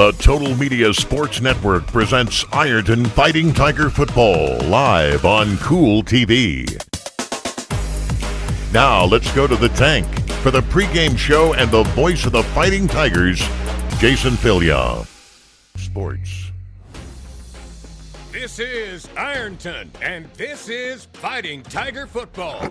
The Total Media Sports Network presents Ironton Fighting Tiger Football live on Kool TV. Now let's go to the tank for the pregame show and the voice of the Fighting Tigers, Jason Filia. Sports. This is Ironton, and this is Fighting Tiger Football.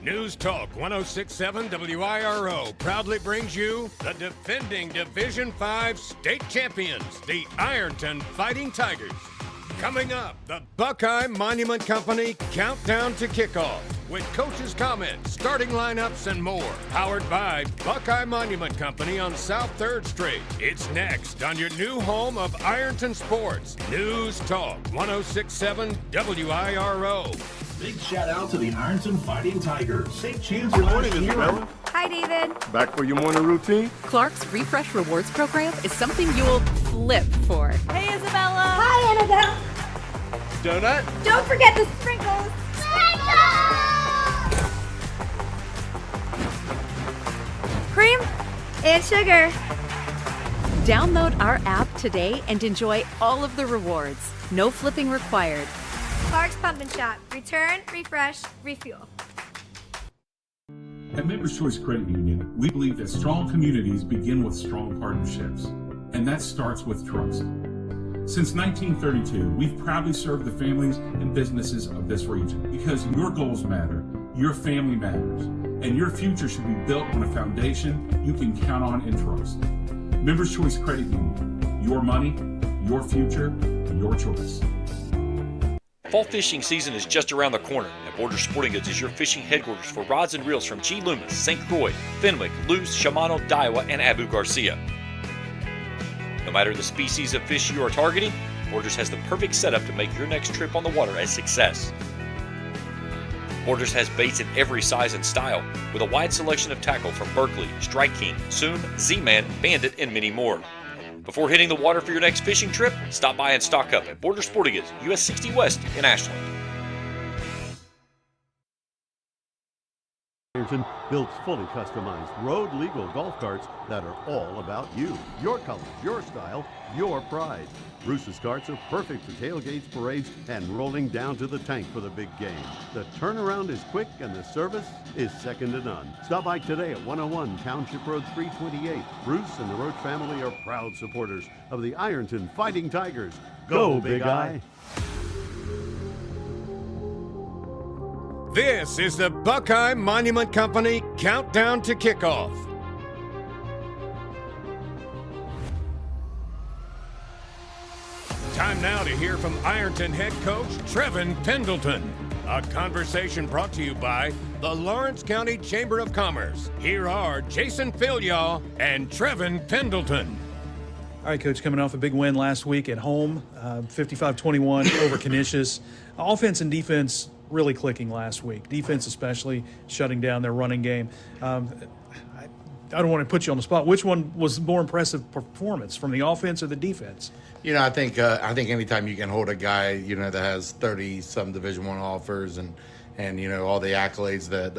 News Talk 106.7 WIRO proudly brings you the defending Division V state champions, the Ironton Fighting Tigers. Coming up, the Buckeye Monument Company countdown to kickoff with coaches' comments, starting lineups, and more. Powered by Buckeye Monument Company on South 3rd Street. It's next on your new home of Ironton Sports. News Talk 106.7 WIRO. Big shout out to the Ironton Fighting Tigers. State champs last year. Isabella. Hi, David. Back for your morning routine? Clark's Refresh Rewards program is something you'll flip for. Hey, Isabella. Hi, Annabelle. Donut? Don't forget the sprinkles. Sprinkles! Cream and sugar. Download our app today and enjoy all of the rewards. No flipping required. Clark's Pump and Shop. Return, refresh, refuel. At Members Choice Credit Union, we believe that strong communities begin with strong partnerships, and that starts with trust. Since 1932, we've proudly served the families and businesses of this region because your goals matter, your family matters, and your future should be built on a foundation you can count on and trust. Members Choice Credit Union, your money, your future, your choice. Fall fishing season is just around the corner, and Borders Sporting Goods is your fishing headquarters for rods and reels from G. Loomis, St. Croix, Fenwick, Luce, Shimano, Daiwa, and Abu Garcia. No matter the species of fish you are targeting, Borders has the perfect setup to make your next trip on the water a success. Borders has baits in every size and style, with a wide selection of tackle from Berkeley, Strike King, Soon, Z-Man, Bandit, and many more. Before hitting the water for your next fishing trip, stop by and stock up at Borders Sporting Goods, US 60 West in Ashland. Ironton builds fully customized road legal golf carts that are all about you. Your colors, your style, your pride. Bruce's carts are perfect for tailgates, parades, and rolling down to the tank for the big game. The turnaround is quick and the service is second to none. Stop by today at 101 Township Road 328. Bruce and the Roach family are proud supporters of the Ironton Fighting Tigers. Go, Big Eye! This is the Buckeye Monument Company countdown to kickoff. Time now to hear from Ironton head coach Trevin Pendleton. A conversation brought to you by the Lawrence County Chamber of Commerce. Here are Jason Filia and Trevin Pendleton. All right, Coach, coming off a big win last week at home, 55-21 over Canisius. Offense and defense really clicking last week. Defense especially shutting down their running game. I don't want to put you on the spot. Which one was more impressive performance, from the offense or the defense? You know, I think anytime you can hold a guy, you know, that has 30-some Division I offers and you know, all the accolades that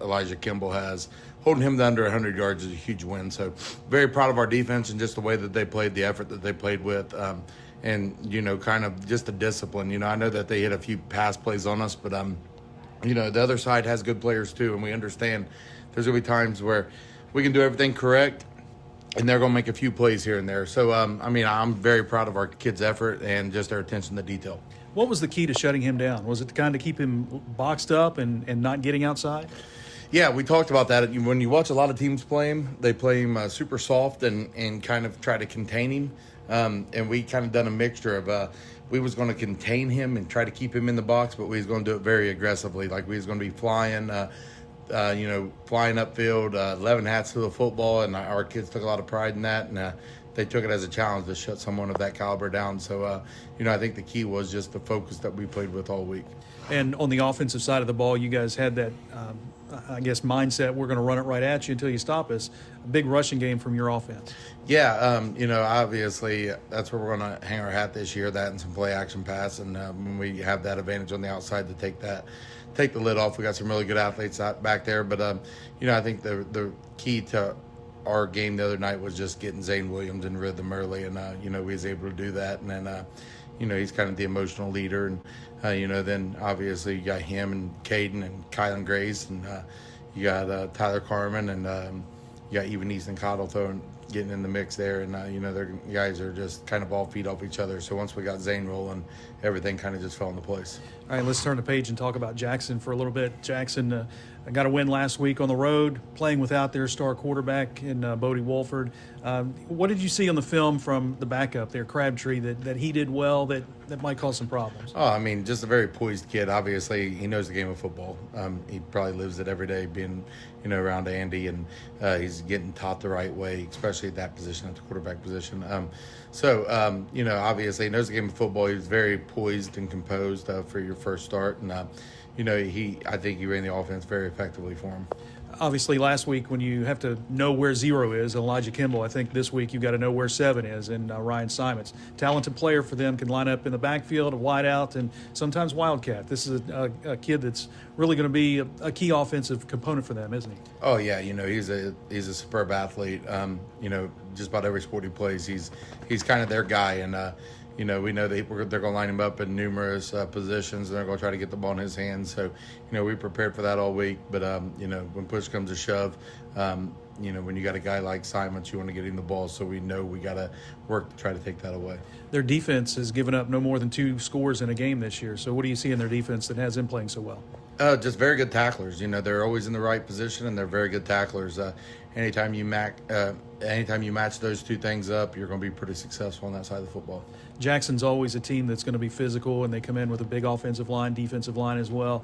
Elijah Kimball has, holding him to under 100 yards is a huge win. So very proud of our defense and just the way that they played, the effort that they played with, and, you know, kind of just the discipline. You know, I know that they hit a few pass plays on us, but, you know, the other side has good players too, and we understand there's going to be times where we can do everything correct, and they're going to make a few plays here and there. So, I mean, I'm very proud of our kids' effort and just their attention to detail. What was the key to shutting him down? Was it to kind of keep him boxed up and not getting outside? Yeah, we talked about that. When you watch a lot of teams play him, they play him super soft and kind of try to contain him. And we kind of done a mixture of we was going to contain him and try to keep him in the box, but we was going to do it very aggressively. Like, we was going to be flying upfield, 11 hats to the football, and our kids took a lot of pride in that, and they took it as a challenge to shut someone of that caliber down. So, you know, I think the key was just the focus that we played with all week. And on the offensive side of the ball, you guys had that, I guess, mindset, we're going to run it right at you until you stop us. A big rushing game from your offense. Yeah, you know, obviously that's where we're going to hang our hat this year, that and some play action pass. And when we have that advantage on the outside to take the lid off, we got some really good athletes out back there. But, you know, I think the key to our game the other night was just getting Zane Williams in rhythm early, and we was able to do that. And then he's kind of the emotional leader, and then obviously you got him and Caden and Kylan Grace, and you got Tyler Carmen, and you got even Easton Cottle getting in the mix there, and their guys are just kind of all feed off each other. So once we got Zane rolling, everything kind of just fell into place. All right, let's turn the page and talk about Jackson for a little bit. Jackson got a win last week on the road, playing without their star quarterback in Bodie Wolford. What did you see on the film from the backup there, Crabtree, that he did well that might cause some problems? Oh, I mean, just a very poised kid. Obviously, he knows the game of football. He probably lives it every day, being around Andy, and he's getting taught the right way, especially at that position, at the quarterback position. Obviously, he knows the game of football. He's very poised and composed for your first start, and I think he ran the offense very effectively for him. Obviously, last week when you have to know where 0 is, Elijah Kimball, I think this week you've got to know where 7 is, and Ryan Simons. Talented player for them, can line up in the backfield, a wide out, and sometimes wildcat. This is a kid that's really going to be a key offensive component for them, isn't he? Oh, yeah. He's a superb athlete. Just about every sport he plays, he's kind of their guy, and we know they're going to line him up in numerous positions, and they're going to try to get the ball in his hands. So, we prepared for that all week. But, when push comes to shove, when you got a guy like Simons, you want to get him the ball. So we know we got to work to try to take that away. Their defense has given up no more than 2 scores in a game this year. So what do you see in their defense that has them playing so well? Just very good tacklers. They're always in the right position, and they're very good tacklers. Anytime you match those 2 things up, you're going to be pretty successful on that side of the football. Jackson's always a team that's going to be physical, and they come in with a big offensive line, defensive line as well.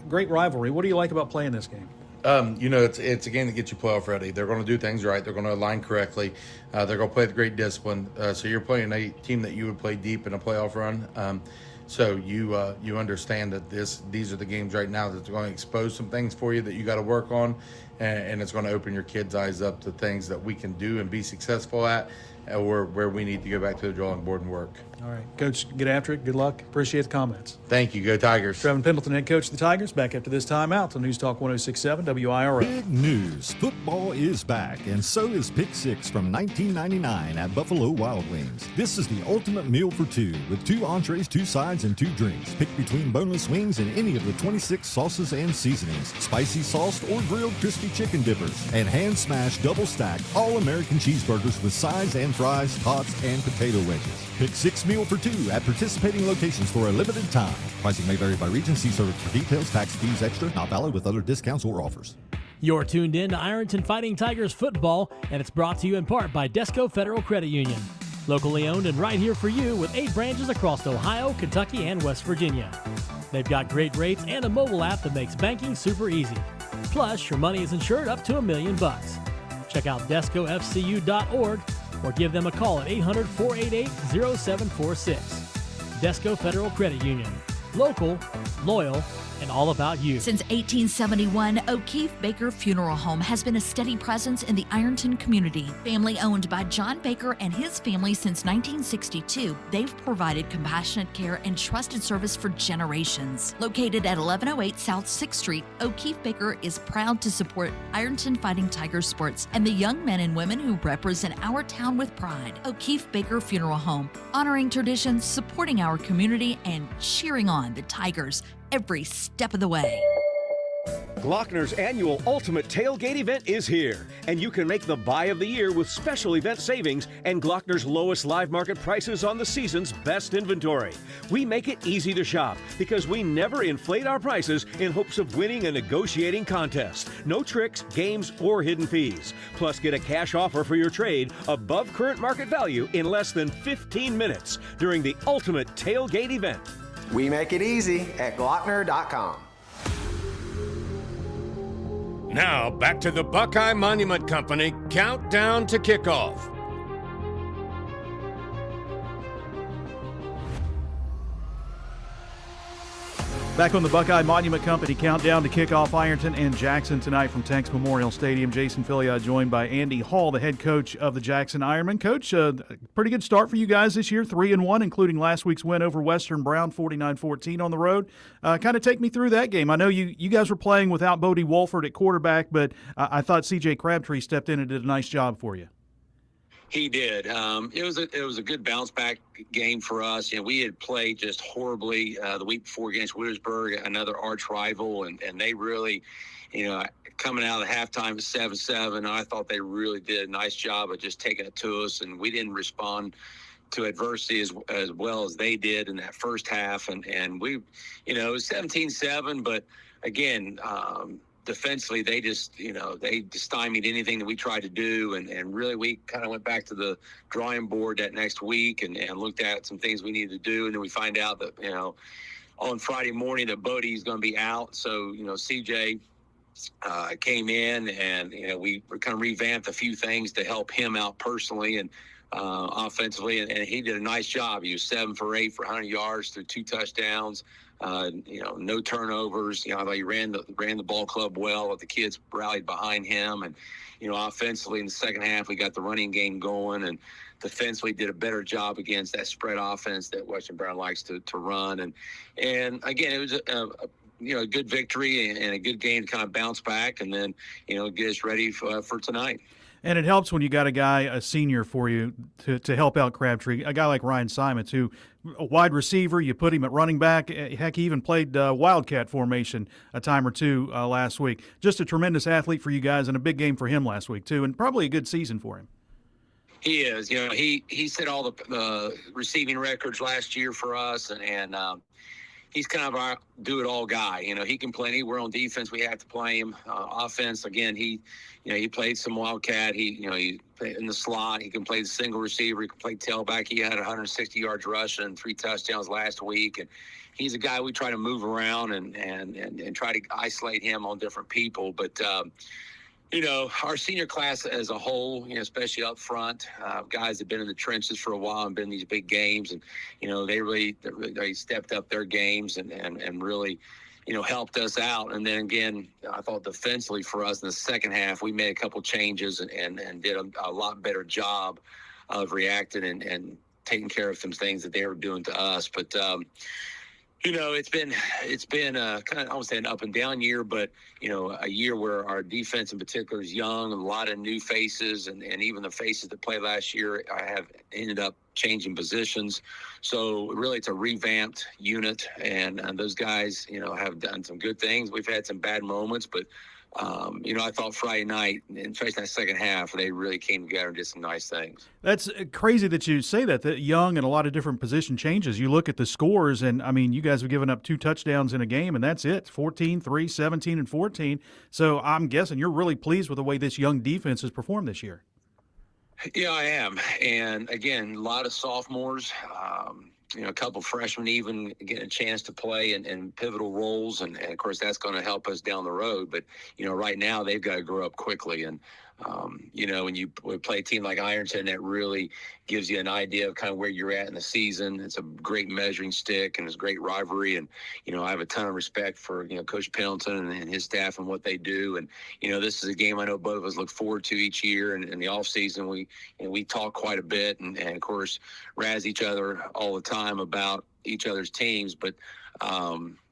Great rivalry. What do you like about playing this game? It's a game that gets you playoff ready. They're going to do things right. They're going to align correctly. They're going to play with great discipline. So you're playing a team that you would play deep in a playoff run. So you understand that these are the games right now that's going to expose some things for you that you got to work on, and it's going to open your kids' eyes up to things that we can do and be successful at, or where we need to go back to the drawing board and work. All right, Coach, get after it. Good luck. Appreciate the comments. Thank you. Go Tigers. Trevin Pendleton, head coach of the Tigers, back after this timeout on News Talk 106.7 WIRO. Big news. Football is back, and so is Pick 6 from 1999 at Buffalo Wild Wings. This is the ultimate meal for 2, with 2 entrees, 2 sides, and 2 drinks. Pick between boneless wings and any of the 26 sauces and seasonings, spicy sauced or grilled crispy chicken dippers, and hand-smashed double-stacked all-American cheeseburgers with sides and fries, tots, and potato wedges. Pick 6 meal for 2 at participating locations for a limited time. Pricing may vary by region. See service for details. Tax fees extra. Not valid with other discounts or offers. You're tuned in to Ironton Fighting Tigers football, and it's brought to you in part by Desco Federal Credit Union. Locally owned and right here for you with 8 branches across Ohio, Kentucky, and West Virginia. They've got great rates and a mobile app that makes banking super easy. Plus, your money is insured up to $1 million. Check out DescoFCU.org or give them a call at 800-488-0746. Desco Federal Credit Union. Local, loyal, and all about you. Since 1871, O'Keefe Baker Funeral Home has been a steady presence in the Ironton community. Family owned by John Baker and his family since 1962, they've provided compassionate care and trusted service for generations. Located at 1108 South 6th Street, O'Keefe Baker is proud to support Ironton Fighting Tigers sports and the young men and women who represent our town with pride. O'Keefe Baker Funeral Home, honoring traditions, supporting our community, and cheering on the Tigers every step of the way. Glockner's annual Ultimate Tailgate event is here, and you can make the buy of the year with special event savings and Glockner's lowest live market prices on the season's best inventory. We make it easy to shop because we never inflate our prices in hopes of winning a negotiating contest. No tricks, games, or hidden fees. Plus, get a cash offer for your trade above current market value in less than 15 minutes during the Ultimate Tailgate event. We make it easy at Glockner.com. Now back to the Buckeye Monument Company countdown to kickoff. Back on the Buckeye Monument Company countdown to kick off Ironton and Jackson tonight from Tanks Memorial Stadium. Jason Filia joined by Andy Hall, the head coach of the Jackson Ironmen. Coach, pretty good start for you guys this year, 3-1, including last week's win over Western Brown, 49-14 on the road. Kind of take me through that game. I know you guys were playing without Bodie Wolford at quarterback, but I thought C.J. Crabtree stepped in and did a nice job for you. He did. It was a good bounce back game for us. We had played just horribly the week before against Wittersburg, another arch rival, and they really, coming out of the halftime at 7-7, I thought they really did a nice job of just taking it to us, and we didn't respond to adversity as well as they did in that first half, and we, it was 17-7, but again, defensively, they just, they stymied anything that we tried to do. And really, we kind of went back to the drawing board that next week and looked at some things we needed to do. And then we find out that, on Friday morning that Bodie's going to be out. So, CJ came in and, we kind of revamped a few things to help him out personally and offensively. And he did a nice job. He was 7 for 8 for 100 yards through 2 touchdowns. No turnovers. I thought he ran the ball club well. The kids rallied behind him, and offensively in the second half we got the running game going, and defensively did a better job against that spread offense that Western Brown likes to run. And again, it was a good victory and a good game to kind of bounce back, and then get us ready for tonight. And it helps when you got a senior for you to help out Crabtree, a guy like Ryan Simons, who a wide receiver, you put him at running back. Heck, he even played Wildcat formation a time or two last week. Just a tremendous athlete for you guys, and a big game for him last week too, and probably a good season for him. He is. He set all the receiving records last year for us, and he's kind of our do-it-all guy. He can play anywhere on defense. We have to play him. Offense, again, he played some Wildcat. He played in the slot. He can play the single receiver. He can play tailback. He had 160 yards rushing and 3 touchdowns last week. And he's a guy we try to move around and try to isolate him on different people. But our senior class as a whole, especially up front, guys have been in the trenches for a while and been in these big games, and they stepped up their games and really helped us out. And then again, I thought defensively for us in the second half, we made a couple changes and did a lot better job of reacting and taking care of some things that they were doing to us. But it's been kind of, I won't say an up and down year, but a year where our defense in particular is young, and a lot of new faces, and even the faces that played last year have ended up changing positions. So really, it's a revamped unit, and those guys, have done some good things. We've had some bad moments, but I thought Friday night, and especially that second half, they really came together and did some nice things. That's crazy that you say that young and a lot of different position changes. You look at the scores, and, you guys have given up 2 touchdowns in a game, and that's it, 14-3, 17, and 14. So I'm guessing you're really pleased with the way this young defense has performed this year. Yeah, I am. And, again, a lot of sophomores, a couple freshmen even getting a chance to play in pivotal roles. And, of course, that's going to help us down the road. But, right now they've got to grow up quickly. And, when you play a team like Ironton, that really gives you an idea of kind of where you're at in the season. It's a great measuring stick, and it's a great rivalry. And, I have a ton of respect for, Coach Pendleton and his staff and what they do. And, this is a game I know both of us look forward to each year. And in the off season, we talk quite a bit and, of course, razz each other all the time about each other's teams. But,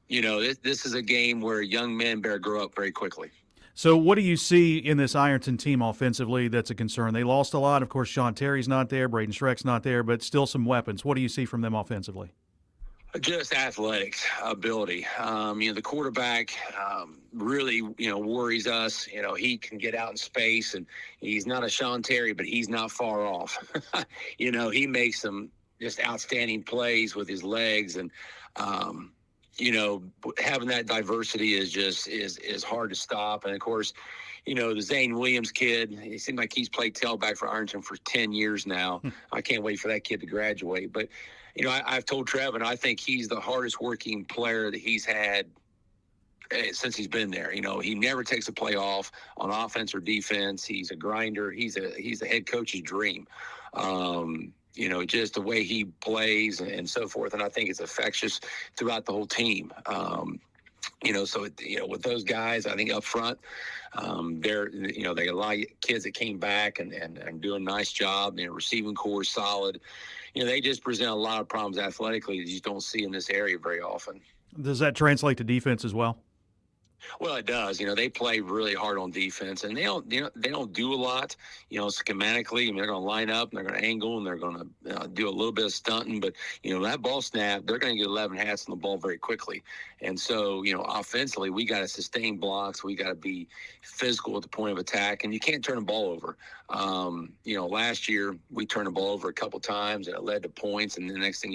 this is a game where young men better grow up very quickly. So what do you see in this Ironton team offensively that's a concern? They lost a lot. Of course, Sean Terry's not there. Braden Schreck's not there, but still some weapons. What do you see from them offensively? Just athletics, ability. The quarterback really, worries us. He can get out in space, and he's not a Sean Terry, but he's not far off. He makes some just outstanding plays with his legs, and having that diversity is hard to stop. And of course, the Zane Williams kid, it seems like he's played tailback for Ironton for 10 years now. I can't wait for that kid to graduate. But, I've told Trevin, I think he's the hardest working player that he's had since he's been there. He never takes a play off on offense or defense. He's a grinder. He's a head coach's dream. just the way he plays and so forth. And I think it's infectious throughout the whole team. With those guys, I think up front, they got a lot of kids that came back and doing a nice job. Receiving core is solid. They just present a lot of problems athletically that you just don't see in this area very often. Does that translate to defense as well? Well, it does. They play really hard on defense, and they don't do a lot, schematically. They're going to line up, and they're going to angle, and they're going to do a little bit of stunting. But, that ball snap, they're going to get 11 hats on the ball very quickly. And so, offensively, we got to sustain blocks. We got to be physical at the point of attack, and you can't turn the ball over. Last year we turned the ball over a couple times, and it led to points. And the next thing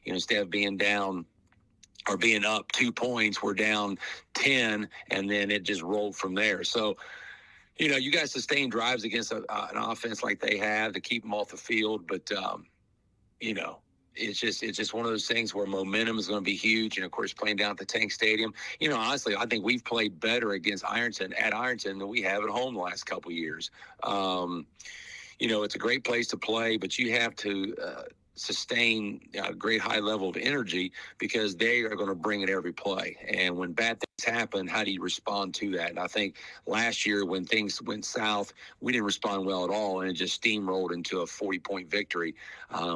instead of being down or being up 2 points, we're down 10, and then it just rolled from there. So, you guys sustain drives against an offense like they have to keep them off the field. But, it's just one of those things where momentum is going to be huge. And, of course, playing down at the Tank Stadium, honestly, I think we've played better against Ironton than we have at home the last couple of years. It's a great place to play, but you have to sustain a great high level of energy because they are going to bring it every play. And when bad things happen, how do you respond to that? And I think last year when things went south, we didn't respond well at all, and it just steamrolled into a 40-point victory.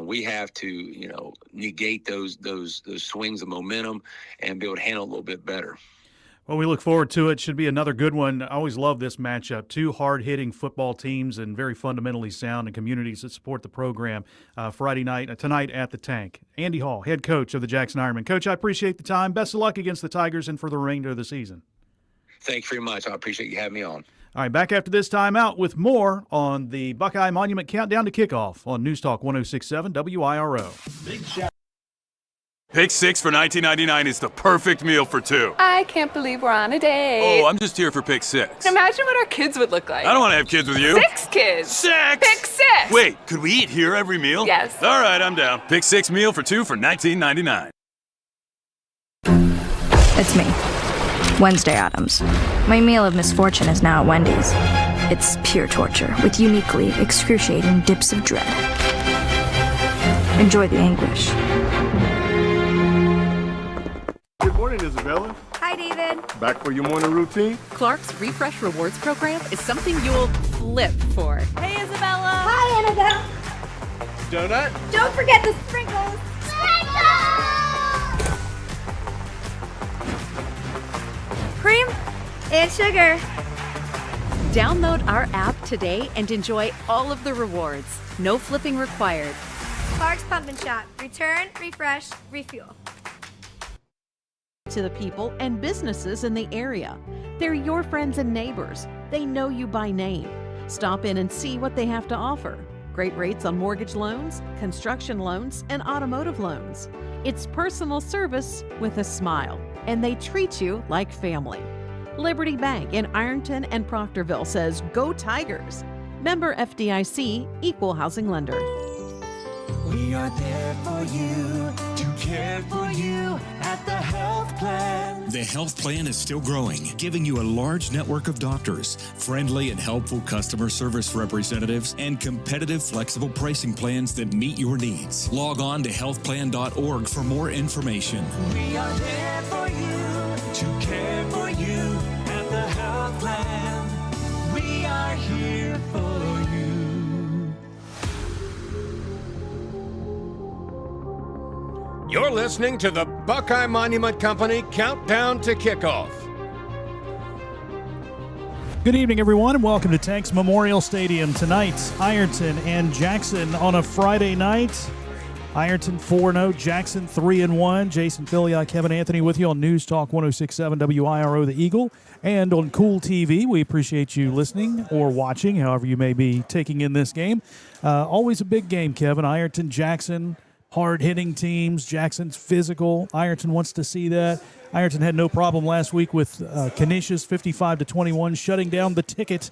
We have to, negate those swings of momentum and be able to handle it a little bit better. Well, we look forward to it. Should be another good one. I always love this matchup. Two hard-hitting football teams and very fundamentally sound and communities that support the program. Tonight at the Tank. Andy Hall, head coach of the Jackson Ironmen. Coach, I appreciate the time. Best of luck against the Tigers and for the remainder of the season. Thank you very much. I appreciate you having me on. All right, back after this time out with more on the Buckeye Monument Countdown to Kickoff on News Talk 106.7 WIRO. Big shout. Pick Six for $19.99 is the perfect meal for two. I can't believe we're on a date. Oh, I'm just here for Pick Six. Imagine what our kids would look like. I don't want to have kids with you. 6 kids. 6! Pick Six! Wait, could we eat here every meal? Yes. All right, I'm down. Pick Six meal for two for $19.99. It's me, Wednesday Addams. My meal of misfortune is now at Wendy's. It's pure torture with uniquely excruciating dips of dread. Enjoy the anguish. Good morning, Isabella. Hi, David. Back for your morning routine? Clark's Refresh Rewards program is something you'll flip for. Hey, Isabella. Hi, Annabelle. Donut? Don't forget the sprinkles. Cream and sugar. Download our app today and enjoy all of the rewards. No flipping required. Clark's Pump and Shop. Return, refresh, refuel. To the people and businesses in the area. They're your friends and neighbors. They know you by name. Stop in and see what they have to offer. Great rates on mortgage loans, construction loans, and automotive loans. It's personal service with a smile, and they treat you like family. Liberty Bank in Ironton and Proctorville says, "Go Tigers." Member FDIC, Equal Housing Lender. We are there for you, to care for you at the health plan. The health plan is still growing, giving you a large network of doctors, friendly and helpful customer service representatives, and competitive, flexible pricing plans that meet your needs. Log on to healthplan.org for more information. We are there for you, to care for you at the health plan. We are here for you. You're listening to the Buckeye Monument Company Countdown to Kickoff. Good evening, everyone, and welcome to Tanks Memorial Stadium. Tonight, Ironton and Jackson on a Friday night. Ironton 4-0, Jackson 3-1. Jason Filia, Kevin Anthony with you on News Talk 106.7 WIRO, The Eagle, and on Kool TV. We appreciate you listening or watching, however you may be taking in this game. Always a big game, Kevin. Ironton, Jackson, hard-hitting teams. Jackson's physical. Ironton wants to see that. Ironton had no problem last week with Canisius 55-21, shutting down the ticket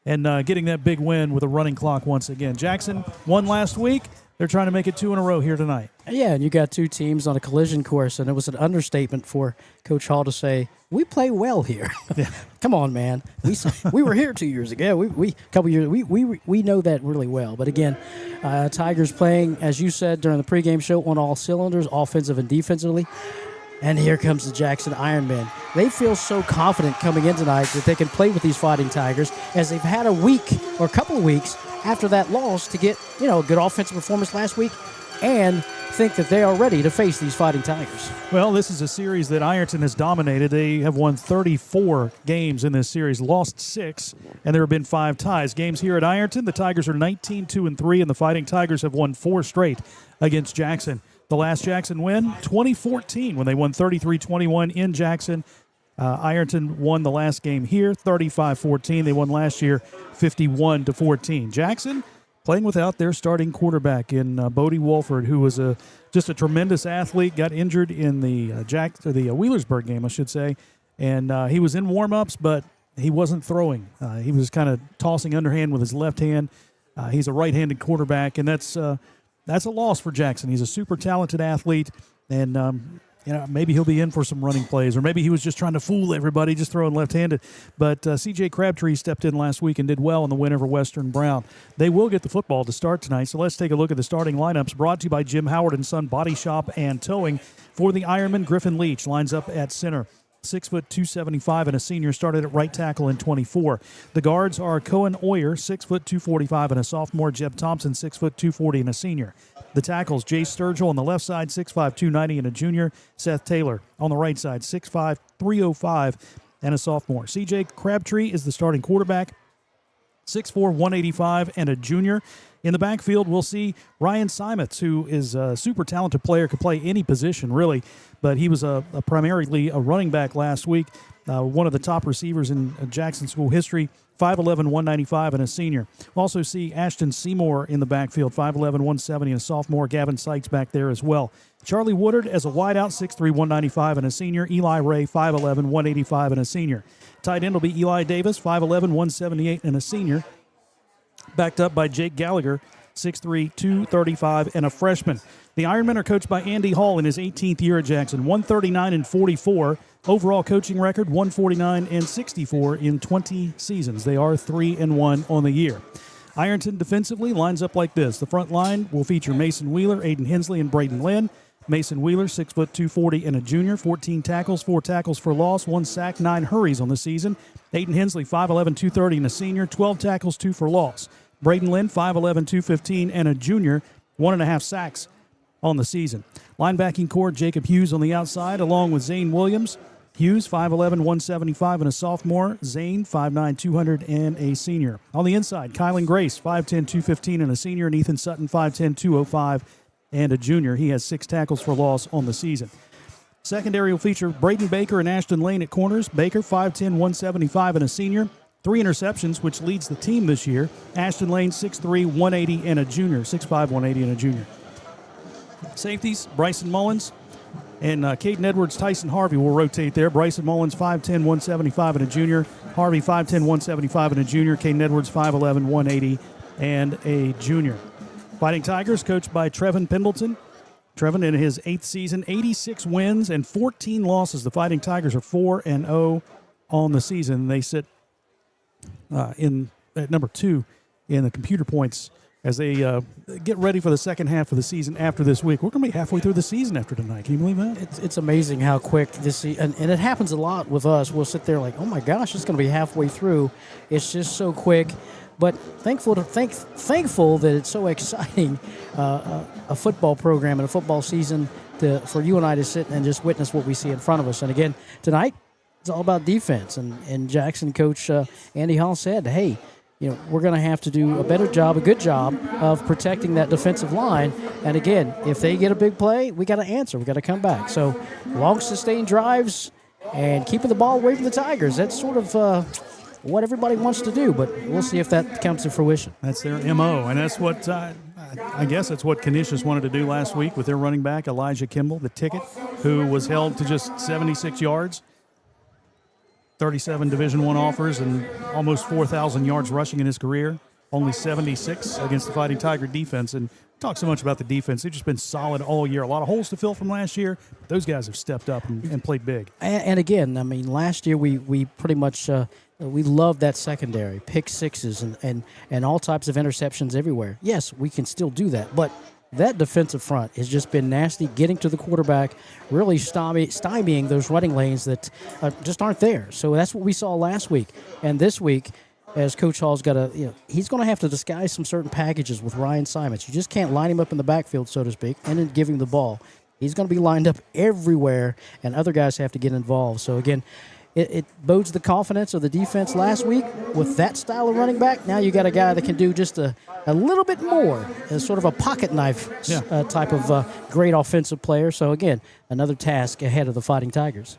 and getting that big win with a running clock once again. Jackson won last week. they're trying to make it 2 in a row here tonight. Yeah, and you got two teams on a collision course, and it was an understatement for Coach Hall to say, "We play well here." Yeah. Come on, man. We were here 2 years ago. We know that really well. But again, Tigers playing, as you said during the pregame show, on all cylinders, offensive and defensively. And here comes the Jackson Ironmen. They feel so confident coming in tonight that they can play with these Fighting Tigers, as they've had a week or a couple of weeks after that loss to get, a good offensive performance last week and think that they are ready to face these Fighting Tigers. Well, this is a series that Ironton has dominated. They have won 34 games in this series, lost 6, and there have been 5 ties. Games here at Ironton, the Tigers are 19-2-3, and the Fighting Tigers have won 4 straight against Jackson. The last Jackson win, 2014, when they won 33-21 in Jackson. Ironton won the last game here, 35-14. They won last year, 51-14. Jackson playing without their starting quarterback in Bodie Wolford, who was just a tremendous athlete, got injured in the Wheelersburg game, I should say. And he was in warm-ups, but he wasn't throwing. He was kind of tossing underhand with his left hand. He's a right-handed quarterback, and that's a loss for Jackson. He's a super talented athlete, and maybe he'll be in for some running plays, or maybe he was just trying to fool everybody, just throwing left-handed. But C.J. Crabtree stepped in last week and did well in the win over Western Brown. They will get the football to start tonight, so let's take a look at the starting lineups, brought to you by Jim Howard & Son Body Shop and Towing. For the Ironman, Griffin Leach lines up at center. 6', 275, and a senior, started at right tackle in 24. The guards are Cohen Oyer, 6', 245, and a sophomore. Jeb Thompson, 6', 240, and a senior. The tackles, Jay Sturgill on the left side, 6'5", 290, and a junior. Seth Taylor on the right side, 6'5", 305, and a sophomore. C.J. Crabtree is the starting quarterback, 6'4", 185, and a junior. In the backfield, we'll see Ryan Simons, who is a super talented player, could play any position, really, but he was primarily a running back last week, one of the top receivers in Jackson school history, 5'11", 195, and a senior. We'll also see Ashton Seymour in the backfield, 5'11", 170, and a sophomore. Gavin Sykes back there as well. Charlie Woodard as a wideout, 6'3", 195, and a senior. Eli Ray, 5'11", 185, and a senior. Tight end will be Eli Davis, 5'11", 178, and a senior. Backed up by Jake Gallagher, 6'3", 235, and a freshman. The Ironmen are coached by Andy Hall in his 18th year at Jackson, 139-44. Overall coaching record, 149-64 in 20 seasons. They are 3-1 on the year. Ironton defensively lines up like this. The front line will feature Mason Wheeler, Aiden Hensley, and Braden Lynn. Mason Wheeler, 6', 240, and a junior, 14 tackles, 4 tackles for loss, 1 sack, 9 hurries on the season. Aiden Hensley, 5'11", 230, and a senior, 12 tackles, 2 for loss. Braden Lynn, 5'11", 215, and a junior, 1.5 sacks on the season. Linebacking core, Jacob Hughes on the outside, along with Zane Williams. Hughes, 5'11", 175, and a sophomore. Zane, 5'9", 200, and a senior. On the inside, Kylan Grace, 5'10", 215, and a senior. And Ethan Sutton, 5'10", 205, and a junior. He has 6 tackles for loss on the season. Secondary will feature Braden Baker and Ashton Lane at corners. Baker, 5'10", 175, and a senior. 3 interceptions, which leads the team this year. Ashton Lane, 6'3", 180, and a junior. 6'5", 180, and a junior. Safeties, Bryson Mullins and Caden Edwards, Tyson Harvey will rotate there. Bryson Mullins, 5'10", 175, and a junior. Harvey, 5'10", 175, and a junior. Caden Edwards, 5'11", 180, and a junior. Fighting Tigers, coached by Trevin Pendleton. Trevin, in his 8th season, 86 wins and 14 losses. The Fighting Tigers are 4-0 on the season. They sit at number 2 in the computer points as they get ready for the second half of the season after this week. We're going to be halfway through the season after tonight. Can you believe that? It's amazing how quick this and it happens a lot with us. We'll sit there like, oh my gosh, it's going to be halfway through. It's just so quick. But thankful that it's so exciting, a football program and a football season for you and I to sit and just witness what we see in front of us. And again, tonight, it's all about defense. And Jackson coach Andy Hall said, hey, we're going to have to do a good job of protecting that defensive line. And again, if they get a big play, we got to answer. We got to come back. So long sustained drives and keeping the ball away from the Tigers. That's sort of what everybody wants to do, but we'll see if that comes to fruition. That's their MO, and that's what I guess that's what Canisius wanted to do last week with their running back, Elijah Kimball, the ticket, who was held to just 76 yards. 37 Division I offers and almost 4,000 yards rushing in his career. Only 76 against the Fighting Tiger defense. And talk so much about the defense. They've just been solid all year. A lot of holes to fill from last year, but those guys have stepped up and played big. And again, I mean, last year we pretty much we loved that secondary, pick sixes and all types of interceptions everywhere. Yes, we can still do that, but that defensive front has just been nasty, getting to the quarterback, really stymieing those running lanes that just aren't there. So that's what we saw last week. And this week, as Coach Hall's got to, he's going to have to disguise some certain packages with Ryan Simons. You just can't line him up in the backfield, so to speak, and then give him the ball. He's going to be lined up everywhere, and other guys have to get involved. So, again, it bodes the confidence of the defense last week with that style of running back. Now you got a guy that can do just a little bit more as sort of a pocket knife type of great offensive player. So, again, another task ahead of the Fighting Tigers.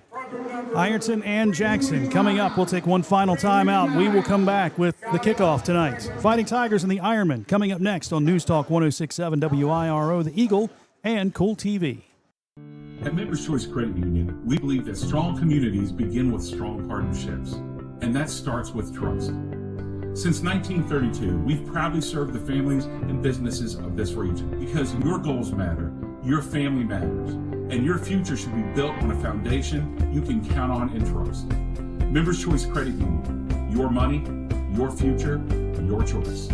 Ironton and Jackson coming up. We'll take one final time out. We will come back with the kickoff tonight. Fighting Tigers and the Ironmen coming up next on News Talk 106.7 WIRO, the Eagle, and Kool TV. At Members Choice Credit Union, we believe that strong communities begin with strong partnerships, and that starts with trust. Since 1932, we've proudly served the families and businesses of this region because your goals matter, your family matters, and your future should be built on a foundation you can count on and trust. Members Choice Credit Union, your money, your future, your choice.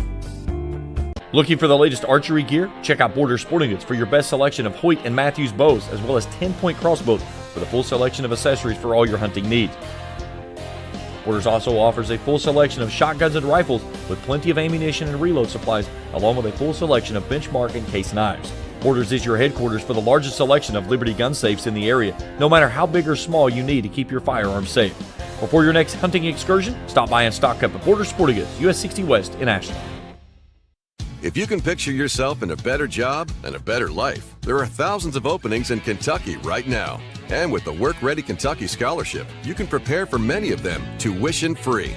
Looking for the latest archery gear? Check out Border Sporting Goods for your best selection of Hoyt and Matthews bows, as well as 10-point crossbows with a full selection of accessories for all your hunting needs. Borders also offers a full selection of shotguns and rifles with plenty of ammunition and reload supplies, along with a full selection of benchmark and case knives. Borders is your headquarters for the largest selection of Liberty gun safes in the area, no matter how big or small you need to keep your firearms safe. Before your next hunting excursion, stop by and stock up at Border Sporting Goods, US 60 West in Ashland. If you can picture yourself in a better job and a better life, there are thousands of openings in Kentucky right now. And with the Work Ready Kentucky Scholarship, you can prepare for many of them tuition-free.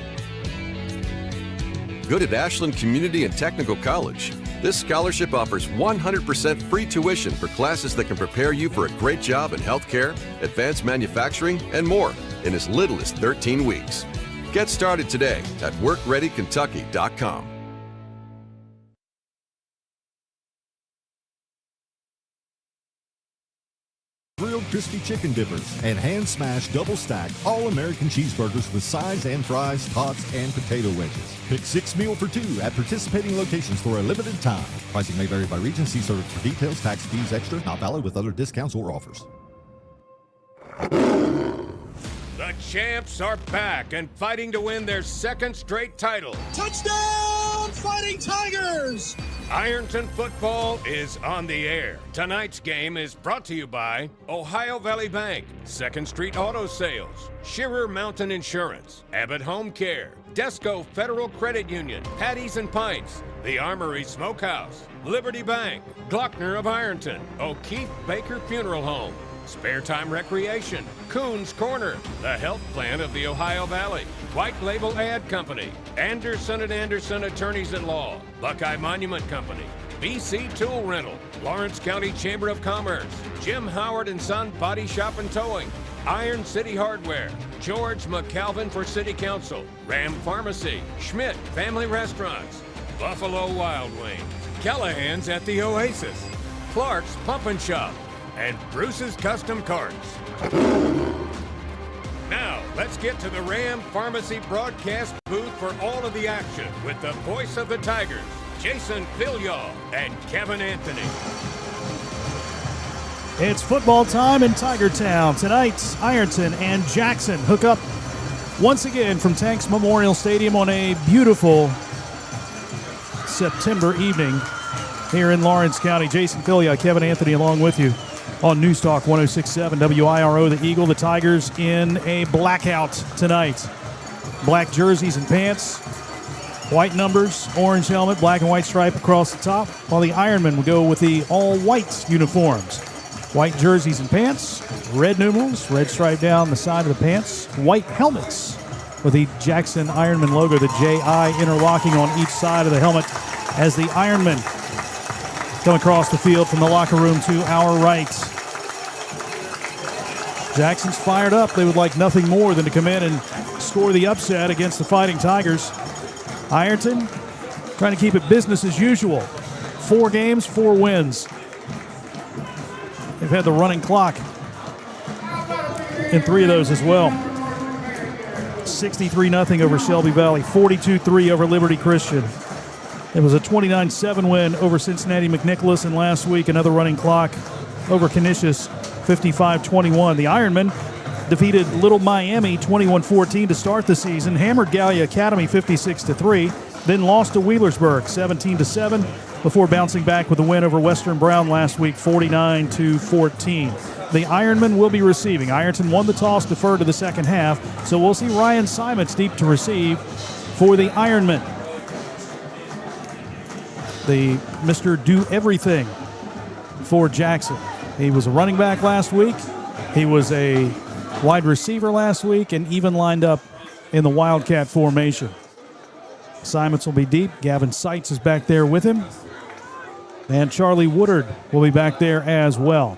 Good at Ashland Community and Technical College. This scholarship offers 100% free tuition for classes that can prepare you for a great job in healthcare, advanced manufacturing, and more in as little as 13 weeks. Get started today at WorkReadyKentucky.com. Grilled crispy chicken dippers and hand-smashed double-stacked all-American cheeseburgers with sides and fries, tots, and potato wedges. Pick 6 meal for 2 at participating locations for a limited time. Pricing may vary by region. See service for details. Tax fees extra. Not valid with other discounts or offers. The champs are back and fighting to win their second straight title. Touchdown, Fighting Tigers! Ironton football is on the air. Tonight's game is brought to you by Ohio Valley Bank, 2nd Street Auto Sales, Shearer Mountain Insurance, Abbott Home Care, Desco Federal Credit Union, Patties and Pints, The Armory Smokehouse, Liberty Bank, Glockner of Ironton, O'Keefe Baker Funeral Home, Spare Time Recreation, Coon's Corner, the health plan of the Ohio Valley, White Label Ad Company, Anderson & Anderson Attorneys at Law, Buckeye Monument Company, BC Tool Rental, Lawrence County Chamber of Commerce, Jim Howard & Son Body Shop and Towing, Iron City Hardware, George McCalvin for City Council, Ram Pharmacy, Schmidt Family Restaurants, Buffalo Wild Wings, Callahan's at the Oasis, Clark's Pump and Shop, and Bruce's Custom Carts. Now, let's get to the Ram Pharmacy broadcast booth for all of the action with the voice of the Tigers, Jason Filyaw and Kevin Anthony. It's football time in Tiger Town. Tonight, Ironton and Jackson hook up once again from Tanks Memorial Stadium on a beautiful September evening here in Lawrence County. Jason Filyaw, Kevin Anthony along with you on News Talk 106.7 WIRO, the Eagle. The Tigers in a blackout tonight. Black jerseys and pants, white numbers, orange helmet, black and white stripe across the top, while the Ironmen would go with the all-white uniforms. White jerseys and pants, red numerals, red stripe down the side of the pants, white helmets with the Jackson Ironman logo, the J-I interlocking on each side of the helmet as the Ironmen come across the field from the locker room to our right. Jackson's fired up. They would like nothing more than to come in and score the upset against the Fighting Tigers. Ironton trying to keep it business as usual. 4 games, 4 wins. They've had the running clock in 3 of those as well. 63-0 over Shelby Valley, 42-3 over Liberty Christian. It was a 29-7 win over Cincinnati McNicholas, and last week another running clock over Canisius, 55-21. The Ironmen defeated Little Miami 21-14 to start the season, hammered Gallia Academy 56-3, then lost to Wheelersburg 17-7 before bouncing back with a win over Western Brown last week 49-14. The Ironmen will be receiving. Ironton won the toss, deferred to the second half, so we'll see Ryan Simons deep to receive for the Ironmen. The Mr. Do Everything for Jackson. He was a running back last week. He was a wide receiver last week and even lined up in the Wildcat formation. Simons will be deep. Gavin Seitz is back there with him. And Charlie Woodard will be back there as well.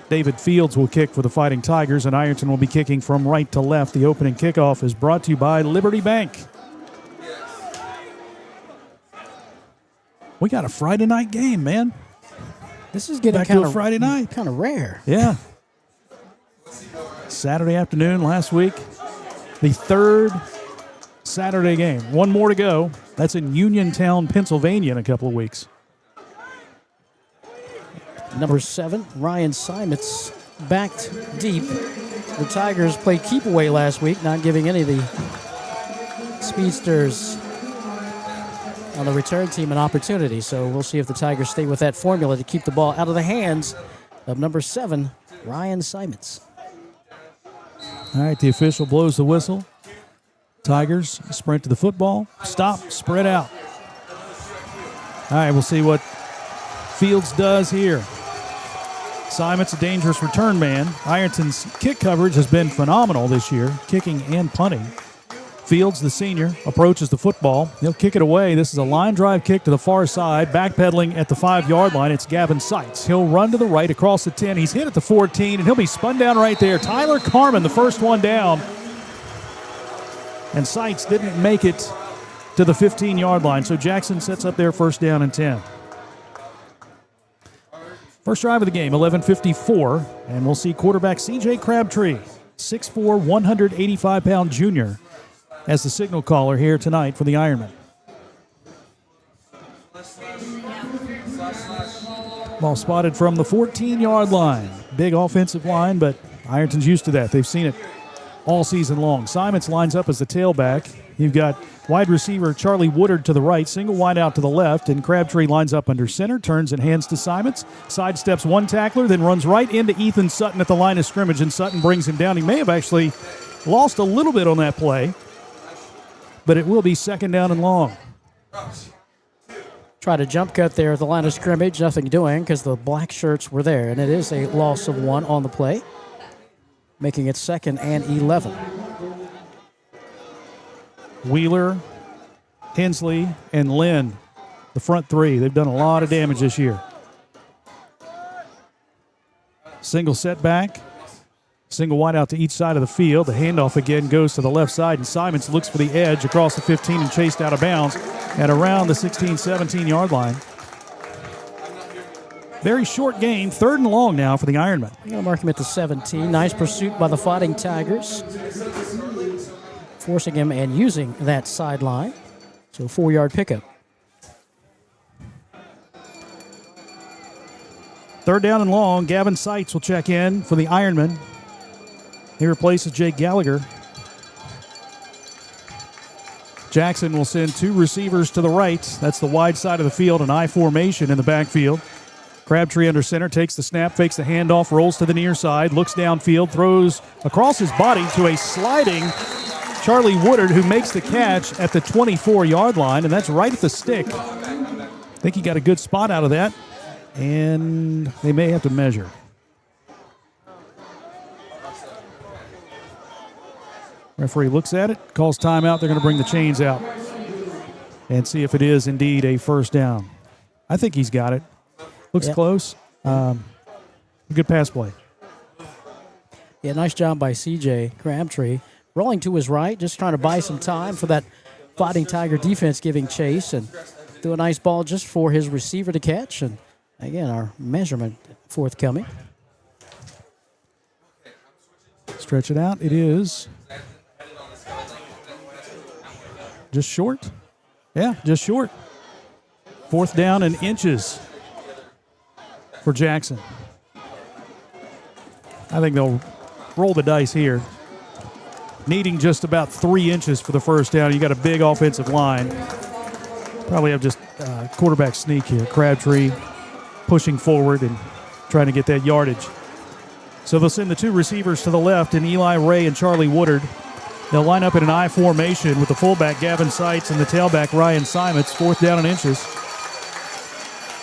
David Fields will kick for the Fighting Tigers, and Ironton will be kicking from right to left. The opening kickoff is brought to you by Liberty Bank. We got a Friday night game, man. This is getting kind of Friday night. Kind of rare. Yeah. Saturday afternoon last week. The 3rd Saturday game. 1 more to go. That's in Uniontown, Pennsylvania in a couple of weeks. Number 7, Ryan Simons, backed deep. The Tigers played keep away last week, not giving any of the speedsters on the return team an opportunity. So we'll see if the Tigers stay with that formula to keep the ball out of the hands of number 7, Ryan Simons. All right, the official blows the whistle. Tigers sprint to the football. Stop, spread out. All right, we'll see what Fields does here. Simons, a dangerous return man. Ironton's kick coverage has been phenomenal this year, kicking and punting. Fields, the senior, approaches the football. He'll kick it away. This is a line drive kick to the far side, backpedaling at the 5-yard line. It's Gavin Seitz. He'll run to the right across the 10. He's hit at the 14, and he'll be spun down right there. Tyler Carmen, the first one down. And Seitz didn't make it to the 15-yard line, so Jackson sets up their first down and 10. First drive of the game, 11:54, and we'll see quarterback C.J. Crabtree, 6'4", 185-pound junior, as the signal caller here tonight for the Ironmen. Ball spotted from the 14-yard line. Big offensive line, but Ironton's used to that. They've seen it all season long. Simons lines up as the tailback. You've got wide receiver Charlie Woodard to the right, single wide out to the left, and Crabtree lines up under center, turns and hands to Simons, sidesteps one tackler, then runs right into Ethan Sutton at the line of scrimmage, and Sutton brings him down. He may have actually lost a little bit on that play, but it will be second down and long. Tried a jump cut there at the line of scrimmage, nothing doing because the black shirts were there, and it is a loss of 1 on the play, making it 2nd and 11. Wheeler, Hensley, and Lynn, the front 3. They've done a lot of damage this year. Single setback, single wide out to each side of the field. The handoff again goes to the left side, and Simons looks for the edge across the 15 and chased out of bounds at around the 16, 17-yard line. Very short game, 3rd and long now for the Ironmen. I'm going to mark him at the 17. Nice pursuit by the Fighting Tigers, forcing him and using that sideline. So 4-yard pickup. 3rd down and long. Gavin Seitz will check in for the Ironmen. He replaces Jake Gallagher. Jackson will send 2 receivers to the right. That's the wide side of the field, an I formation in the backfield. Crabtree under center, takes the snap, fakes the handoff, rolls to the near side, looks downfield, throws across his body to a sliding Charlie Woodard, who makes the catch at the 24-yard line, and that's right at the stick. I think he got a good spot out of that, and they may have to measure. Referee looks at it, calls timeout. They're going to bring the chains out and see if it is indeed a first down. I think he's got it. Looks close. Good pass play. Yeah, nice job by C.J. Crabtree. Rolling to his right, just trying to buy some time for that Fighting Tiger defense giving chase. And threw a nice ball just for his receiver to catch. And, again, our measurement forthcoming. Stretch it out. It is just short. Yeah, just short. 4th down and inches for Jackson. I think they'll roll the dice here. Needing just about 3 inches for the first down. You got a big offensive line. Probably have just quarterback sneak here. Crabtree pushing forward and trying to get that yardage. So they'll send the 2 receivers to the left in Eli Ray and Charlie Woodard. They'll line up in an I formation with the fullback Gavin Seitz and the tailback Ryan Simons. 4th down and inches.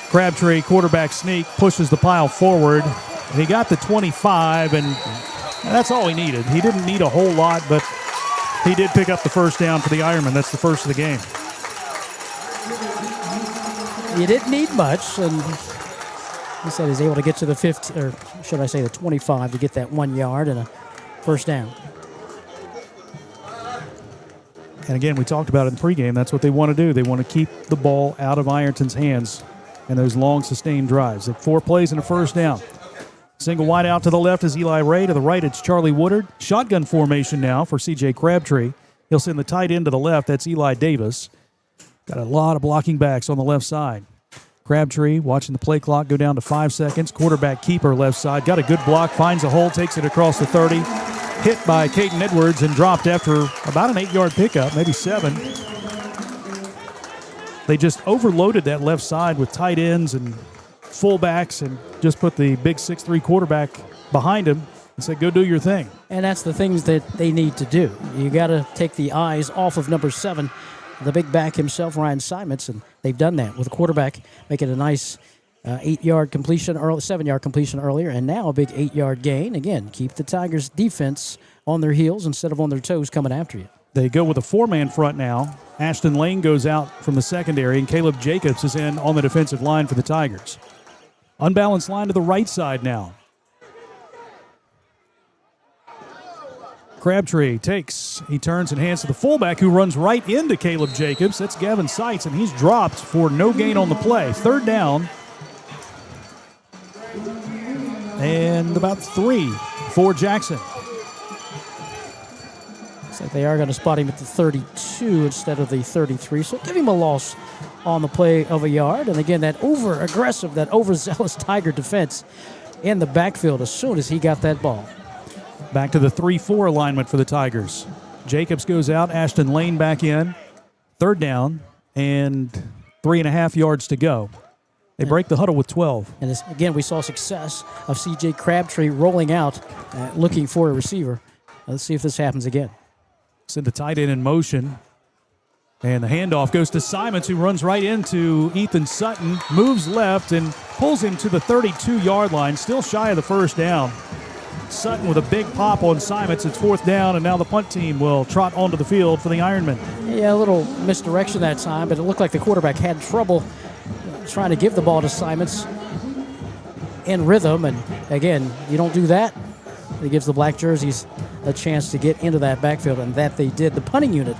Crabtree, quarterback sneak, pushes the pile forward. He got the 25, and that's all he needed. He didn't need a whole lot, but he did pick up the first down for the Ironman. That's the first of the game. You didn't need much, and he said he's able to get to the 50, or should I say the 25, to get that 1 yard and a first down. And again, we talked about it in the pregame. That's what they want to do. They want to keep the ball out of Ironton's hands and those long, sustained drives. 4 plays and a first down. Single wide out to the left is Eli Ray. To the right, it's Charlie Woodard. Shotgun formation now for C.J. Crabtree. He'll send the tight end to the left. That's Eli Davis. Got a lot of blocking backs on the left side. Crabtree watching the play clock go down to 5 seconds. Quarterback keeper left side. Got a good block. Finds a hole. Takes it across the 30. Hit by Caden Edwards and dropped after about an 8-yard pickup, maybe 7. They just overloaded that left side with tight ends and fullbacks and just put the big 6'3" quarterback behind him and said, go do your thing. And that's the things that they need to do. You got to take the eyes off of number 7, the big back himself, Ryan Simons, and they've done that with the quarterback making a nice 8-yard completion, 7-yard completion earlier, and now a big 8-yard gain. Again, keep the Tigers' defense on their heels instead of on their toes coming after you. They go with a 4-man front now. Ashton Lane goes out from the secondary, and Caleb Jacobs is in on the defensive line for the Tigers. Unbalanced line to the right side now. Crabtree takes. He turns and hands to the fullback who runs right into Caleb Jacobs. That's Gavin Seitz, and he's dropped for no gain on the play. 3rd down. And about 3 for Jackson. Looks like they are going to spot him at the 32 instead of the 33. So give him a loss on the play of a yard. And again, that over-aggressive, that overzealous Tiger defense in the backfield as soon as he got that ball. Back to the 3-4 alignment for the Tigers. Jacobs goes out. Ashton Lane back in. 3rd down and 3.5 yards to go. They break the huddle with 12. And again, we saw success of C.J. Crabtree rolling out, looking for a receiver. Let's see if this happens again. Send the tight end in motion. And the handoff goes to Simons, who runs right into Ethan Sutton, moves left, and pulls him to the 32-yard line, still shy of the first down. Sutton with a big pop on Simons. It's 4th down, and now the punt team will trot onto the field for the Ironmen. Yeah, a little misdirection that time, but it looked like the quarterback had trouble trying to give the ball to Simons in rhythm. And again, you don't do that. It gives the black jerseys a chance to get into that backfield, and that they did. The punting unit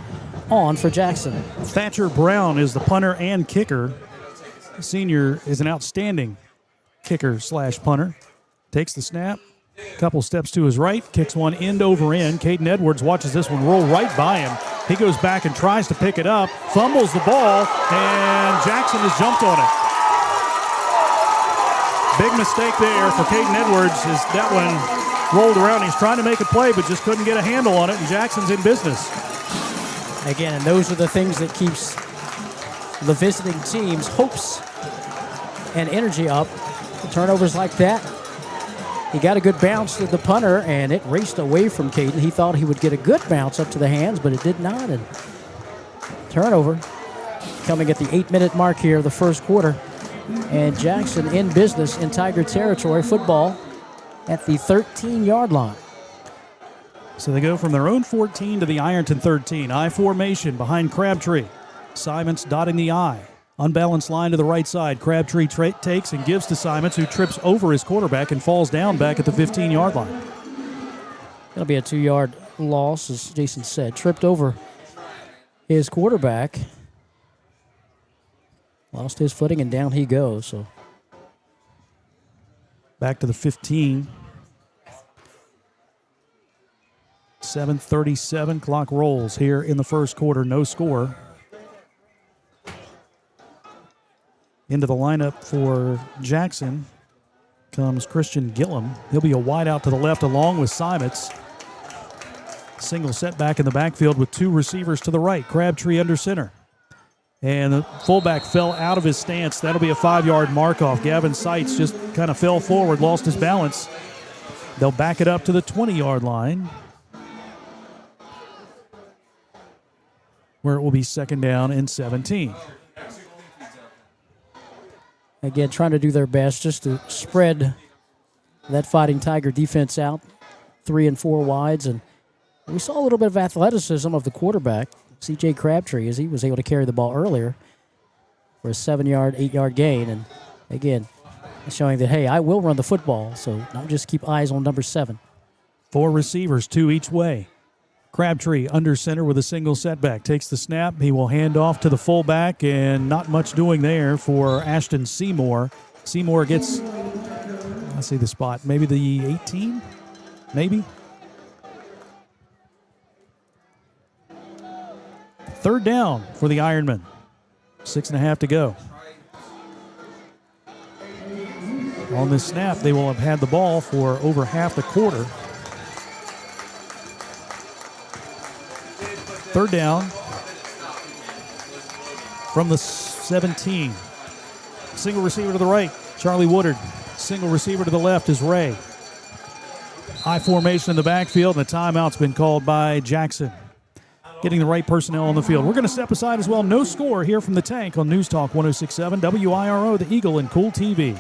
on for Jackson. Thatcher Brown is the punter and kicker. The senior is an outstanding kicker/punter. Takes the snap. Couple steps to his right, kicks one end over end. Caden Edwards watches this one roll right by him. He goes back and tries to pick it up, fumbles the ball, and Jackson has jumped on it. Big mistake there for Caden Edwards as that one rolled around. He's trying to make a play, but just couldn't get a handle on it, and Jackson's in business. Again, and those are the things that keeps the visiting team's hopes and energy up. The turnovers like that. He got a good bounce to the punter, and it raced away from Caden. He thought he would get a good bounce up to the hands, but it did not. And turnover coming at the 8-minute mark here of the first quarter. And Jackson in business in Tiger territory. Football at the 13-yard line. So they go from their own 14 to the Ironton 13. I formation behind Crabtree. Simons dotting the I. Unbalanced line to the right side. Crabtree takes and gives to Simons, who trips over his quarterback and falls down back at the 15-yard line. That'll be a 2-yard loss, as Jason said. Tripped over his quarterback. lost his footing, and down he goes. So back to the 15. 7:37, clock rolls here in the first quarter, no score. Into the lineup for Jackson comes Christian Gillum. He'll be a wide out to the left along with Simons. Single setback in the backfield with two receivers to the right. Crabtree under center. And the fullback fell out of his stance. That'll be a 5-yard mark off. Gavin Seitz just kind of fell forward, lost his balance. They'll back it up to the 20-yard line, where it will be 2nd down and 17. Again, trying to do their best just to spread that Fighting Tiger defense out, 3 and 4 wides. And we saw a little bit of athleticism of the quarterback, C.J. Crabtree, as he was able to carry the ball earlier for a 7-yard, 8-yard gain. And again, showing that, hey, I will run the football, so don't just keep eyes on number 7. 4 receivers, 2 each way. Crabtree under center with a single setback. Takes the snap. He will hand off to the fullback, and not much doing there for Ashton Seymour. Seymour gets, I see the spot, maybe the 18? Maybe? 3rd down for the Ironmen. 6.5 to go. On this snap, they will have had the ball for over half the quarter. 3rd down from the 17. Single receiver to the right, Charlie Woodard. Single receiver to the left is Ray. High formation in the backfield, and the timeout's been called by Jackson. Getting the right personnel on the field. We're going to step aside as well. No score here from the tank on News Talk 106.7 WIRO, the Eagle, and Kool TV.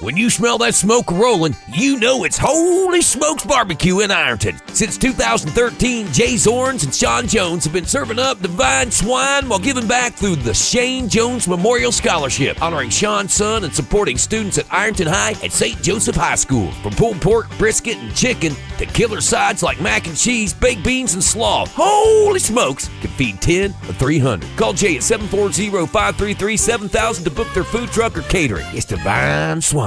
When you smell that smoke rolling, you know it's Holy Smokes Barbecue in Ironton. Since 2013, Jay Zorns and Sean Jones have been serving up divine swine while giving back through the Shane Jones Memorial Scholarship, honoring Sean's son and supporting students at Ironton High and St. Joseph High School. From pulled pork, brisket, and chicken to killer sides like mac and cheese, baked beans, and slaw, Holy Smokes can feed 10 or 300. Call Jay at 740-533-7000 to book their food truck or catering. It's divine swine.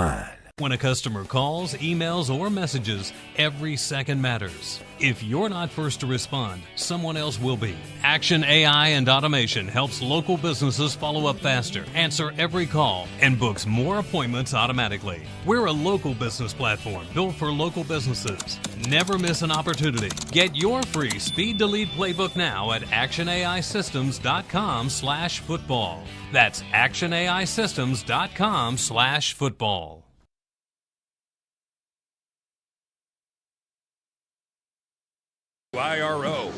When a customer calls, emails, or messages, every second matters. If you're not first to respond, someone else will be. Action AI and Automation helps local businesses follow up faster, answer every call, and books more appointments automatically. We're a local business platform built for local businesses. Never miss an opportunity. Get your free Speed to Lead playbook now at actionaisystems.com/football. That's actionaisystems.com/football. IRO.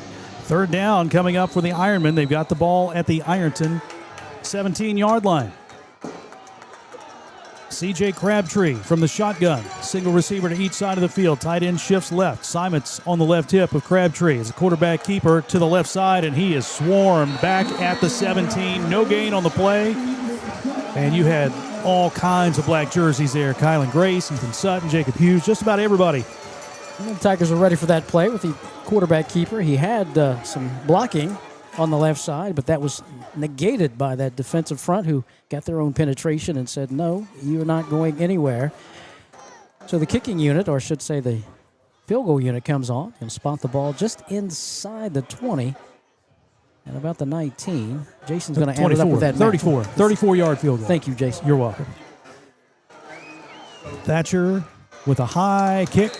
3rd down coming up for the Ironmen. They've got the ball at the Ironton 17-yard line. C.J. Crabtree from the shotgun. Single receiver to each side of the field. Tight end shifts left. Simons on the left hip of Crabtree as a quarterback keeper to the left side, and he is swarmed back at the 17. No gain on the play. And you had all kinds of black jerseys there. Kylan Grace, Ethan Sutton, Jacob Hughes, just about everybody. And the Tigers are ready for that play with the quarterback keeper. He had some blocking on the left side, but that was negated by that defensive front who got their own penetration and said, no, you're not going anywhere. So the kicking unit, or I should say the field goal unit, comes on and spot the ball just inside the 20 and about the 19. Jason's going to add it up with that 34-yard field goal. Thank you, Jason. You're welcome. Thatcher with a high kick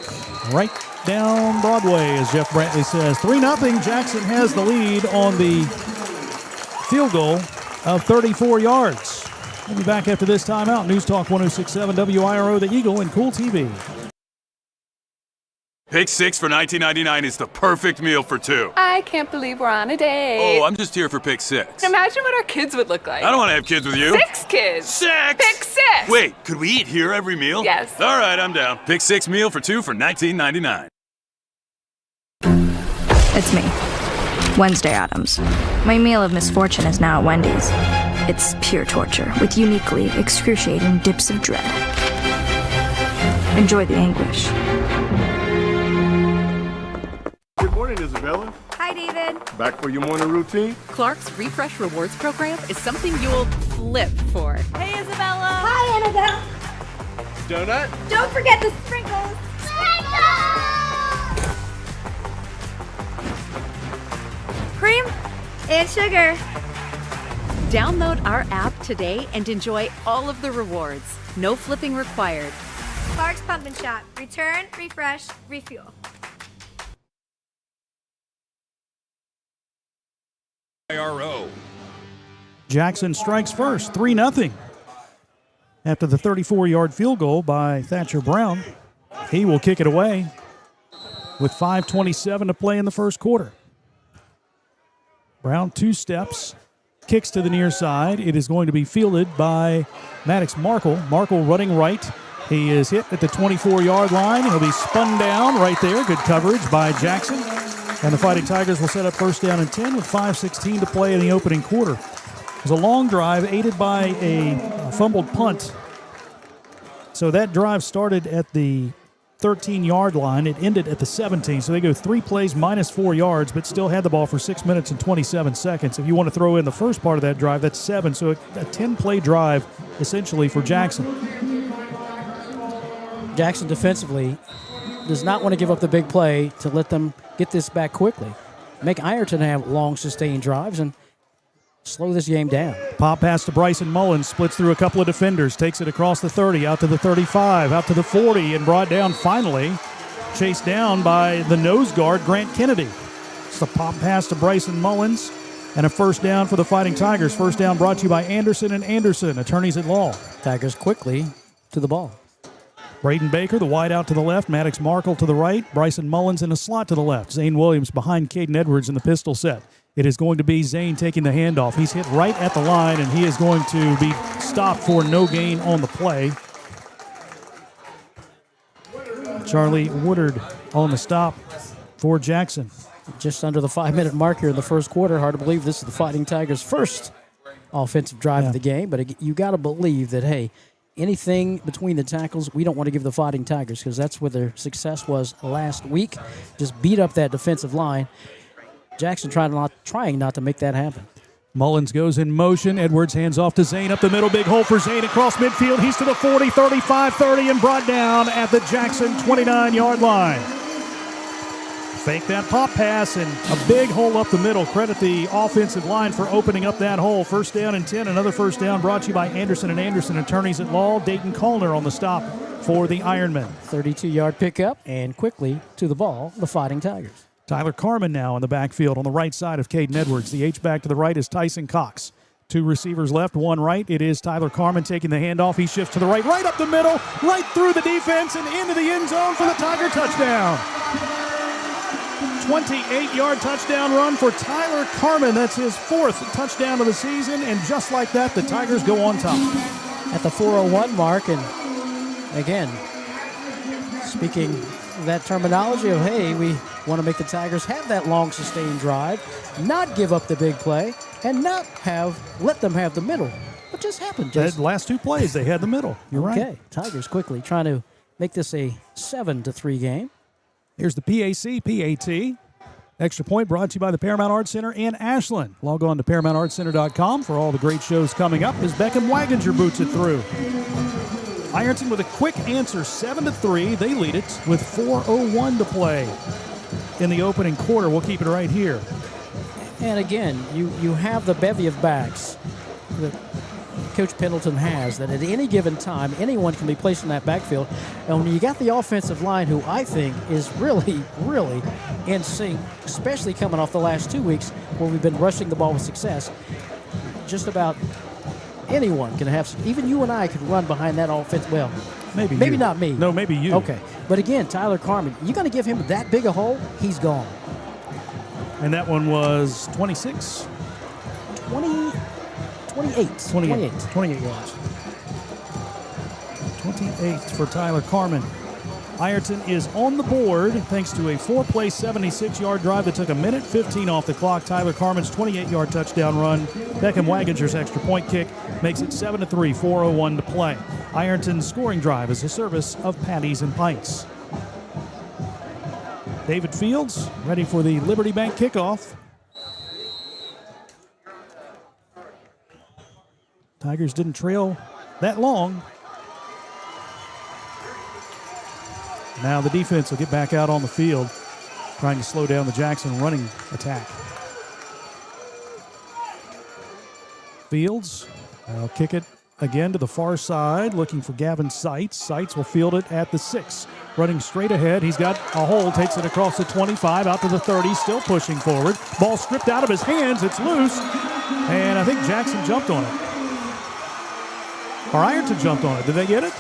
right down Broadway, as Jeff Brantley says. 3-0. Jackson has the lead on the field goal of 34 yards. We'll be back after this timeout. News Talk 106.7 WIRO, the Eagle, and Kool TV. Pick 6 for $19.99 is the perfect meal for 2. I can't believe we're on a date. Oh, I'm just here for pick 6. Imagine what our kids would look like. I don't want to have kids with you. 6 kids. 6! Pick 6! Wait, could we eat here every meal? Yes. All right, I'm down. Pick 6 meal for 2 for $19.99. It's me, Wednesday Addams. My meal of misfortune is now at Wendy's. It's pure torture with uniquely excruciating dips of dread. Enjoy the anguish. Good morning, Isabella. Hi, David. Back for your morning routine? Clark's Refresh Rewards program is something you'll flip for. Hey, Isabella. Hi, Annabelle. Donut? Don't forget the sprinkles. Cream and sugar. Download our app today and enjoy all of the rewards. No flipping required. Clark's Pump and Shop. Return, refresh, refuel. IRO. Jackson strikes first, 3-0. After the 34-yard field goal by Thatcher Brown, he will kick it away with 5:27 to play in the first quarter. Brown 2 steps, kicks to the near side. It is going to be fielded by Maddox Markle. Markle running right. He is hit at the 24-yard line. He'll be spun down right there. Good coverage by Jackson. And the Fighting Tigers will set up first down and 10 with 5:16 to play in the opening quarter. It was a long drive aided by a fumbled punt. So that drive started at the 13-yard line. It ended at the 17. So they go 3 plays minus 4 yards, but still had the ball for 6 minutes and 27 seconds. If you want to throw in the first part of that drive, that's 7. So a 10-play drive essentially for Jackson. Jackson defensively does not want to give up the big play to let them get this back quickly. Make Ironton have long, sustained drives and slow this game down. Pop pass to Bryson Mullins, splits through a couple of defenders, takes it across the 30, out to the 35, out to the 40, and brought down finally, chased down by the nose guard, Grant Kennedy. It's the pop pass to Bryson Mullins, and a first down for the Fighting Tigers. First down brought to you by Anderson and Anderson, attorneys at law. Tigers quickly to the ball. Braden Baker, the wide out to the left. Maddox Markle to the right. Bryson Mullins in a slot to the left. Zane Williams behind Caden Edwards in the pistol set. It is going to be Zane taking the handoff. He's hit right at the line, and he is going to be stopped for no gain on the play. Charlie Woodard on the stop for Jackson. Just under the 5-minute mark here in the first quarter. Hard to believe this is the Fighting Tigers' first offensive drive of the game, but you got to believe that, hey, anything between the tackles, we don't want to give the Fighting Tigers because that's where their success was last week. Just beat up that defensive line. Jackson trying not to make that happen. Mullins goes in motion. Edwards hands off to Zane. Up the middle, big hole for Zane across midfield. He's to the 40, 35, 30, and brought down at the Jackson 29-yard line. Fake that pop pass and a big hole up the middle. Credit the offensive line for opening up that hole. First down and 10. Another first down brought to you by Anderson and Anderson, attorneys at law. Dayton Colner on the stop for the Ironmen. 32-yard pickup and quickly to the ball, the Fighting Tigers. Tyler Carmen now in the backfield on the right side of Caden Edwards. The H-back to the right is Tyson Cox. 2 receivers left, 1 right. It is Tyler Carmen taking the handoff. He shifts to the right up the middle, right through the defense and into the end zone for the Tiger touchdown. 28-yard touchdown run for Tyler Carmen. That's his 4th touchdown of the season, and just like that, the Tigers go on top. At the 4:01 mark, and again, speaking that terminology of, hey, we want to make the Tigers have that long, sustained drive, not give up the big play, and not let them have the middle. What just happened, Jason? The last 2 plays, they had the middle. You're right. Okay, Tigers quickly trying to make this a 7-3 game. Here's the PAT. Extra Point brought to you by the Paramount Arts Center in Ashland. Log on to ParamountArtsCenter.com for all the great shows coming up as Beckham Waginger boots it through. Ironton with a quick answer, 7-3. They lead it with 4:01 to play in the opening quarter. We'll keep it right here. And again, you have the bevy of backs that Coach Pendleton has, that at any given time, anyone can be placed in that backfield. And when you got the offensive line, who I think is really, really in sync, especially coming off the last 2 weeks where we've been rushing the ball with success, just about anyone can have, even you and I could run behind that offense. Well, maybe you. not me. No, maybe you. Okay. But again, Tyler Carmen, you're going to give him that big a hole, he's gone. And that one was 26? 28 yards. 28 for Tyler Carmen. Ironton is on the board thanks to a 4-play, 76-yard drive that took 1:15 off the clock. Tyler Carmen's 28-yard touchdown run. Beckham Waginger's extra point kick makes it 7-3, 4:01 to play. Ironton's scoring drive is a service of Patties and Pints. David Fields ready for the Liberty Bank kickoff. Tigers didn't trail that long. Now the defense will get back out on the field, trying to slow down the Jackson running attack. Fields will kick it again to the far side, looking for Gavin Seitz. Seitz will field it at the 6. Running straight ahead. He's got a hole, takes it across the 25, out to the 30, still pushing forward. Ball stripped out of his hands. It's loose. And I think Jackson jumped on it. Or Ironton jumped on it. Did they get it?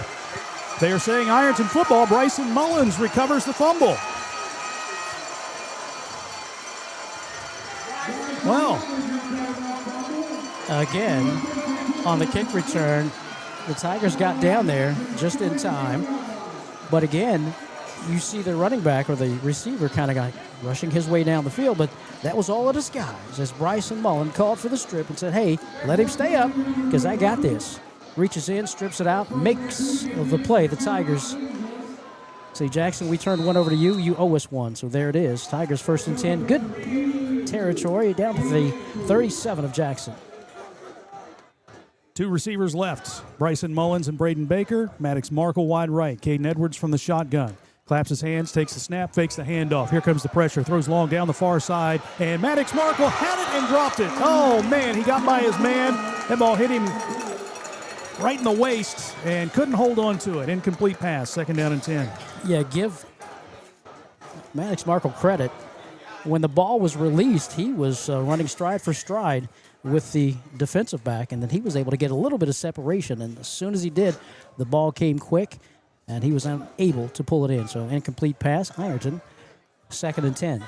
They are saying Ironton football. Bryson Mullins recovers the fumble. Well, again, on the kick return, the Tigers got down there just in time. But again, you see the running back or the receiver kind of got rushing his way down the field, but that was all a disguise as Bryson Mullen called for the strip and said, hey, let him stay up because I got this. Reaches in, strips it out, makes of the play. The Tigers say, Jackson, we turned one over to you. You owe us one. So there it is. Tigers 1st and 10. Good territory down to the 37 of Jackson. 2 receivers left. Bryson Mullins and Braden Baker. Maddox Markle wide right. Caden Edwards from the shotgun. Claps his hands, takes the snap, fakes the handoff. Here comes the pressure. Throws long down the far side. And Maddox Markle had it and dropped it. Oh, man, he got by his man. That ball hit him right in the waist and couldn't hold on to it. Incomplete pass, 2nd down and 10. Yeah, give Maddox Markle credit. When the ball was released, he was running stride for stride with the defensive back, and then he was able to get a little bit of separation. And as soon as he did, the ball came quick, and he was unable to pull it in. So incomplete pass, Ironton, 2nd and 10.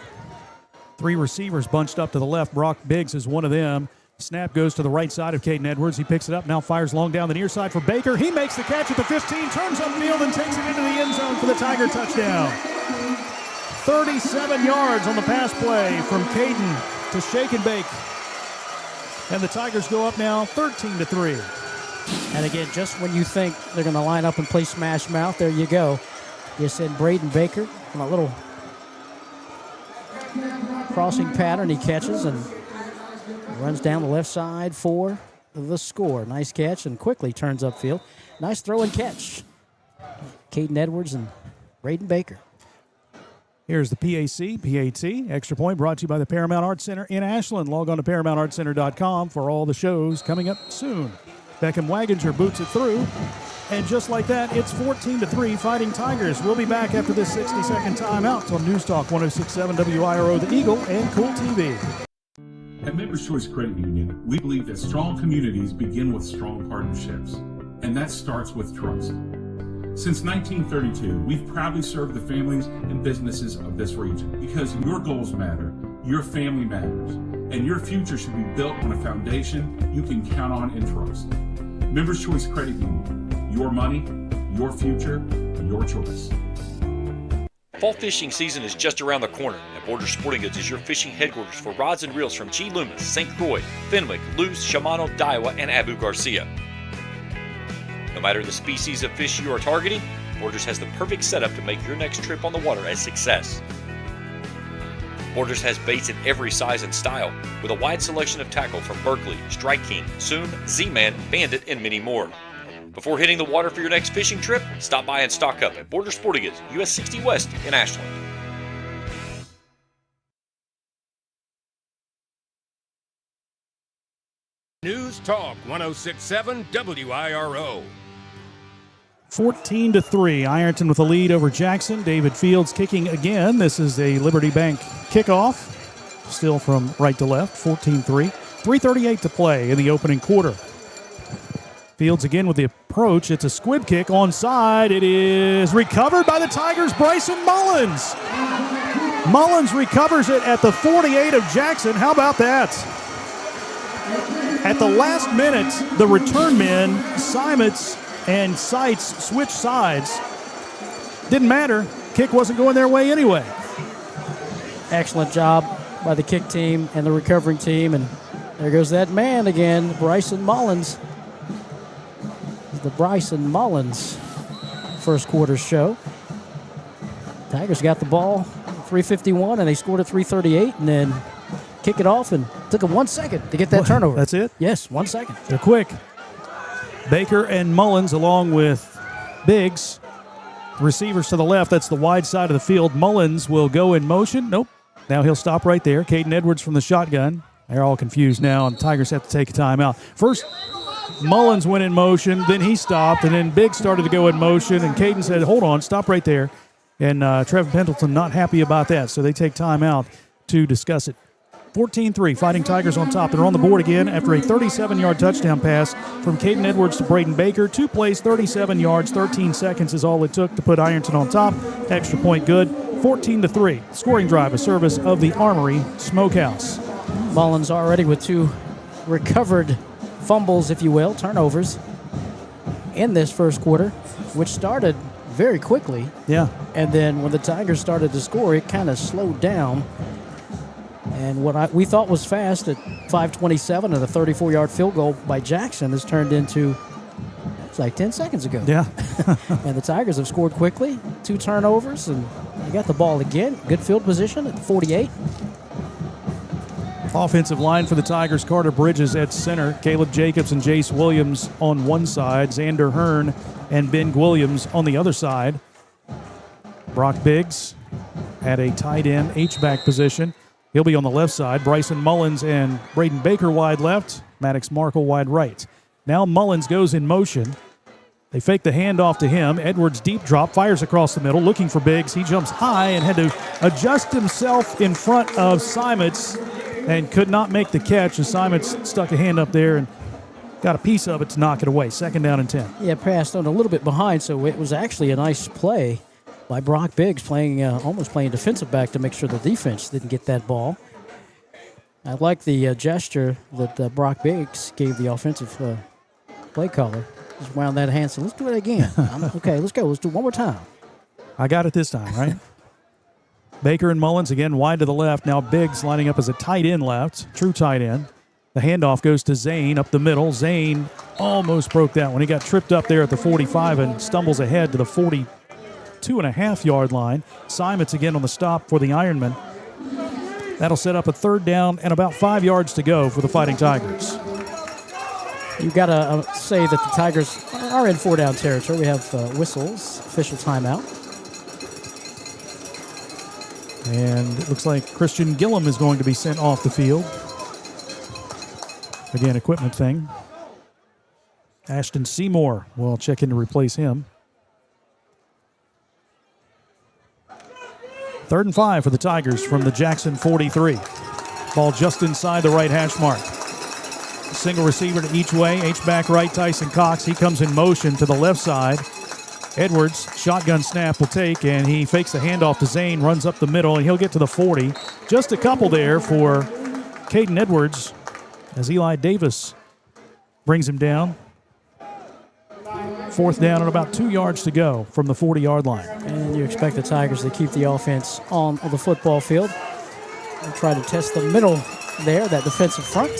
3 receivers bunched up to the left. Brock Biggs is one of them. Snap goes to the right side of Caden Edwards. He picks it up, now fires long down the near side for Baker. He makes the catch at the 15, turns upfield and takes it into the end zone for the Tiger touchdown. 37 yards on the pass play from Caden to shake and bake. And the Tigers go up now 13-3. And again, just when you think they're going to line up and play smash mouth, there you go. You said Braden Baker on a little crossing pattern. He catches and runs down the left side for the score. Nice catch and quickly turns upfield. Nice throw and catch. Caden Edwards and Braden Baker. Here's the PAT, Extra Point, brought to you by the Paramount Arts Center in Ashland. Log on to ParamountArtCenter.com for all the shows coming up soon. Beckham Waginger boots it through. And just like that, it's 14-3 Fighting Tigers. We'll be back after this 60-second timeout on News Talk 106.7 WIRO, The Eagle, and Kool TV. At Members Choice Credit Union, we believe that strong communities begin with strong partnerships. And that starts with trust. Since 1932, we've proudly served the families and businesses of this region because your goals matter, your family matters, and your future should be built on a foundation you can count on and trust. Members Choice Credit Union, your money, your future, your choice. Fall fishing season is just around the corner, and Border Sporting Goods is your fishing headquarters for rods and reels from G. Loomis, St. Croix, Fenwick, Luce, Shimano, Daiwa, and Abu Garcia. No matter the species of fish you are targeting, Borders has the perfect setup to make your next trip on the water a success. Borders has baits in every size and style, with a wide selection of tackle from Berkley, Strike King, Soon, Z-Man, Bandit, and many more. Before hitting the water for your next fishing trip, stop by and stock up at Border Sporting Goods, US 60 West in Ashland. News Talk 106.7 WIRO. 14-3. Ironton with a lead over Jackson. David Fields kicking again. This is a Liberty Bank kickoff. Still from right to left. 14-3. 3:38 to play in the opening quarter. Fields again with the approach. It's a squib kick onside. It is recovered by the Tigers' Bryson Mullins. Mullins recovers it at the 48 of Jackson. How about that? At the last minute, the return men, Simons and Seitz, switched sides. Didn't matter. Kick wasn't going their way anyway. Excellent job by the kick team and the recovering team. And there goes that man again, Bryson Mullins. The Bryson Mullins first quarter show. Tigers got the ball 3:51, and they scored at 3:38, and then kick it off, and took them 1 second to get that turnover. That's it? Yes, 1 second. They're quick. Baker and Mullins along with Biggs. Receivers to the left. That's the wide side of the field. Mullins will go in motion. Nope. Now he'll stop right there. Caden Edwards from the shotgun. They're all confused now, and Tigers have to take a timeout. First, Mullins went in motion, then he stopped, and then Biggs started to go in motion, and Caden said, hold on, stop right there. And Trevor Pendleton not happy about that, so they take timeout to discuss it. 14-3, Fighting Tigers on top. They're on the board again after a 37-yard touchdown pass from Caden Edwards to Braden Baker. 2 plays, 37 yards, 13 seconds is all it took to put Ironton on top. Extra point good. 14-3. Scoring drive, a service of the Armory Smokehouse. Mullins already with 2 recovered fumbles, if you will, turnovers in this first quarter, which started very quickly. Yeah. And then when the Tigers started to score, it kind of slowed down. And what we thought was fast at 5:27 and a 34-yard field goal by Jackson has turned into, it's like 10 seconds ago. Yeah. And the Tigers have scored quickly, 2 turnovers, and they got the ball again. Good field position at 48. Offensive line for the Tigers, Carter Bridges at center, Caleb Jacobs and Jace Williams on one side, Xander Hearn and Ben Williams on the other side. Brock Biggs at a tight end H-back position. He'll be on the left side. Bryson Mullins and Braden Baker wide left. Maddox Markle wide right. Now Mullins goes in motion. They fake the handoff to him. Edwards deep drop, fires across the middle, looking for Biggs. He jumps high and had to adjust himself in front of Simons and could not make the catch as Simons stuck a hand up there and got a piece of it to knock it away. 2nd down and 10. Yeah, passed on a little bit behind, so it was actually a nice play by Brock Biggs, almost playing defensive back to make sure the defense didn't get that ball. I like the gesture that Brock Biggs gave the offensive play caller. Just wound that hand, so let's do it again. Okay, let's go. Let's do it one more time. I got it this time, right? Baker and Mullins again wide to the left. Now Biggs lining up as a tight end left, true tight end. The handoff goes to Zane up the middle. Zane almost broke that one. He got tripped up there at the 45 and stumbles ahead to the 42.5-yard line. Simons again on the stop for the Ironman. That'll set up a 3rd down and about 5 yards to go for the Fighting Tigers. You've got to say that the Tigers are in 4-down territory. We have whistles, official timeout. And it looks like Christian Gillum is going to be sent off the field. Again, equipment thing. Ashton Seymour will check in to replace him. 3rd and 5 for the Tigers from the Jackson 43. Ball just inside the right hash mark. Single receiver to each way. H-back right, Tyson Cox. He comes in motion to the left side. Edwards, shotgun snap will take, and he fakes the handoff to Zane, runs up the middle, and he'll get to the 40. Just a couple there for Caden Edwards as Eli Davis brings him down. 4th down and about 2 yards to go from the 40-yard line. And you expect the Tigers to keep the offense on the football field. They try to test the middle there, that defensive front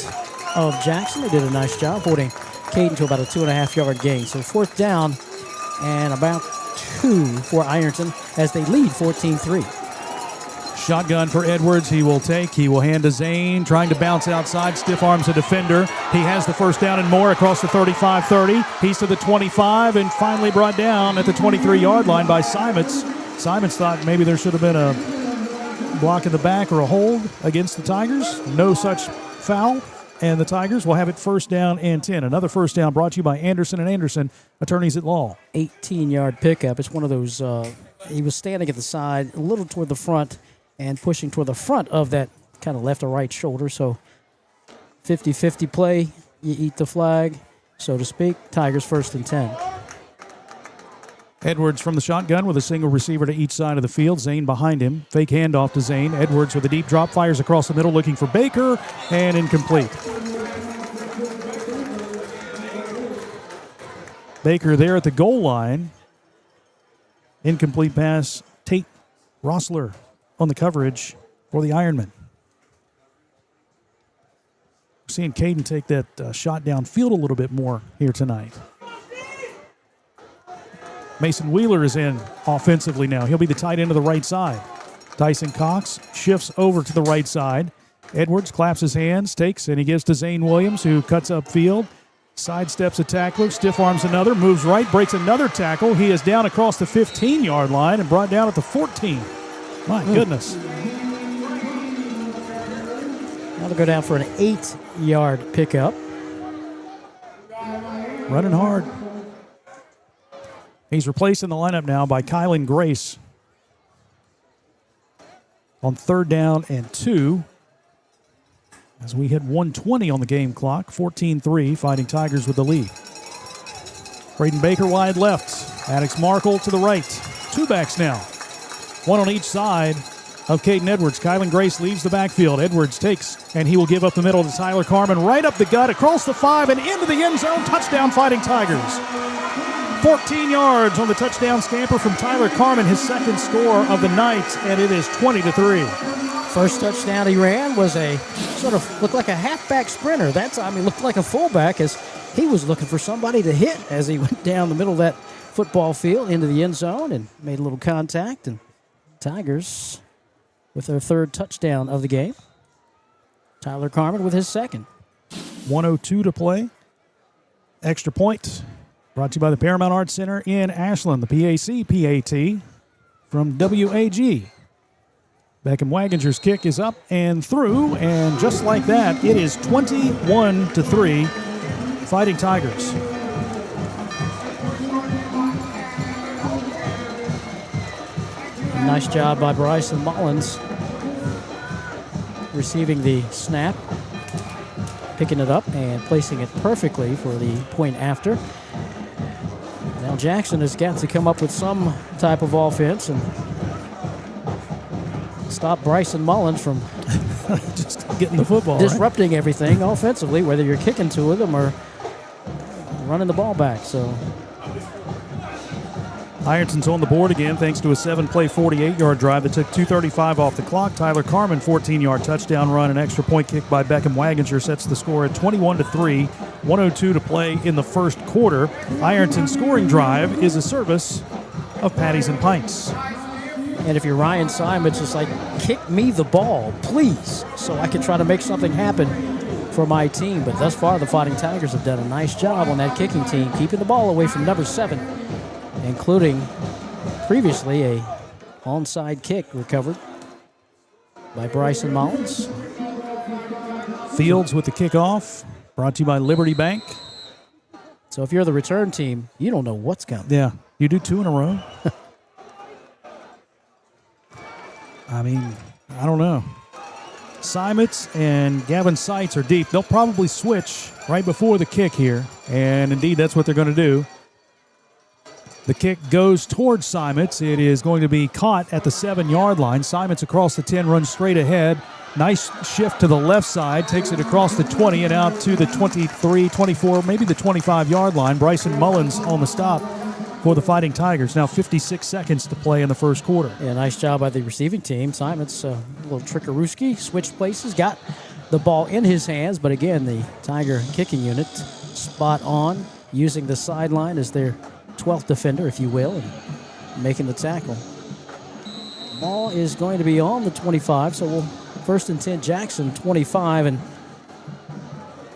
of Jackson. They did a nice job holding Caden to about a 2.5-yard gain. So 4th down and about 2 for Ironton as they lead 14-3. Shotgun for Edwards. He will take. He will hand to Zane, trying to bounce outside. Stiff arms a defender. He has the 1st down and more across the 35-30. He's to the 25 and finally brought down at the 23-yard line by Simons. Simons thought maybe there should have been a block in the back or a hold against the Tigers. No such foul. And the Tigers will have it 1st down and 10. Another 1st down brought to you by Anderson & Anderson, attorneys at law. 18-yard pickup. It's one of those, he was standing at the side, a little toward the front, and pushing toward the front of that kind of left or right shoulder. So 50-50 play, you eat the flag, so to speak. Tigers 1st and 10. Edwards from the shotgun with a single receiver to each side of the field. Zane behind him. Fake handoff to Zane. Edwards with a deep drop, fires across the middle looking for Baker, and incomplete. Baker there at the goal line. Incomplete pass. Tate Rossler on the coverage for the Ironman. We're seeing Caden take that shot downfield a little bit more here tonight. Mason Wheeler is in offensively now. He'll be the tight end to the right side. Tyson Cox shifts over to the right side. Edwards claps his hands, takes, and he gives to Zane Williams, who cuts upfield. Sidesteps a tackler, stiff arms another, moves right, breaks another tackle. He is down across the 15-yard line and brought down at the 14. My goodness. Now to go down for an 8-yard pickup. Running hard. He's replaced in the lineup now by Kylan Grace. On 3rd down and 2. As we hit 1:20 on the game clock, 14-3, Fighting Tigers with the lead. Braden Baker wide left. Maddox Markle to the right. 2 backs now. 1 on each side of Caden Edwards. Kylan Grace leaves the backfield. Edwards takes, and he will give up the middle to Tyler Carman. Right up the gut, across the 5, and into the end zone. Touchdown, Fighting Tigers. 14 yards on the touchdown scamper from Tyler Carman, his 2nd score of the night, and it is 20-3. First touchdown he ran was a sort of looked like a halfback sprinter. That time he looked like a fullback as he was looking for somebody to hit as he went down the middle of that football field into the end zone and made a little contact. And Tigers with their 3rd touchdown of the game. Tyler Carman with his 2nd. 1:02 to play. Extra point brought to you by the Paramount Arts Center in Ashland. The PAT from WAG. Beckham Waginger's kick is up and through, and just like that, it is 21-3, Fighting Tigers. Nice job by Bryson Mullins receiving the snap, picking it up and placing it perfectly for the point after. Now Jackson has got to come up with some type of offense and stop Bryson Mullins from just getting the football, disrupting everything offensively, whether you're kicking to them or running the ball back. So Ironton's on the board again thanks to a 7-play, 48-yard drive that took 2:35 off the clock. Tyler Carman, 14-yard touchdown run, an extra point kick by Beckham Waginger sets the score at 21-3, 1:02 to play in the first quarter. Ironton's scoring drive is a service of Patties and Pints. And if you're Ryan Simons, it's like, kick me the ball, please, so I can try to make something happen for my team. But thus far, the Fighting Tigers have done a nice job on that kicking team, keeping the ball away from number 7, including previously a onside kick recovered by Bryson Mullins. Fields with the kickoff, brought to you by Liberty Bank. So if you're the return team, you don't know what's coming. Yeah, you do 2 in a row. I mean, I don't know. Simons and Gavin Seitz are deep. They'll probably switch right before the kick here, and indeed that's what they're going to do. The kick goes towards Simons. It is going to be caught at the 7-yard line. Simons across the 10, runs straight ahead. Nice shift to the left side, takes it across the 20 and out to the 23, 24, maybe the 25-yard line. Bryson Mullins on the stop for the Fighting Tigers. Now 56 seconds to play in the first quarter. Yeah, nice job by the receiving team. Simons, a little trickarooski, switched places, got the ball in his hands, but again, the Tiger kicking unit spot on, using the sideline as their 12th defender, if you will, and making the tackle. Ball is going to be on the 25, so we'll 1st and 10 Jackson 25, and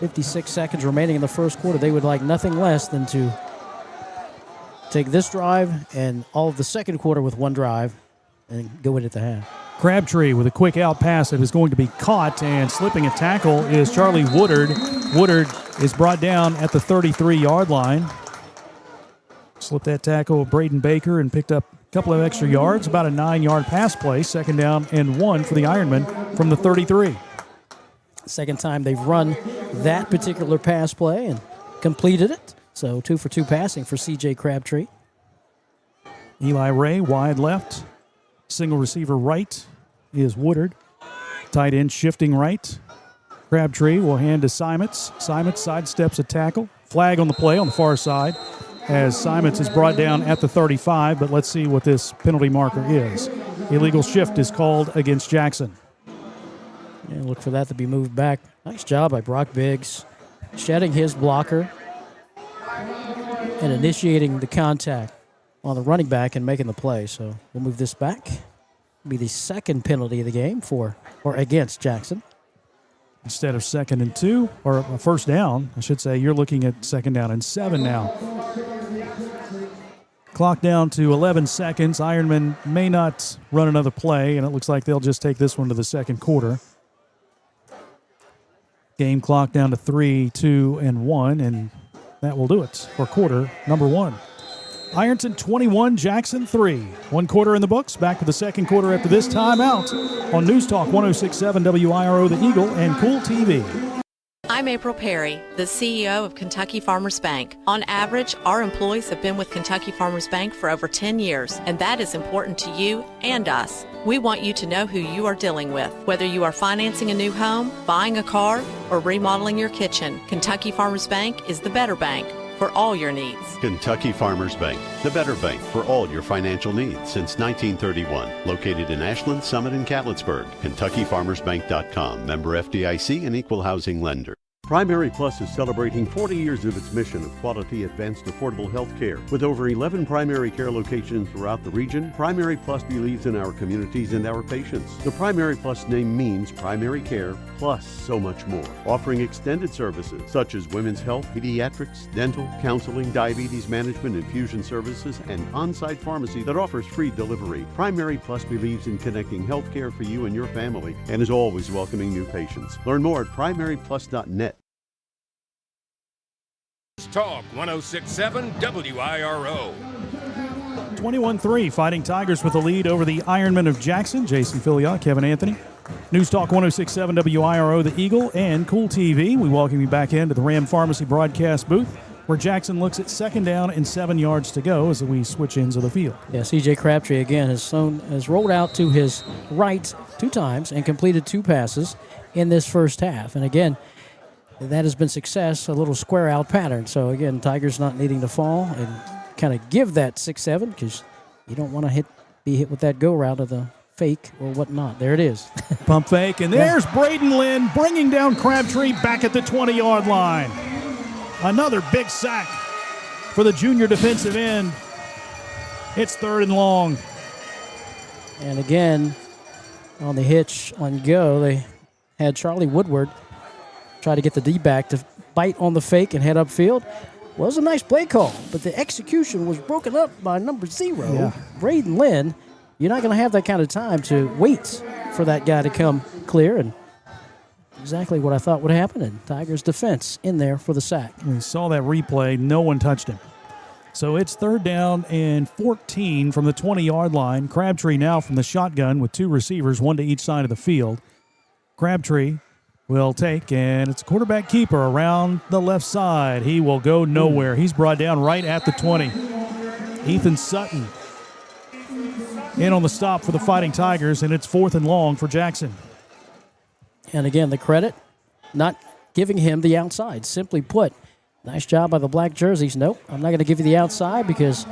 56 seconds remaining in the first quarter. They would like nothing less than to take this drive and all of the second quarter with one drive and go in at the half. Crabtree with a quick out pass that is going to be caught, and slipping a tackle is Charlie Woodard. Woodard is brought down at the 33-yard line. Slipped that tackle of Braden Baker and picked up a couple of extra yards, about a 9-yard pass play. 2nd down and 1 for the Ironmen from the 33. Second time they've run that particular pass play and completed it. So 2 for 2 passing for C.J. Crabtree. Eli Ray wide left. Single receiver right is Woodard. Tight end shifting right. Crabtree will hand to Simons. Simons sidesteps a tackle. Flag on the play on the far side as Simons is brought down at the 35, but let's see what this penalty marker is. Illegal shift is called against Jackson. Yeah, look for that to be moved back. Nice job by Brock Biggs, shedding his blocker and initiating the contact on the running back and making the play. So we'll move this back. Be the second penalty of the game against Jackson. Instead of 2nd and 2, or a first down, I should say, you're looking at 2nd down and 7 now. Clock down to 11 seconds. Ironman may not run another play, and it looks like they'll just take this one to the second quarter. Game clock down to 3, 2, and 1, and that will do it for quarter number 1. Ironton 21, Jackson 3. 1 quarter in the books. Back with the second quarter after this timeout on News Talk 106.7 WIRO, The Eagle, and Kool TV. I'm April Perry, the CEO of Kentucky Farmers Bank. On average, our employees have been with Kentucky Farmers Bank for over 10 years, and that is important to you and us. We want you to know who you are dealing with. Whether you are financing a new home, buying a car, or remodeling your kitchen, Kentucky Farmers Bank is the better bank for all your needs. Kentucky Farmers Bank, the better bank for all your financial needs since 1931. Located in Ashland, Summit, and Catlettsburg. KentuckyFarmersBank.com. Member FDIC and Equal Housing Lender. Primary Plus is celebrating 40 years of its mission of quality, advanced, affordable health care. With over 11 primary care locations throughout the region, Primary Plus believes in our communities and our patients. The Primary Plus name means primary care plus so much more. Offering extended services such as women's health, pediatrics, dental, counseling, diabetes management, infusion services, and on-site pharmacy that offers free delivery. Primary Plus believes in connecting health care for you and your family and is always welcoming new patients. Learn more at primaryplus.net. Talk 106.7 WIRO. 21-3, Fighting Tigers with a lead over the Ironmen of Jackson. Jason Filiot, Kevin Anthony. News Talk 106.7 WIRO, The Eagle, and Kool TV. We welcome you back into the Ram Pharmacy broadcast booth, where Jackson looks at 2nd down and 7 yards to go as we switch ends of the field. Yeah, C.J. Crabtree again has rolled out to his right 2 times and completed 2 passes in this first half. And again, that has been success, a little square out pattern. So again, Tigers not needing to fall and kind of give that 6-7 because you don't want to be hit with that go route of the fake or whatnot. There it is. Pump fake, and there's Braden Lynn bringing down Crabtree back at the 20-yard line. Another big sack for the junior defensive end. It's 3rd and long. And again, on the hitch on go, they had Charlie Woodward try to get the D-back to bite on the fake and head upfield. Well, it was a nice play call, but the execution was broken up by number 0, Braden Lynn. You're not going to have that kind of time to wait for that guy to come clear, and exactly what I thought would happen, and Tigers defense in there for the sack. We saw that replay. No one touched him. So it's 3rd down and 14 from the 20-yard line. Crabtree now from the shotgun with 2 receivers, 1 to each side of the field. Crabtree will take, and it's a quarterback keeper around the left side. He will go nowhere. He's brought down right at the 20. Ethan Sutton in on the stop for the Fighting Tigers, and it's 4th and long for Jackson. And again, the credit, not giving him the outside. Simply put, nice job by the black jerseys. Nope, I'm not going to give you the outside because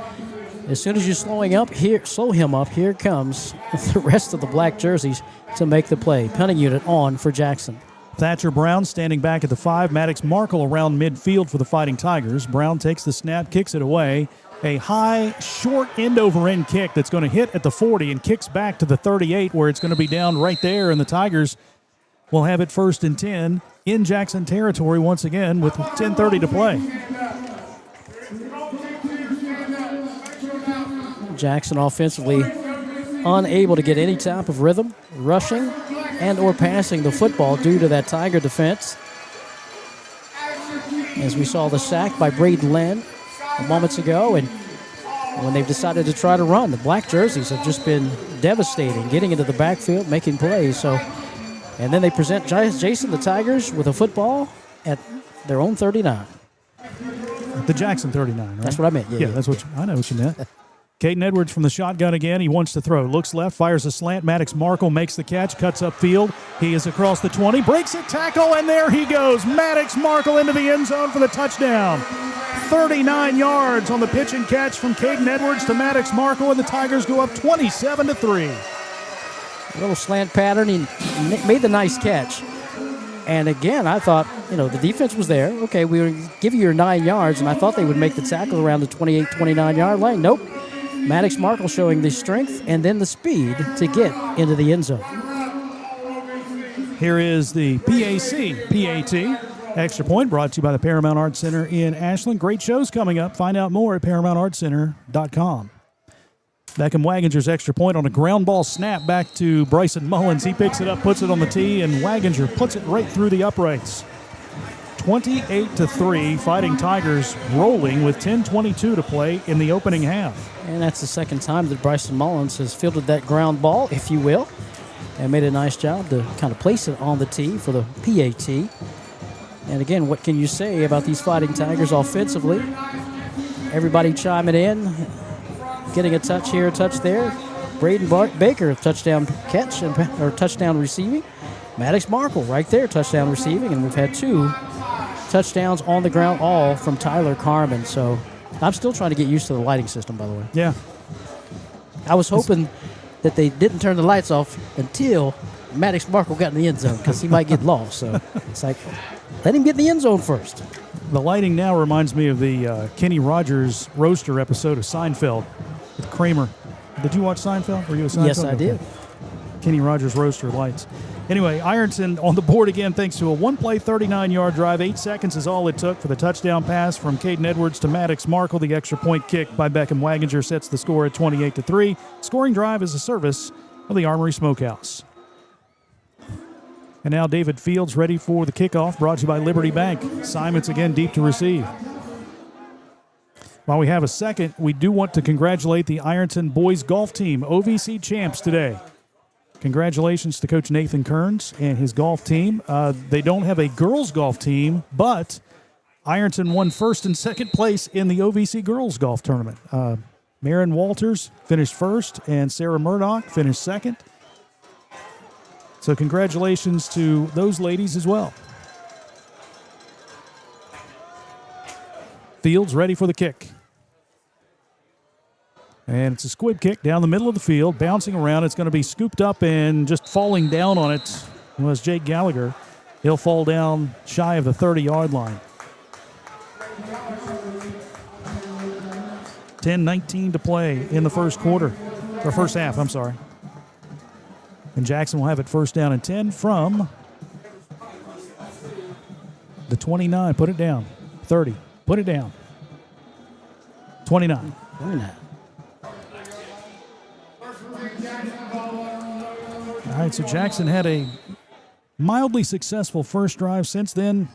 as soon as you're slow him up, here comes the rest of the black jerseys to make the play. Punting unit on for Jackson. Thatcher Brown standing back at the 5. Maddox Markle around midfield for the Fighting Tigers. Brown takes the snap, kicks it away. A high, short end-over-end kick that's going to hit at the 40 and kicks back to the 38 where it's going to be down right there, and the Tigers will have it 1st and 10 in Jackson territory once again with 10:30 to play. Jackson offensively unable to get any type of rhythm, rushing and or passing the football due to that Tiger defense. As we saw the sack by Braden Lynn moments ago, and when they've decided to try to run, the black jerseys have just been devastating, getting into the backfield, making plays. So, and then they present Jason, the Tigers, with a football at their own 39. The Jackson 39, right? That's what I meant. Yeah, that's what I know what you meant. Caden Edwards from the shotgun again. He wants to throw. Looks left, fires a slant. Maddox Markle makes the catch, cuts upfield. He is across the 20, breaks it, tackle, and there he goes. Maddox Markle into the end zone for the touchdown. 39 yards on the pitch and catch from Caden Edwards to Maddox Markle, and the Tigers go up 27-3. A little slant pattern. He made the nice catch. And again, I thought, the defense was there. Okay, we would give you your 9 yards, and I thought they would make the tackle around the 28, 29-yard line. Nope. Maddox Markle showing the strength and then the speed to get into the end zone. Here is the PAT Extra Point, brought to you by the Paramount Arts Center in Ashland. Great shows coming up. Find out more at ParamountArtsCenter.com. Beckham Waginger's extra point on a ground ball snap back to Bryson Mullins. He picks it up, puts it on the tee, and Waginger puts it right through the uprights. 28-3, Fighting Tigers rolling with 10:22 to play in the opening half. And that's the second time that Bryson Mullins has fielded that ground ball, if you will, and made a nice job to kind of place it on the tee for the PAT. And again, what can you say about these Fighting Tigers offensively? Everybody chiming in, getting a touch here, a touch there. Braden Baker, touchdown catch or touchdown receiving. Maddox Markle right there, touchdown receiving. And we've had 2 touchdowns on the ground, all from Tyler Carmen. So I'm still trying to get used to the lighting system, by the way. Yeah. I was hoping that they didn't turn the lights off until Maddox Markle got in the end zone because he might get lost. So it's like, let him get in the end zone first. The lighting now reminds me of the Kenny Rogers roaster episode of Seinfeld with Kramer. Did you watch Seinfeld? Were you a Seinfeld? Yes, I did. Kenny Rogers roaster lights. Anyway, Ironton on the board again thanks to a one-play 39-yard drive. 8 seconds is all it took for the touchdown pass from Caden Edwards to Maddox Markle. The extra point kick by Beckham Waginger sets the score at 28-3. Scoring drive is a service of the Armory Smokehouse. And now David Fields ready for the kickoff, brought to you by Liberty Bank. Simons again deep to receive. While we have a second, we do want to congratulate the Ironton boys golf team, OVC champs today. Congratulations to Coach Nathan Kearns and his golf team. They don't have a girls golf team, but Ironton won first and second place in the OVC girls golf tournament. Maren Walters finished first, and Sarah Murdoch finished second. So congratulations to those ladies as well. Fields ready for the kick. And it's a squib kick down the middle of the field, bouncing around. It's going to be scooped up, and just falling down on it was Jake Gallagher. He'll fall down shy of the 30-yard line. 10:19 to play in the first quarter, or first half, I'm sorry. And Jackson will have it first down and 10 from the 29. Put it down. 30. Put it down. 29. 29. All right, so Jackson had a mildly successful first drive. Since then,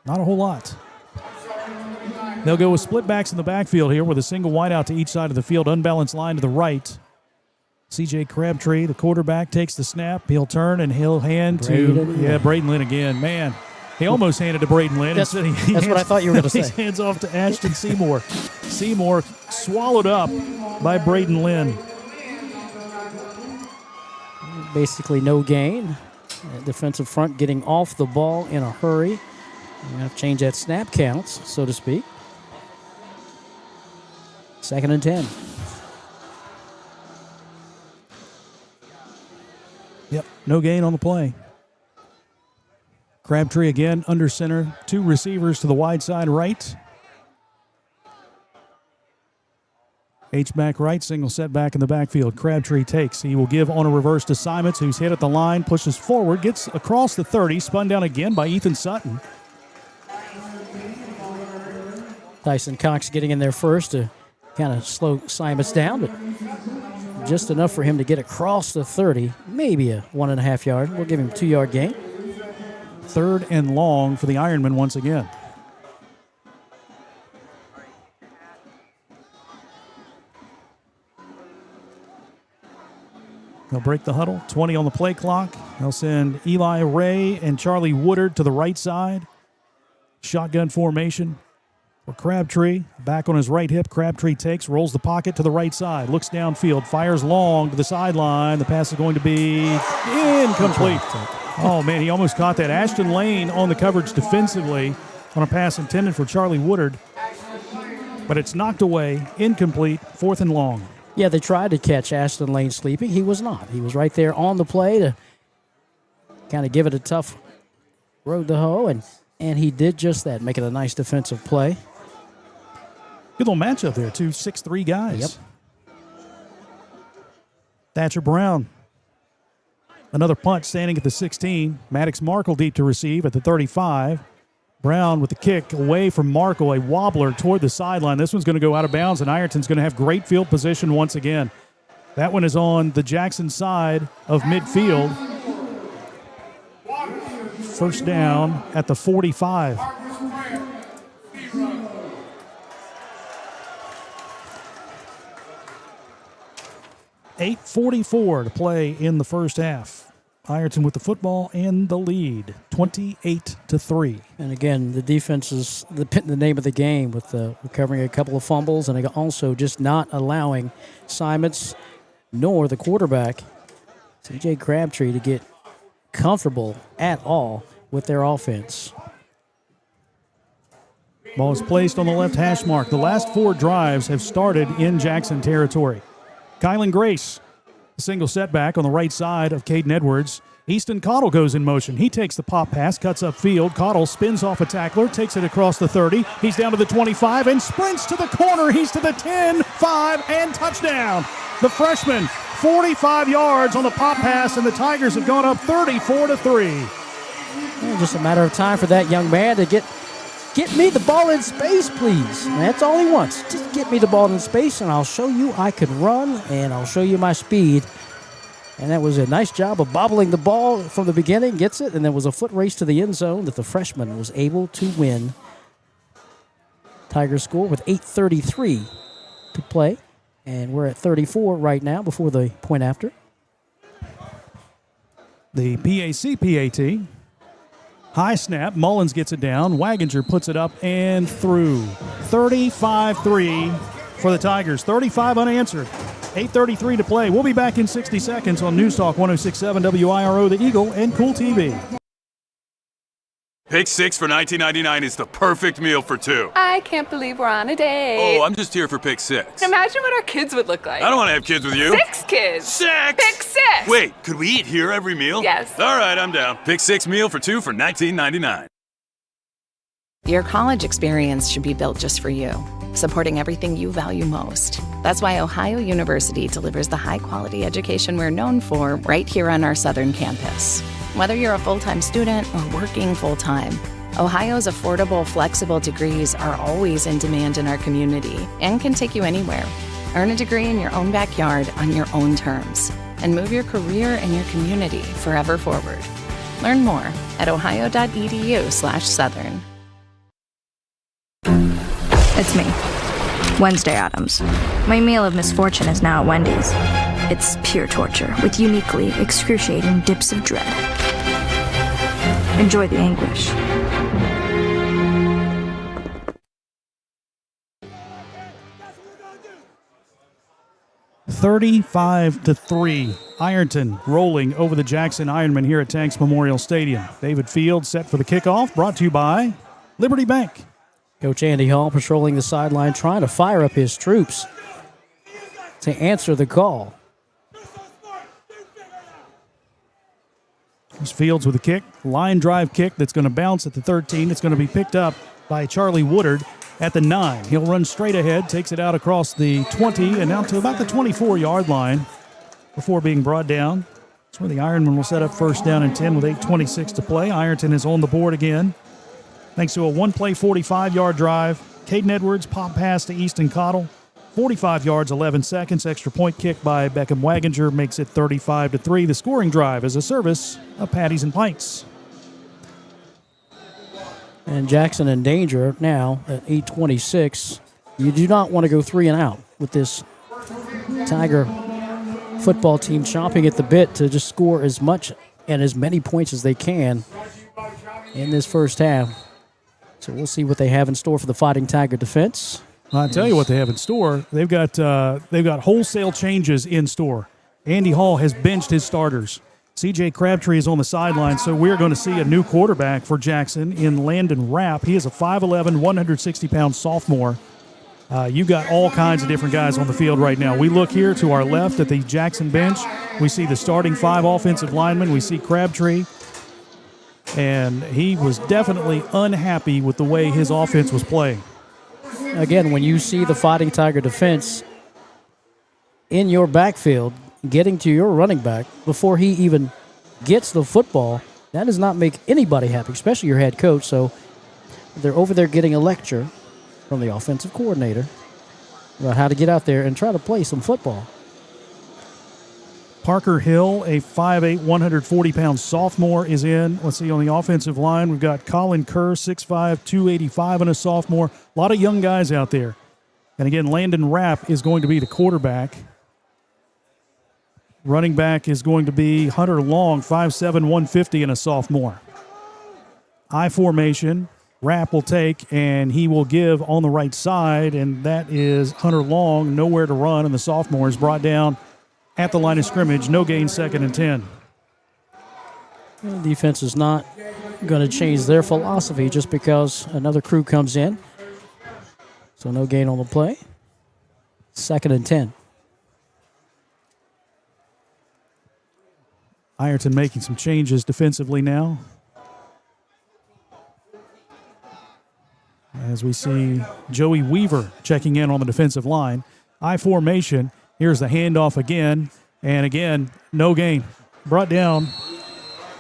not a whole lot. They'll go with split backs in the backfield here with a single wideout to each side of the field. Unbalanced line to the right. C.J. Crabtree, the quarterback, takes the snap. He'll turn and he'll hand to Braden Lynn again. Man, he almost handed to Braden Lynn. That's what I thought you were going to say. He hands off to Ashton Seymour. Seymour swallowed up by Braden Lynn. Basically no gain. Defensive front getting off the ball in a hurry. You have to change that snap counts, so to speak. 2nd and 10. Yep, no gain on the play. Crabtree again under center. 2 receivers to the wide side right. H-back right, single setback in the backfield. Crabtree takes. He will give on a reverse to Simons, who's hit at the line, pushes forward, gets across the 30, spun down again by Ethan Sutton. Tyson Cox getting in there first to kind of slow Simons down, but just enough for him to get across the 30, maybe a 1.5 yard. We'll give him a 2-yard gain. 3rd and long for the Ironmen once again. They'll break the huddle. 20 on the play clock. They'll send Eli Ray and Charlie Woodard to the right side. Shotgun formation for Crabtree. Back on his right hip. Crabtree takes, rolls the pocket to the right side. Looks downfield, fires long to the sideline. The pass is going to be incomplete. Oh, man, he almost caught that. Ashton Lane on the coverage defensively on a pass intended for Charlie Woodard. But it's knocked away, incomplete, 4th and long. Yeah, they tried to catch Ashton Lane sleeping. He was not. He was right there on the play to kind of give it a tough road to hoe, and he did just that, making a nice defensive play. Good little matchup there, 2 6'3" guys. Yep. Thatcher Brown. Another punt standing at the 16. Maddox Markle deep to receive at the 35. Brown with the kick away from Markle, a wobbler toward the sideline. This one's going to go out of bounds, and Ironton's going to have great field position once again. That one is on the Jackson side of midfield. First down at the 45. .8:44 to play in the first half. Ironton with the football and the lead, 28-3. And again, the defense is the name of the game with recovering a couple of fumbles and also just not allowing Simons nor the quarterback, C.J. Crabtree, to get comfortable at all with their offense. Ball is placed on the left hash mark. The last 4 drives have started in Jackson territory. Kylan Grace, a single setback on the right side of Caden Edwards. Easton Cottle goes in motion. He takes the pop pass, cuts upfield. Cottle spins off a tackler, takes it across the 30. He's down to the 25 and sprints to the corner. He's to the 10, 5, and touchdown. The freshman, 45 yards on the pop pass, and the Tigers have gone up 34-3. Well, just a matter of time for that young man to get me the ball in space, please. And that's all he wants. Just get me the ball in space, and I'll show you I can run, and I'll show you my speed. And that was a nice job of bobbling the ball from the beginning, gets it, and there was a foot race to the end zone that the freshman was able to win. Tigers score with 8:33 to play, and we're at 34 right now before the point after. The PAT. High snap. Mullins gets it down. Waginger puts it up and through. 35-3 for the Tigers. 35 unanswered. 8:33 to play. We'll be back in 60 seconds on News Talk 106.7 WIRO, The Eagle, and Kool TV. Pick 6 for $19.99 is the perfect meal for 2. I can't believe we're on a date. Oh, I'm just here for pick 6. Imagine what our kids would look like. I don't want to have kids with you. 6 kids. 6! Pick 6! Wait, could we eat here every meal? Yes. All right, I'm down. Pick 6 meal for 2 for $19.99. Your college experience should be built just for you, supporting everything you value most. That's why Ohio University delivers the high-quality education we're known for right here on our southern campus. Whether you're a full-time student or working full-time, Ohio's affordable, flexible degrees are always in demand in our community and can take you anywhere. Earn a degree in your own backyard on your own terms and move your career and your community forever forward. Learn more at ohio.edu/southern. It's me, Wednesday Addams. My meal of misfortune is now at Wendy's. It's pure torture with uniquely excruciating dips of dread. Enjoy the anguish. $35-3. Ironton rolling over the Jackson Ironmen here at Tanks Memorial Stadium. David Field set for the kickoff, brought to you by Liberty Bank. Coach Andy Hall patrolling the sideline, trying to fire up his troops to answer the call. There's Fields with a kick, line drive kick that's going to bounce at the 13. It's going to be picked up by Charlie Woodard at the 9. He'll run straight ahead, takes it out across the 20 and out to about the 24-yard line before being brought down. That's where the Ironmen will set up first down and 10 with 8:26 to play. Ironton is on the board again, thanks to a one-play 45-yard drive. Caden Edwards pop pass to Easton Cottle. 45 yards, 11 seconds. Extra point kick by Beckham Waginger makes it 35-3. The scoring drive is a service of Patties and Pints. And Jackson in danger now at 8:26. You do not want to go 3 and out with this Tiger football team chomping at the bit to just score as much and as many points as they can in this first half. So we'll see what they have in store for the Fighting Tiger defense. I'll tell you what they have in store. They've got wholesale changes in store. Andy Hall has benched his starters. C.J. Crabtree is on the sideline, so we're going to see a new quarterback for Jackson in Landon Rapp. He is a 5'11", 160-pound sophomore. You got all kinds of different guys on the field right now. We look here to our left at the Jackson bench. We see the starting 5 offensive linemen. We see Crabtree. And he was definitely unhappy with the way his offense was playing. Again, when you see the Fighting Tiger defense in your backfield, getting to your running back before he even gets the football, that does not make anybody happy, especially your head coach. So they're over there getting a lecture from the offensive coordinator about how to get out there and try to play some football. Parker Hill, a 5'8", 140-pound sophomore, is in. Let's see, on the offensive line, we've got Colin Kerr, 6'5", 285, and a sophomore. A lot of young guys out there. And again, Landon Rapp is going to be the quarterback. Running back is going to be Hunter Long, 5'7", 150, and a sophomore. I formation, Rapp will take, and he will give on the right side, and that is Hunter Long, nowhere to run, and the sophomore is brought down at the line of scrimmage. No gain, 2nd and 10. The defense is not going to change their philosophy just because another crew comes in. So no gain on the play. 2nd and 10. Ironton making some changes defensively now. As we see Joey Weaver checking in on the defensive line. I formation. Here's the handoff again. And again, no gain. Brought down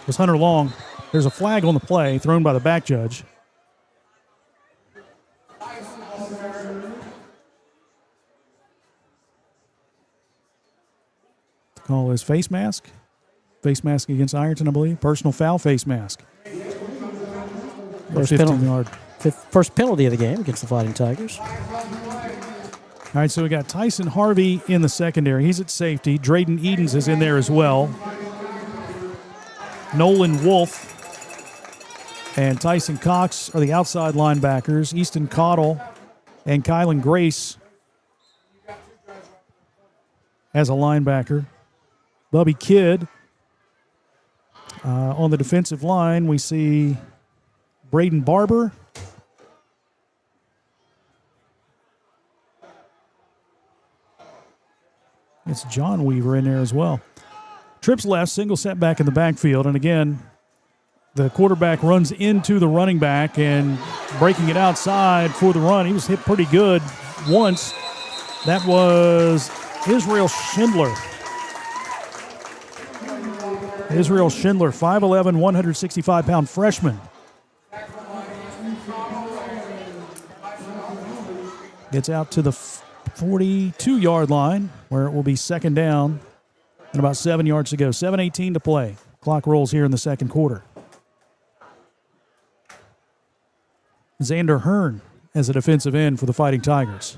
was Hunter Long. There's a flag on the play thrown by the back judge. The call is face mask. Face mask against Ironton, I believe. Personal foul, face mask. First penalty of the game against the Fighting Tigers. All right, so we got Tyson Harvey in the secondary. He's at safety. Drayden Edens is in there as well. Nolan Wolf and Tyson Cox are the outside linebackers. Easton Cottle and Kylan Grace as a linebacker. Bubby Kidd. On the defensive line, we see Braden Barber. It's John Weaver in there as well. Trips left, single setback in the backfield. And again, the quarterback runs into the running back and breaking it outside for the run. He was hit pretty good once. That was Israel Schindler. Israel Schindler, 5'11", 165-pound freshman. Gets out to the 42-yard line, where it will be 2nd down and about 7 yards to go. 7:18 to play. Clock rolls here in the second quarter. Xander Hearn as a defensive end for the Fighting Tigers.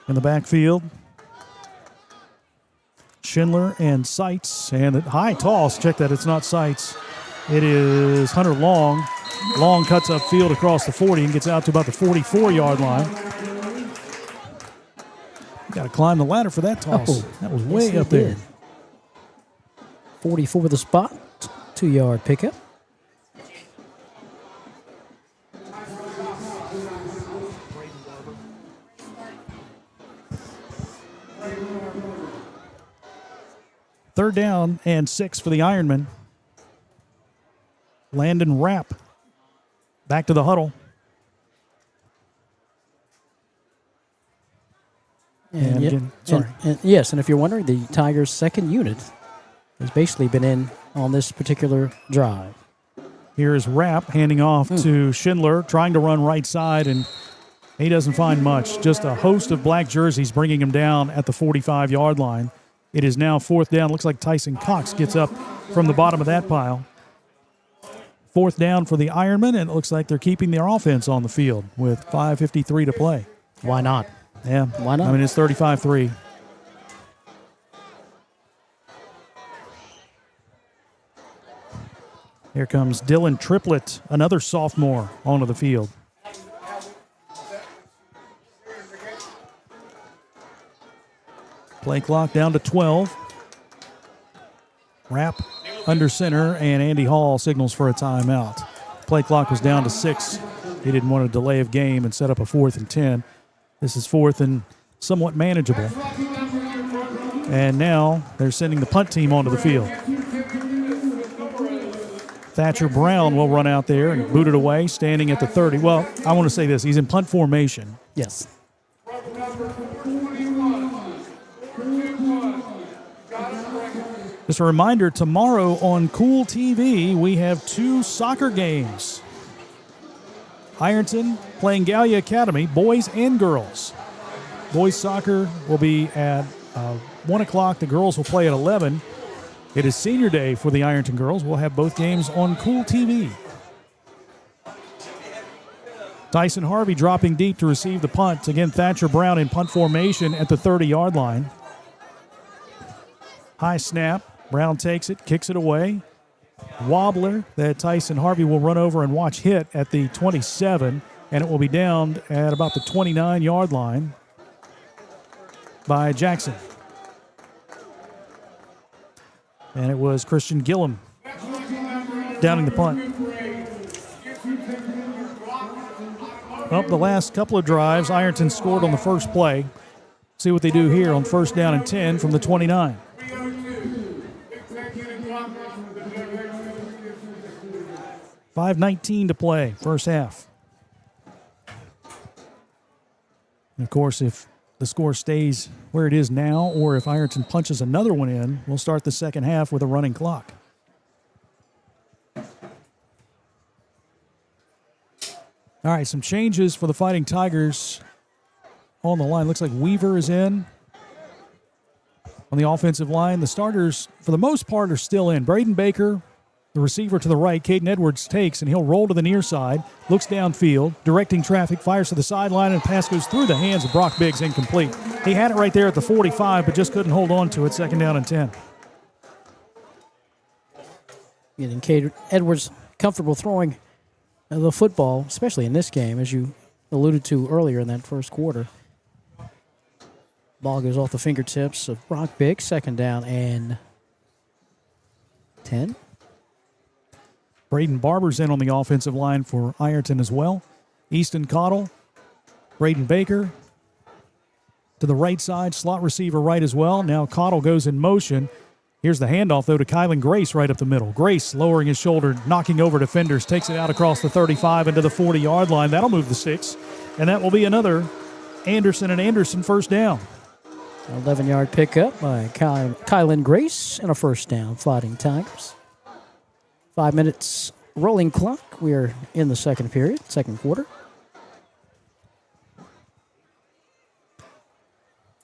In the backfield, Schindler and Seitz, and the high toss. Check that, it's not Seitz. It is Hunter Long. Long cuts upfield across the 40 and gets out to about the 44-yard line. Got to climb the ladder for that toss. Oh, that was way up there. 44 the spot, 2-yard pickup. Third down and 6 for the Ironmen. Landon Rapp back to the huddle. And yes, and if you're wondering, the Tigers' second unit has basically been in on this particular drive. Here's Rapp handing off to Schindler, trying to run right side, and he doesn't find much. Just a host of black jerseys bringing him down at the 45-yard line. It is now 4th down. Looks like Tyson Cox gets up from the bottom of that pile. 4th down for the Ironmen, and it looks like they're keeping their offense on the field with 5:53 to play. Why not? Yeah. Why not? I mean, it's 35-3. Here comes Dylan Triplett, another sophomore, onto the field. Play clock down to 12. Rapp under center, and Andy Hall signals for a timeout. Play clock was down to 6. He didn't want a delay of game and set up a 4th and 10. This is 4th and somewhat manageable. And now they're sending the punt team onto the field. Thatcher Brown will run out there and boot it away, standing at the 30. Well, I want to say this. He's in punt formation. Yes. Just a reminder, tomorrow on Kool TV, we have 2 soccer games. Ironton playing Gallia Academy, boys and girls. Boys soccer will be at 1 o'clock. The girls will play at 11. It is senior day for the Ironton girls. We'll have both games on Kool TV. Tyson Harvey dropping deep to receive the punt. Again, Thatcher Brown in punt formation at the 30-yard line. High snap. Brown takes it, kicks it away. Wobbler that Tyson Harvey will run over and watch hit at the 27, and it will be down at about the 29-yard line by Jackson. And it was Christian Gillum downing the punt. Well, the last couple of drives, Ironton scored on the first play. See what they do here on 1st down and 10 from the 29. .5:19 to play, first half. And of course, if the score stays where it is now, or if Ironton punches another one in, we'll start the second half with a running clock. All right, some changes for the Fighting Tigers on the line. Looks like Weaver is in on the offensive line. The starters, for the most part, are still in. Braden Baker, the receiver to the right, Caden Edwards takes, and he'll roll to the near side, looks downfield, directing traffic, fires to the sideline, and pass goes through the hands of Brock Biggs, incomplete. He had it right there at the 45, but just couldn't hold on to it, 2nd down and 10. Getting Caden Edwards comfortable throwing the football, especially in this game, as you alluded to earlier in that first quarter. Ball goes off the fingertips of Brock Biggs, 2nd down and 10. Braden Barber's in on the offensive line for Ironton as well. Easton Cottle, Braden Baker to the right side, slot receiver right as well. Now Cottle goes in motion. Here's the handoff, though, to Kylan Grace right up the middle. Grace lowering his shoulder, knocking over defenders, takes it out across the 35 into the 40-yard line. That'll move the 6, and that will be another Anderson and Anderson 1st down. 11-yard pickup by Kylan Grace and a 1st down, Fighting Tigers. 5 minutes rolling clock. We are in the second period, second quarter.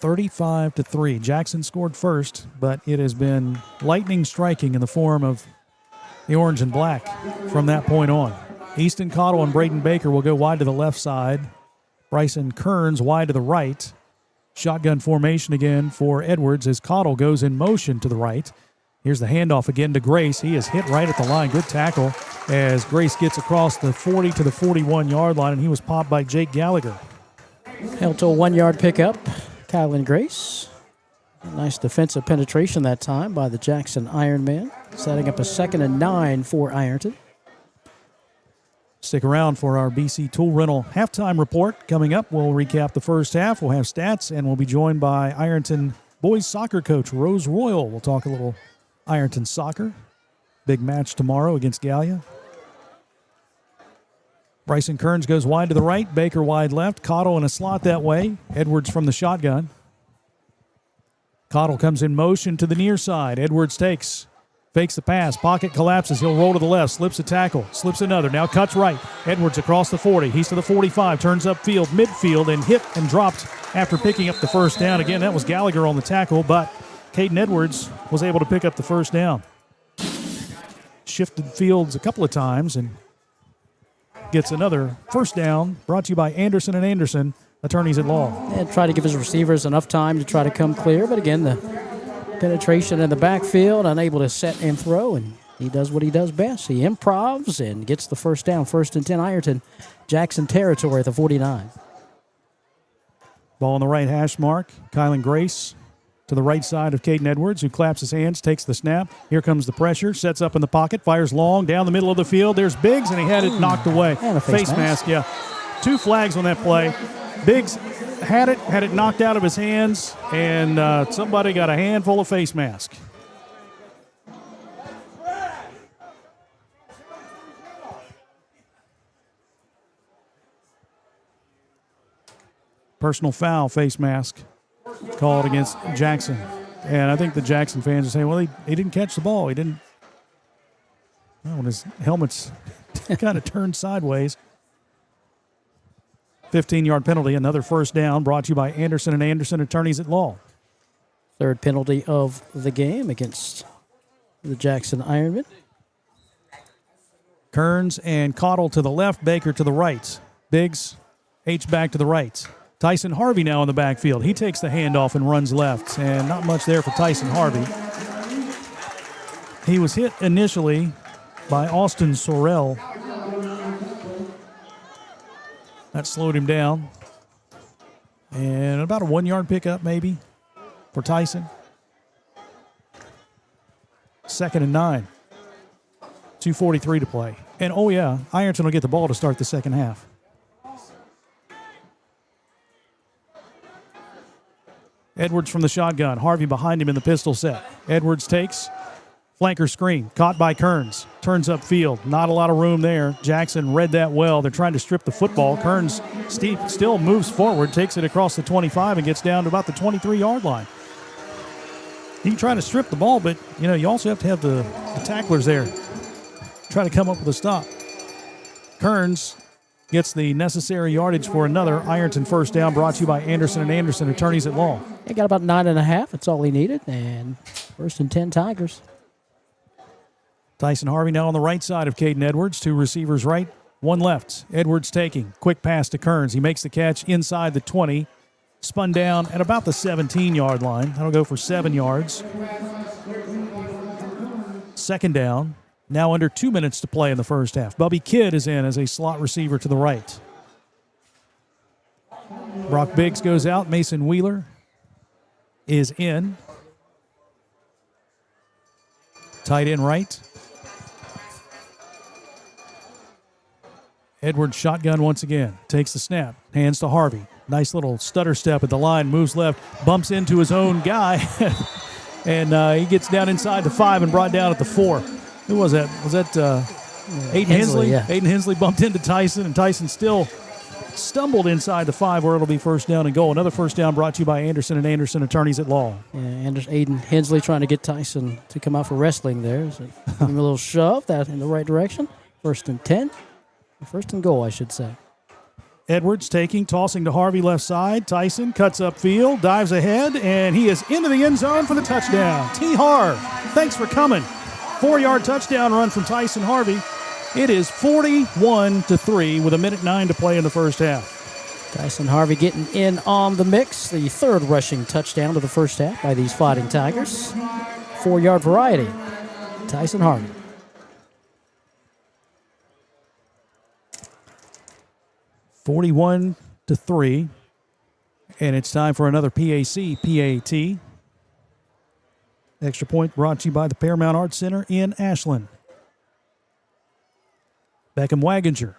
35-3. Jackson scored first, but it has been lightning striking in the form of the orange and black from that point on. Easton Cottle and Braden Baker will go wide to the left side. Bryson Kearns wide to the right. Shotgun formation again for Edwards as Cottle goes in motion to the right. Here's the handoff again to Grace. He is hit right at the line. Good tackle as Grace gets across the 40 to the 41-yard line, and he was popped by Jake Gallagher. Held to a 1-yard pickup. Kylan Grace. A nice defensive penetration that time by the Jackson Ironman, setting up a 2nd and 9 for Ironton. Stick around for our BC Tool Rental halftime report. Coming up, we'll recap the first half. We'll have stats, and we'll be joined by Ironton boys soccer coach Rose Royal. We'll talk a little Ironton soccer. Big match tomorrow against Gallia. Bryson Kearns goes wide to the right. Baker wide left. Cottle in a slot that way. Edwards from the shotgun. Cottle comes in motion to the near side. Edwards takes. Fakes the pass. Pocket collapses. He'll roll to the left. Slips a tackle. Slips another. Now cuts right. Edwards across the 40. He's to the 45. Turns upfield, midfield, and hit and dropped after picking up the 1st down. Again, that was Gallagher on the tackle, but Caden Edwards was able to pick up the 1st down. Shifted fields a couple of times and gets another 1st down, brought to you by Anderson and Anderson, attorneys at law. And try to give his receivers enough time to try to come clear, but again, the penetration in the backfield, unable to set and throw, and he does what he does best. He improvs and gets the 1st down, 1st and 10, Ironton, Jackson territory at the 49. Ball on the right hash mark. Kylan Grace to the right side of Caden Edwards, who claps his hands, takes the snap. Here comes the pressure, sets up in the pocket, fires long down the middle of the field. There's Biggs, and he had it knocked away. And a face mask. Yeah. 2 flags on that play. Biggs had it knocked out of his hands, and somebody got a handful of face mask. Personal foul, face mask called against Jackson. And I think the Jackson fans are saying, well, he didn't catch the ball. He didn't. Well, when his helmet's kind of turned sideways. 15-yard penalty, another first down, brought to you by Anderson and Anderson Attorneys at Law. Third penalty of the game against the Jackson Ironmen. Kearns and Cottle to the left, Baker to the right. Biggs, H-back to the right. Tyson Harvey now in the backfield. He takes the handoff and runs left, and not much there for Tyson Harvey. He was hit initially by Austin Sorrell. That slowed him down. And about a 1-yard pickup maybe for Tyson. 2nd and 9. 2:43 to play. And, oh, yeah, Ironton will get the ball to start the second half. Edwards from the shotgun. Harvey behind him in the pistol set. Edwards takes. Flanker screen. Caught by Kearns. Turns upfield. Not a lot of room there. Jackson read that well. They're trying to strip the football. Kearns still moves forward, takes it across the 25, and gets down to about the 23-yard line. You can try to strip the ball, but, you also have to have the tacklers there. Try to come up with a stop. Kearns gets the necessary yardage for another Ironton first down, brought to you by Anderson and Anderson Attorneys at Law. He got about 9.5. That's all he needed. And 1st and 10 Tigers. Tyson Harvey now on the right side of Caden Edwards. 2 receivers right, 1 left. Edwards taking. Quick pass to Kearns. He makes the catch inside the 20. Spun down at about the 17-yard line. That'll go for 7 yards. 2nd down. Now under 2 minutes to play in the first half. Bubby Kidd is in as a slot receiver to the right. Brock Biggs goes out. Mason Wheeler is in. Tight end right. Edwards shotgun once again. Takes the snap. Hands to Harvey. Nice little stutter step at the line. Moves left. Bumps into his own guy. And he gets down inside the 5 and brought down at the 4. Who was that? Was that Aiden Hensley? Yeah. Aiden Hensley bumped into Tyson, and Tyson still stumbled inside the 5 where it'll be first down and goal. Another first down brought to you by Anderson and Anderson Attorneys at Law. Yeah, Aiden Hensley trying to get Tyson to come out for wrestling there. So give him a little shove that in the right direction. 1st and 10. 1st and goal, I should say. Edwards taking, tossing to Harvey left side. Tyson cuts upfield, dives ahead, and he is into the end zone for the touchdown. T. Harv, thanks for coming. 4-yard touchdown run from Tyson Harvey. It is 41-3 with 1:09 to play in the first half. Tyson Harvey getting in on the mix. The 3rd rushing touchdown of the first half by these Fighting Tigers. 4-yard variety. Tyson Harvey. (41-3), and it's time for another PAT. Extra point brought to you by the Paramount Arts Center in Ashland. Beckham Waginger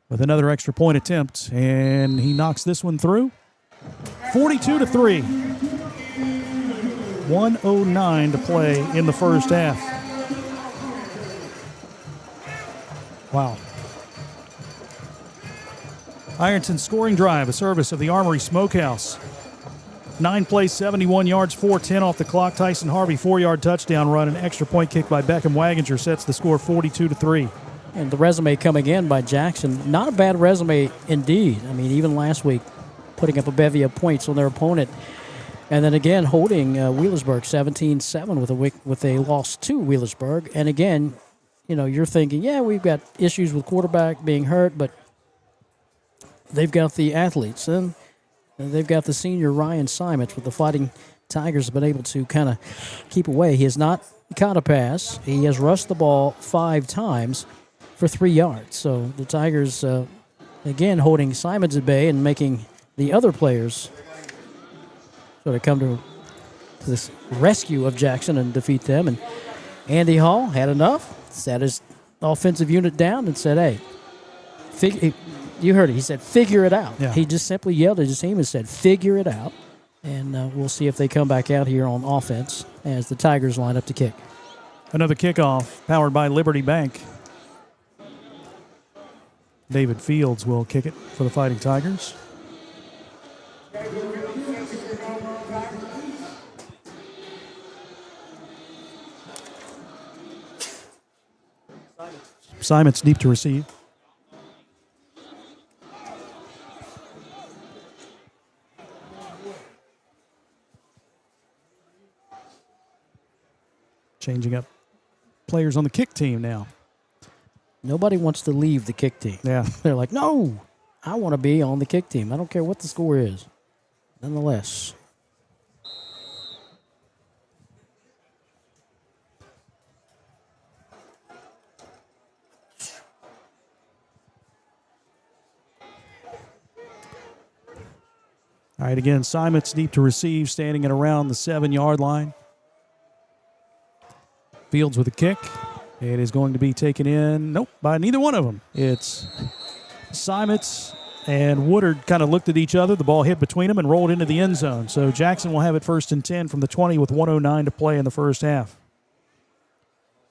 with another extra point attempt, and he knocks this one through. 42-3. 1:09 to play in the first half. Wow. Ironton scoring drive, a service of the Armory Smokehouse. 9 plays, 71 yards, 4:10 off the clock. Tyson Harvey, 4-yard touchdown run, an extra point kick by Beckham Waginger sets the score 42-3. And the resume coming in by Jackson, not a bad resume indeed. I mean, even last week, putting up a bevy of points on their opponent. And then again, holding Wheelersburg 17-7 with a loss to Wheelersburg. And again, you're thinking, yeah, we've got issues with quarterback being hurt, but they've got the athletes, and they've got the senior Ryan Simons, with the Fighting Tigers have been able to kind of keep away. He has not caught a pass. He has rushed the ball 5 times for 3 yards. So the Tigers, again, holding Simons at bay and making the other players sort of come to this rescue of Jackson and defeat them. And Andy Hall had enough, sat his offensive unit down and said, hey, you heard it. He said, figure it out. Yeah. He just simply yelled at his team and said, figure it out. And we'll see if they come back out here on offense as the Tigers line up to kick. Another kickoff powered by Liberty Bank. David Fields will kick it for the Fighting Tigers. Simon's deep to receive. Changing up players on the kick team now. Nobody wants to leave the kick team. Yeah. They're like, no, I want to be on the kick team. I don't care what the score is. Nonetheless. All right, again, Simon's deep to receive, standing at around the 7-yard line. Fields with a kick. It is going to be taken in, nope, by neither one of them. It's Simons and Woodard kind of looked at each other. The ball hit between them and rolled into the end zone. So Jackson will have it 1st and 10 from the 20 with 1:09 to play in the first half.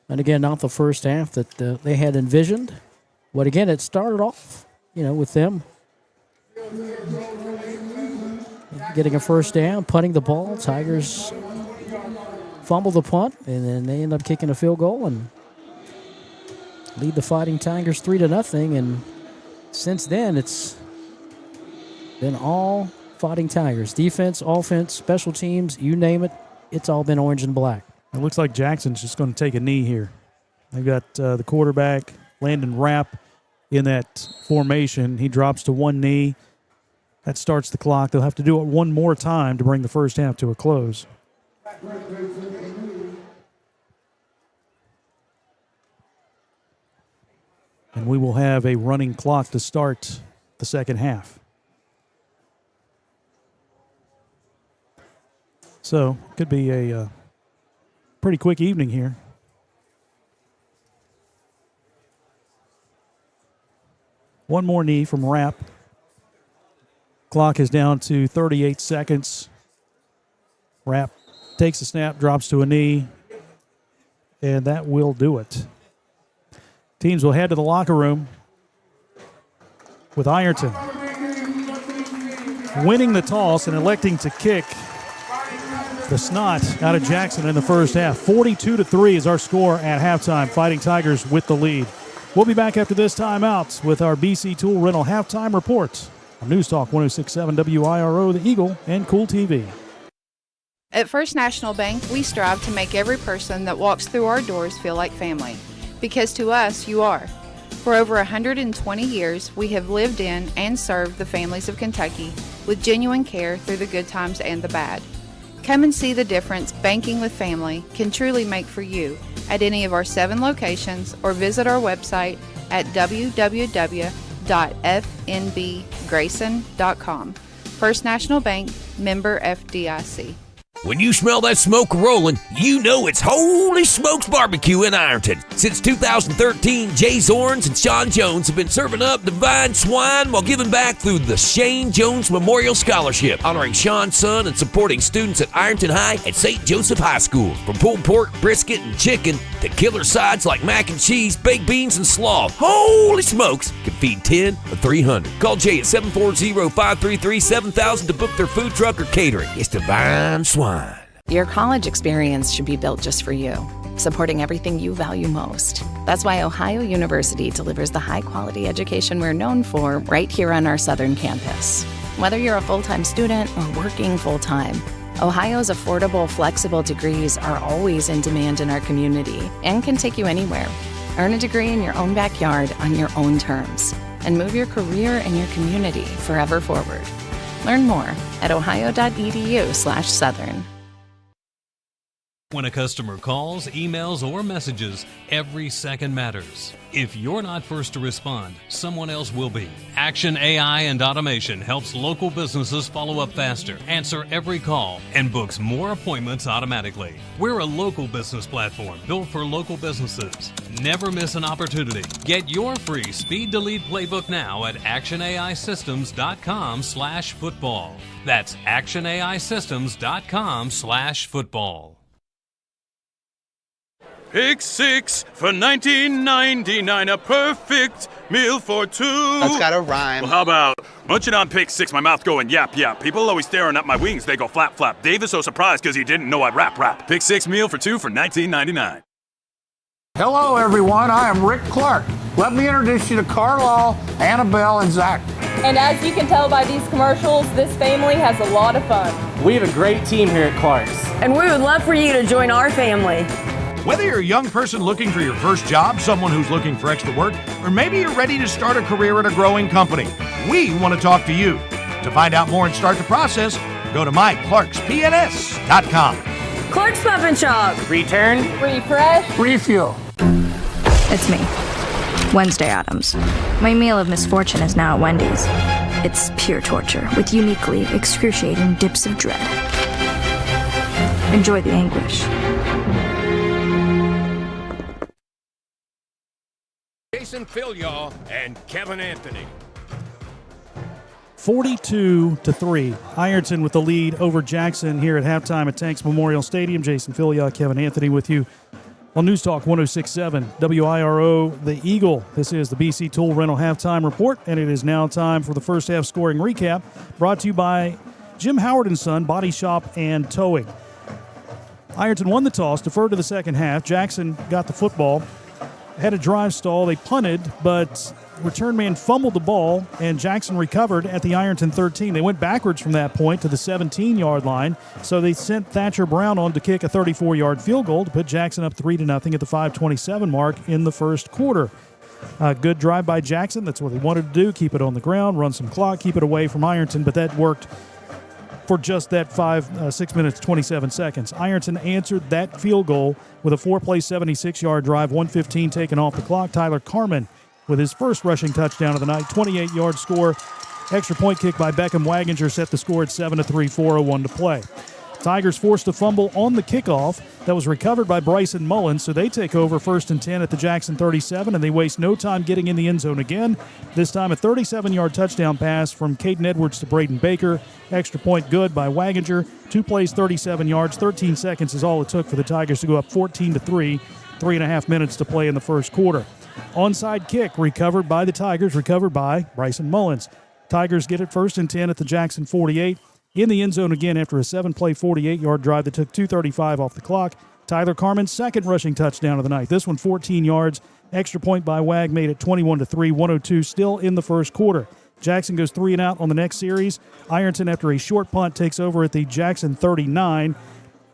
And again, not the first half that they had envisioned. But again, it started off, with them getting a first down, punting the ball. Tigers fumble the punt, and then they end up kicking a field goal and lead the Fighting Tigers 3-0. And since then, it's been all Fighting Tigers. Defense, offense, special teams, you name it, it's all been orange and black. It looks like Jackson's just going to take a knee here. They've got the quarterback, Landon Rapp, in that formation. He drops to one knee. That starts the clock. They'll have to do it one more time to bring the first half to a close. And we will have a running clock to start the second half. So, could be a pretty quick evening here. One more knee from Rapp. Clock is down to 38 seconds. Rapp takes the snap, drops to a knee, and that will do it. Teams will head to the locker room with Ironton winning the toss and electing to kick the snot out of Jackson in the first half. 42-3 is our score at halftime. Fighting Tigers with the lead. We'll be back after this timeout with our BC Tool Rental halftime report on News Talk 106.7 WIRO, The Eagle, and Kool TV. At First National Bank, we strive to make every person that walks through our doors feel like family. Because to us, you are. For over 120 years, we have lived in and served the families of Kentucky with genuine care through the good times and the bad. Come and see the difference banking with family can truly make for you at any of our 7 locations or visit our website at www.fnbgrayson.com. First National Bank, member FDIC. When you smell that smoke rolling, you know it's Holy Smokes Barbecue in Ironton. Since 2013, Jay Zorns and Sean Jones have been serving up divine swine while giving back through the Shane Jones Memorial Scholarship, honoring Sean's son and supporting students at Ironton High and St. Joseph High School. From pulled pork, brisket, and chicken to killer sides like mac and cheese, baked beans, and slaw, Holy Smokes can feed 10 or 300. Call Jay at 740-533-7000 to book their food truck or catering. It's divine swine. Your college experience should be built just for you, supporting everything you value most. That's why Ohio University delivers the high-quality education we're known for right here on our southern campus. Whether you're a full-time student or working full-time, Ohio's affordable, flexible degrees are always in demand in our community and can take you anywhere. Earn a degree in your own backyard on your own terms and move your career and your community forever forward. Learn more at ohio.edu/southern. When a customer calls, emails, or messages, every second matters. If you're not first to respond, someone else will be. Action AI and Automation helps local businesses follow up faster, answer every call, and books more appointments automatically. We're a local business platform built for local businesses. Never miss an opportunity. Get your free speed to lead playbook now at actionaisystems.com/football. That's actionaisystems.com/football. Pick 6 for $19.99, a perfect meal for 2. That's gotta rhyme. Well, how about munching on Pick 6, my mouth going yap yap. People always staring at my wings, they go flap flap. Dave is so surprised because he didn't know I'd rap. Pick 6 meal for 2 for $19.99. Hello, everyone. I am Rick Clark. Let me introduce you to Carlisle, Annabelle, and Zach. And as you can tell by these commercials, this family has a lot of fun. We have a great team here at Clark's. And we would love for you to join our family. Whether you're a young person looking for your first job, someone who's looking for extra work, or maybe you're ready to start a career at a growing company, we want to talk to you. To find out more and start the process, go to myclarkspns.com. Clark's Pump and Shop. Return. Refresh. Refuel. It's me, Wednesday Addams. My meal of misfortune is now at Wendy's. It's pure torture with uniquely excruciating dips of dread. Enjoy the anguish. Jason Philyaw and Kevin Anthony. 42-3. Ironton with the lead over Jackson here at halftime at Tanks Memorial Stadium. Jason Philyaw, Kevin Anthony with you on News Talk 106.7 WIRO, The Eagle. This is the BC Tool Rental Halftime Report, and it is now time for the first half scoring recap, brought to you by Jim Howard & Son, Body Shop and Towing. Ironton won the toss, deferred to the second half. Jackson got the football, had a drive stall. They punted, but return man fumbled the ball, and Jackson recovered at the Ironton 13. They went backwards from that point to the 17-yard line, so they sent Thatcher Brown on to kick a 34-yard field goal to put Jackson up 3-0 at the 5:27 mark in the first quarter. Good drive by Jackson. That's what they wanted to do, keep it on the ground, run some clock, keep it away from Ironton, but that worked for just that 6 minutes, 27 seconds. Ironton answered that field goal with a 4-play, 76-yard drive, 1:15 taken off the clock. Tyler Carman with his first rushing touchdown of the night, 28-yard score. Extra point kick by Beckham Waginger set the score at 7-3, 4:01 to play. Tigers forced a fumble on the kickoff that was recovered by Bryson Mullins, so they take over 1st and 10 at the Jackson 37, and they waste no time getting in the end zone again. This time a 37-yard touchdown pass from Caden Edwards to Braden Baker. Extra point good by Waginger. 2 plays, 37 yards, 13 seconds is all it took for the Tigers to go up 14-3, 3.5 minutes to play in the first quarter. Onside kick recovered by the Tigers, recovered by Bryson Mullins. Tigers get it 1st and 10 at the Jackson 48. In the end zone again after a 7-play, 48-yard drive that took 2:35 off the clock. Tyler Carman's second rushing touchdown of the night. This one 14 yards. Extra point by Wag made it 21-3, 1:02 still in the first quarter. Jackson goes 3 and out on the next series. Ironton, after a short punt, takes over at the Jackson 39.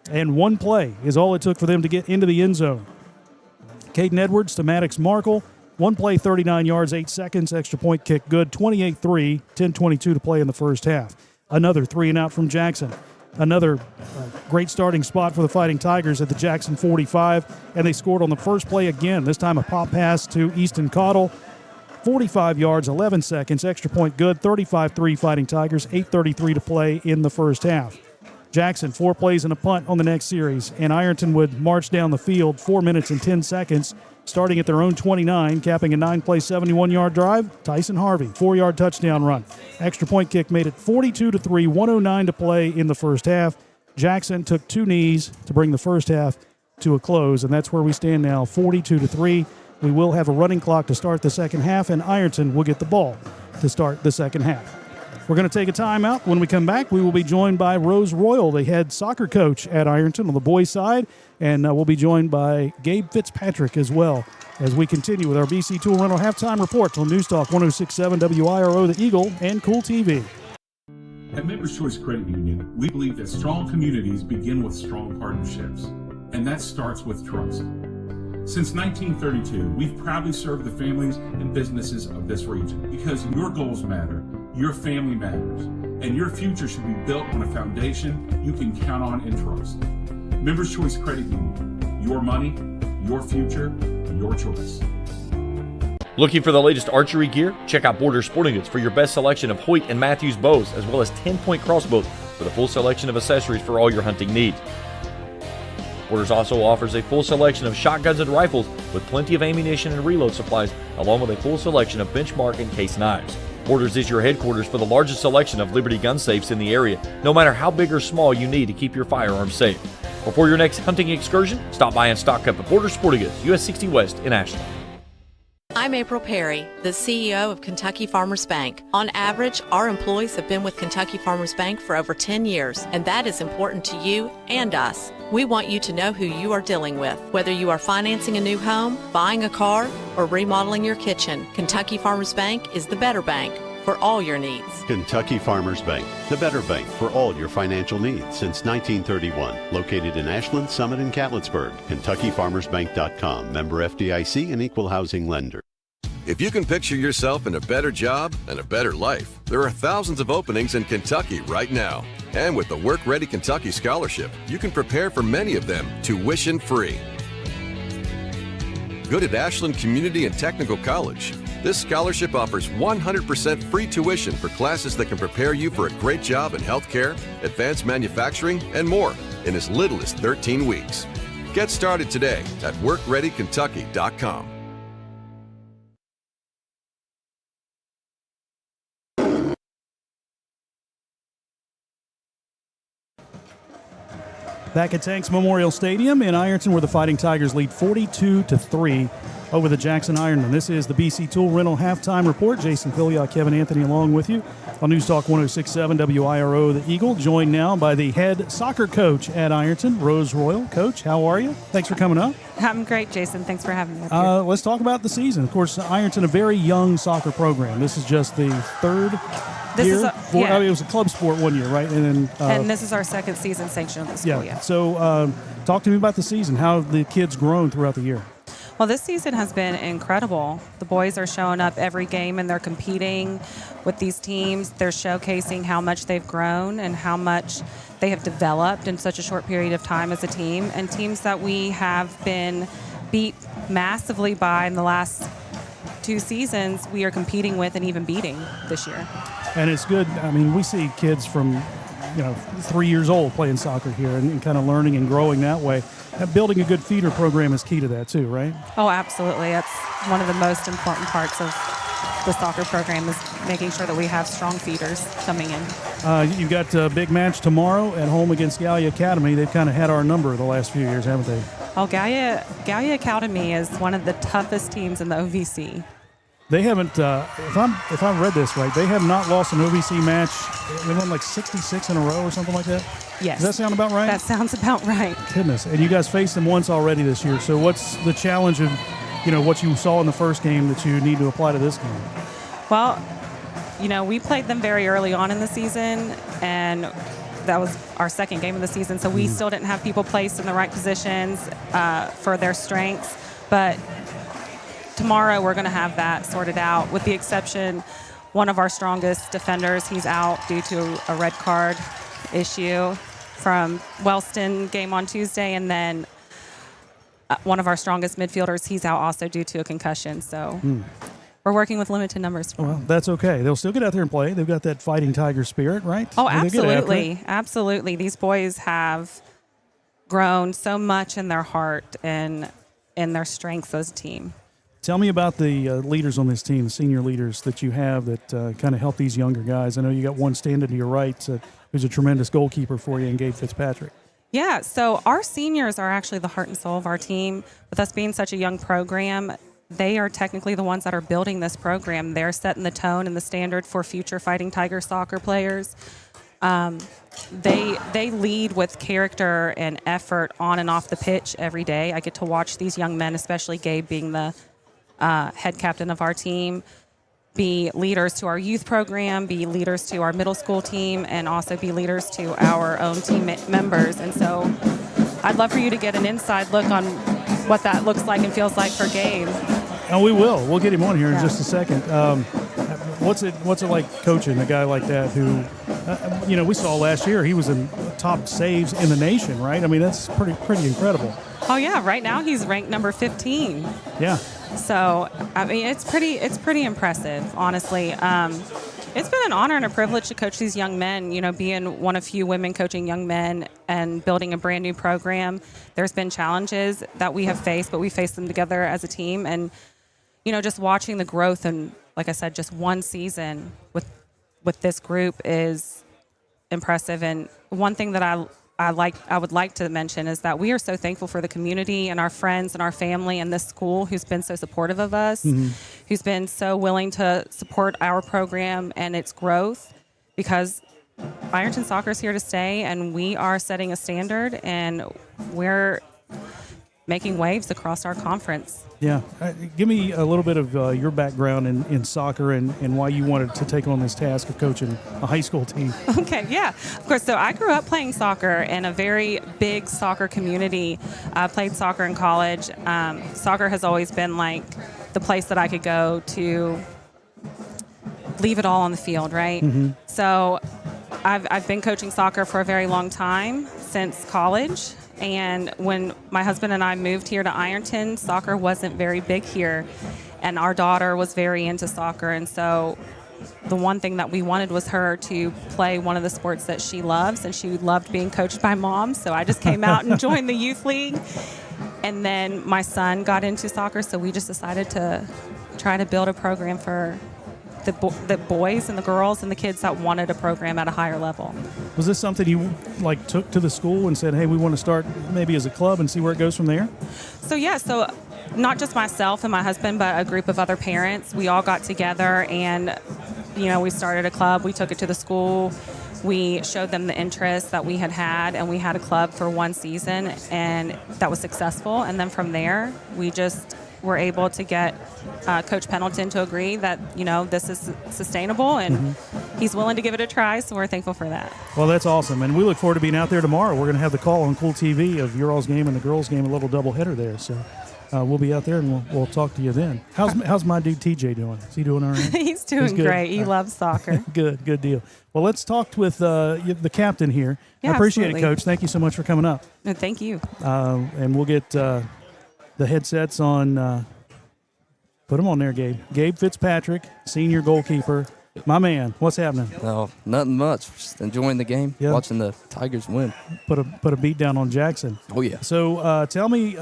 And 1 play is all it took for them to get into the end zone. Caden Edwards to Maddox Markle. 1 play, 39 yards, 8 seconds. Extra point kick good. 28-3, 10:22 to play in the first half. Another 3 and out from Jackson. Another great starting spot for the Fighting Tigers at the Jackson 45, and they scored on the first play again. This time a pop pass to Easton Cottle. 45 yards, 11 seconds. Extra point good. 35-3 Fighting Tigers. 8:33 to play in the first half. Jackson, 4 plays and a punt on the next series, and Ironton would march down the field 4 minutes and 10 seconds, starting at their own 29, capping a 9-play, 71-yard drive. Tyson Harvey, 4-yard touchdown run. Extra point kick made it 42-3, 1:09 to play in the first half. Jackson took 2 knees to bring the first half to a close, and that's where we stand now, 42-3. We will have a running clock to start the second half, and Ironton will get the ball to start the second half. We're going to take a timeout. When we come back, we will be joined by Rose Royal, the head soccer coach at Ironton on the boys' side, and we'll be joined by Gabe Fitzpatrick as well as we continue with our BC Tool Rental Halftime Report on News Talk 106.7 WIRO, The Eagle, and Kool TV. At Members Choice Credit Union, we believe that strong communities begin with strong partnerships, and that starts with trust. Since 1932, we've proudly served the families and businesses of this region because your goals matter, your family matters, and your future should be built on a foundation you can count on and trust. Members Choice Credit Union, your money, your future, your choice. Looking for the latest archery gear? Check out Border Sporting Goods for your best selection of Hoyt and Matthews bows, as well as 10-point crossbows with a full selection of accessories for all your hunting needs. Borders also offers a full selection of shotguns and rifles with plenty of ammunition and reload supplies, along with a full selection of benchmark and case knives. Borders is your headquarters for the largest selection of Liberty gun safes in the area, no matter how big or small you need to keep your firearms safe. Before your next hunting excursion, stop by and stock up at Border Sporting Goods, US 60 West in Ashland. I'm April Perry, the CEO of Kentucky Farmers Bank. On average, our employees have been with Kentucky Farmers Bank for over 10 years, and that is important to you and us. We want you to know who you are dealing with. Whether you are financing a new home, buying a car, or remodeling your kitchen, Kentucky Farmers Bank is the better bank for all your needs. Kentucky Farmers Bank, the better bank for all your financial needs since 1931. Located in Ashland, Summit, and Catlettsburg. KentuckyFarmersBank.com. Member FDIC and equal housing lender. If you can picture yourself in a better job and a better life, there are thousands of openings in Kentucky right now. And with the Work Ready Kentucky Scholarship, you can prepare for many of them tuition-free. Good at Ashland Community and Technical College. This scholarship offers 100% free tuition for classes that can prepare you for a great job in healthcare, advanced manufacturing, and more in as little as 13 weeks. Get started today at WorkReadyKentucky.com. Back at Tanks Memorial Stadium in Ironton, where the Fighting Tigers lead 42-3 over the Jackson Ironmen. This is the BC Tool Rental Halftime Report. Jason Filiot, Kevin Anthony along with you on News Talk 106.7 WIRO The Eagle, joined now by the head soccer coach at Ironton, Rose Royal. Coach, how are you? Thanks for coming up. I'm great, Jason. Thanks for having me up here. Let's talk about the season. Of course, Ironton, a very young soccer program. This is just the third year. I mean, it was a club sport one year, right? And then and this is our second season sanction of the school, yeah. So talk to me about the season. How have the kids grown throughout the year? Well, this season has been incredible. The boys are showing up every game, and they're competing with these teams. They're showcasing how much they've grown and how much they have developed in such a short period of time as a team. And teams that we have been beat massively by in the last 2 seasons, we are competing with and even beating this year. And it's good. I mean, we see kids from 3 years old playing soccer here and kind of learning and growing that way. Building a good feeder program is key to that too, right? Oh, absolutely. That's one of the most important parts of the soccer program, is making sure that we have strong feeders coming in. You've got a big match tomorrow at home against Gallia Academy. They've kind of had our number the last few years, haven't they? Oh, Gallia Academy is one of the toughest teams in the OVC. They haven't, if I've read this right, they have not lost an OVC match. They won like 66 in a row or something like that? Yes. Does that sound about right? That sounds about right. Goodness. And you guys faced them once already this year. So what's the challenge of, what you saw in the first game that you need to apply to this game? Well, we played them very early on in the season, and that was our second game of the season. So we still didn't have people placed in the right positions for their strengths. But tomorrow we're going to have that sorted out, with the exception one of our strongest defenders, he's out due to a red card issue from Wellston game on Tuesday, and then one of our strongest midfielders, he's out also due to a concussion. So we're working with limited numbers. Well, that's okay. They'll still get out there and play. They've got that Fighting Tiger spirit, right? Oh, absolutely. Absolutely. These boys have grown so much in their heart and in their strengths as a team. Tell me about the leaders on this team, the senior leaders that you have that kind of help these younger guys. I know you got one standing to your right who's a tremendous goalkeeper for you in Gabe Fitzpatrick. Yeah, so our seniors are actually the heart and soul of our team. With us being such a young program, they are technically the ones that are building this program. They're setting the tone and the standard for future Fighting Tiger soccer players. They lead with character and effort on and off the pitch every day. I get to watch these young men, especially Gabe being the head captain of our team, be leaders to our youth program, be leaders to our middle school team, and also be leaders to our own team members. And so I'd love for you to get an inside look on what that looks like and feels like for Gabe. Oh, we will. We'll get him on here in just a second. What's it like coaching a guy like that who, we saw last year he was in top saves in the nation, right? I mean, that's pretty incredible. Oh, yeah. Right now he's ranked number 15. Yeah. So, I mean, it's pretty impressive, honestly. It's been an honor and a privilege to coach these young men, being one of few women coaching young men and building a brand new program. There's been challenges that we have faced, but we faced them together as a team. And, just watching the growth and, like I said, just one season with this group is impressive. And one thing that I would like to mention is that we are so thankful for the community and our friends and our family and this school who's been so supportive of us, who's been so willing to support our program and its growth, because Ironton soccer is here to stay, and we are setting a standard, and we're making waves across our conference. Yeah. Give me a little bit of your background in soccer and why you wanted to take on this task of coaching a high school team. Okay, yeah, of course. So I grew up playing soccer in a very big soccer community. I played soccer in college. Soccer has always been like the place that I could go to leave it all on the field, right? So I've been coaching soccer for a very long time, since college. And when my husband and I moved here to Ironton, soccer wasn't very big here. And our daughter was very into soccer. And so the one thing that we wanted was her to play one of the sports that she loves. And she loved being coached by mom. So I just came out and joined the youth league. And then my son got into soccer. So we just decided to try to build a program for the boys and the girls and the kids that wanted a program at a higher level. Was this something you took to the school and said, hey, we want to start maybe as a club and see where it goes from there? So not just myself and my husband, but a group of other parents, we all got together and, we started a club. We took it to the school. We showed them the interest that we had, and we had a club for one season, and that was successful. And then from there, we just were able to get Coach Pendleton to agree that, this is sustainable, and he's willing to give it a try, so we're thankful for that. Well, that's awesome, and we look forward to being out there tomorrow. We're going to have the call on Kool TV of your all's game and the girls' game, a little doubleheader there, so we'll be out there, and we'll talk to you then. How's my dude TJ doing? Is he doing all right? He's doing great. He loves soccer. Good deal. Well, let's talk with the captain here. Yeah, I appreciate absolutely. it, Coach. Thank you so much for coming up. Thank you. And we'll get the headsets on. Put them on there, Gabe. Gabe Fitzpatrick, senior goalkeeper. My man, what's happening? No, nothing much. Just enjoying the game, watching the Tigers win. Put a beat down on Jackson. Oh, yeah. So tell me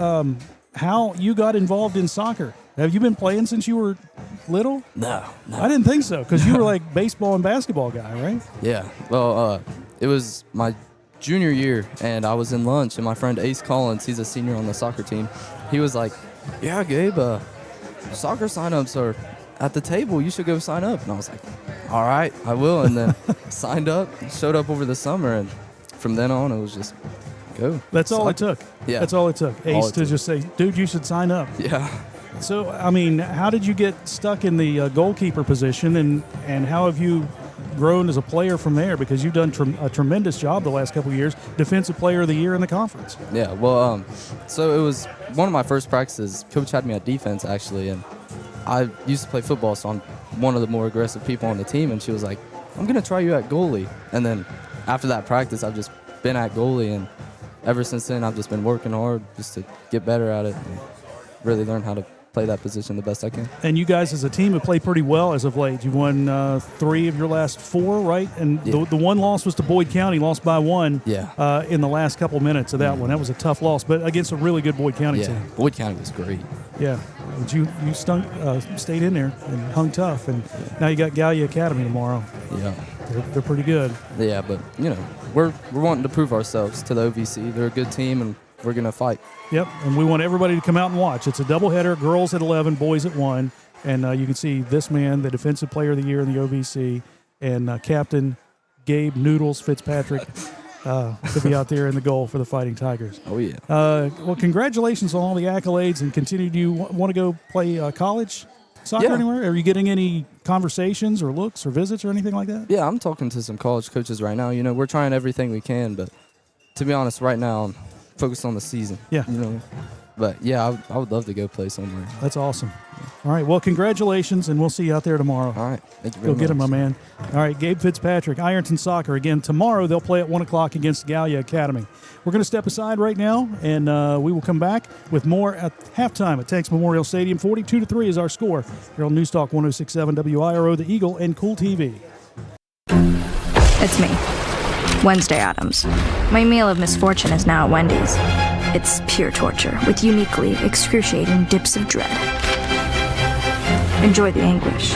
how you got involved in soccer. Have you been playing since you were little? No. I didn't think so, because you were like baseball and basketball guy, right? Yeah. Well, it was my junior year, and I was in lunch, and my friend Ace Collins, he's a senior on the soccer team, he was like, yeah, Gabe, soccer sign-ups are at the table. You should go sign up. And I was like, all right, I will. And then signed up, showed up over the summer, and from then on, it was just go. That's all it took. Yeah. That's all it took. Ace to just say, dude, you should sign up. Yeah. So, I mean, how did you get stuck in the goalkeeper position, and how have you grown as a player from there? Because you've done a tremendous job the last couple of years, Defensive Player of the Year in the conference. Yeah, well, so it was one of my first practices. Coach had me at defense, actually, and I used to play football, so I'm one of the more aggressive people on the team, and she was like, I'm going to try you at goalie. And then after that practice, I've just been at goalie, and ever since then, I've just been working hard just to get better at it and really learn how to play that position the best I can. And you guys as a team have played pretty well as of late. You've won 3 of your last 4, right? And the one loss was to Boyd County, lost by 1 in the last couple minutes of that one. That was a tough loss, but against a really good Boyd County team. Boyd County was great. Yeah, but you stayed in there and hung tough, and now you got Gallia Academy tomorrow. Yeah. They're pretty good. Yeah, but, we're wanting to prove ourselves to the OVC. They're a good team, and we're going to fight. Yep, and we want everybody to come out and watch. It's a doubleheader, girls at 11, boys at 1. And you can see this man, the Defensive Player of the Year in the OVC, and Captain Gabe Noodles Fitzpatrick to be out there in the goal for the Fighting Tigers. Oh, yeah. Well, congratulations on all the accolades, and continue. Do you want to go play college soccer anywhere? Are you getting any conversations or looks or visits or anything like that? Yeah, I'm talking to some college coaches right now. We're trying everything we can, but to be honest, right now I'm focused on the season. Yeah. But, yeah, I would love to go play somewhere. That's awesome. All right, well, congratulations, and we'll see you out there tomorrow. All right. Thank you very much. Go get him, my man. All right, Gabe Fitzpatrick, Ironton Soccer. Again, tomorrow they'll play at 1 o'clock against Gallia Academy. We're going to step aside right now, and we will come back with more at halftime at Tanks Memorial Stadium. 42-3 is our score here on News Talk 106.7 WIRO, The Eagle, and Kool TV. It's me, Wednesday Addams. My meal of misfortune is now at Wendy's. It's pure torture with uniquely excruciating dips of dread. Enjoy the anguish.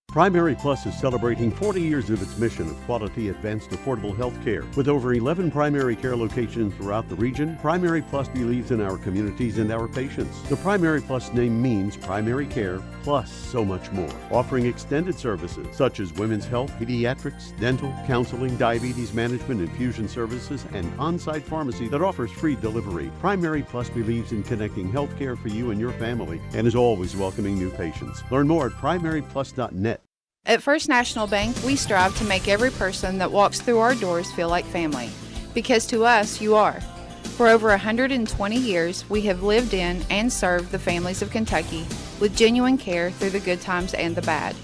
Primary Plus is celebrating 40 years of its mission of quality, advanced, affordable health care. With over 11 primary care locations throughout the region, Primary Plus believes in our communities and our patients. The Primary Plus name means primary care plus so much more, offering extended services such as women's health, pediatrics, dental, counseling, diabetes management, infusion services, and on-site pharmacy that offers free delivery. Primary Plus believes in connecting health care for you and your family and is always welcoming new patients. Learn more at primaryplus.net. At First National Bank, we strive to make every person that walks through our doors feel like family. Because to us, you are. For over 120 years, we have lived in and served the families of Kentucky with genuine care through the good times and the bad.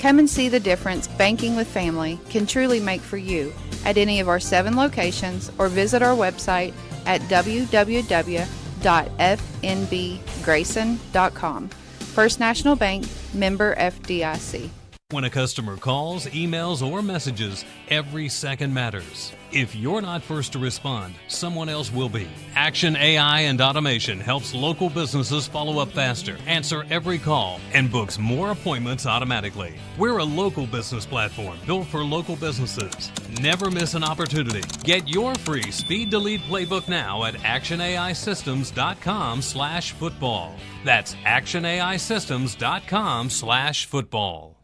Come and see the difference banking with family can truly make for you at any of our 7 locations or visit our website at www.fnbgrayson.com. First National Bank, member FDIC. When a customer calls, emails, or messages, every second matters. If you're not first to respond, someone else will be. Action AI and Automation helps local businesses follow up faster, answer every call, and books more appointments automatically. We're a local business platform built for local businesses. Never miss an opportunity. Get your free Speed to Lead playbook now at actionaisystems.com/football. That's actionaisystems.com/football.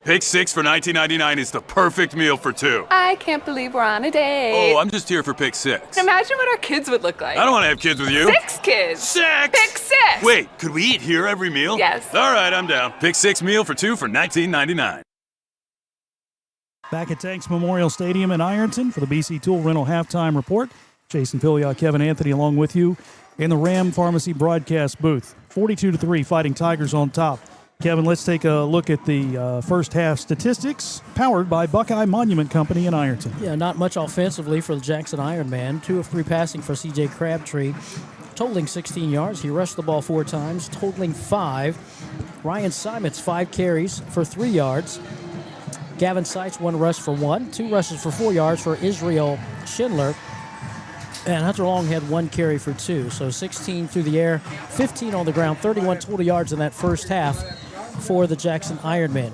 Pick 6 for $19.99 is the perfect meal for 2. I can't believe we're on a date. Oh, I'm just here for Pick 6. Imagine what our kids would look like. I don't want to have kids with you. 6 kids. 6! Pick 6! Wait, could we eat here every meal? Yes. All right, I'm down. Pick 6 meal for 2 for $19.99. Back at Tanks Memorial Stadium in Ironton for the BC Tool Rental Halftime Report. Jason Filiot, Kevin Anthony along with you in the Ram Pharmacy broadcast booth. 42-3, Fighting Tigers on top. Kevin, let's take a look at the first half statistics powered by Buckeye Monument Company in Ironton. Yeah, not much offensively for the Jackson Ironman. 2 of 3 passing for C.J. Crabtree, totaling 16 yards. He rushed the ball 4 times, totaling 5. Ryan Simons, 5 carries for 3 yards. Gavin Seitz, 1 rush for 1. 2 rushes for 4 yards for Israel Schindler. And Hunter Long had 1 carry for 2. So 16 through the air, 15 on the ground, 31 total yards in that first half for the Jackson Ironmen.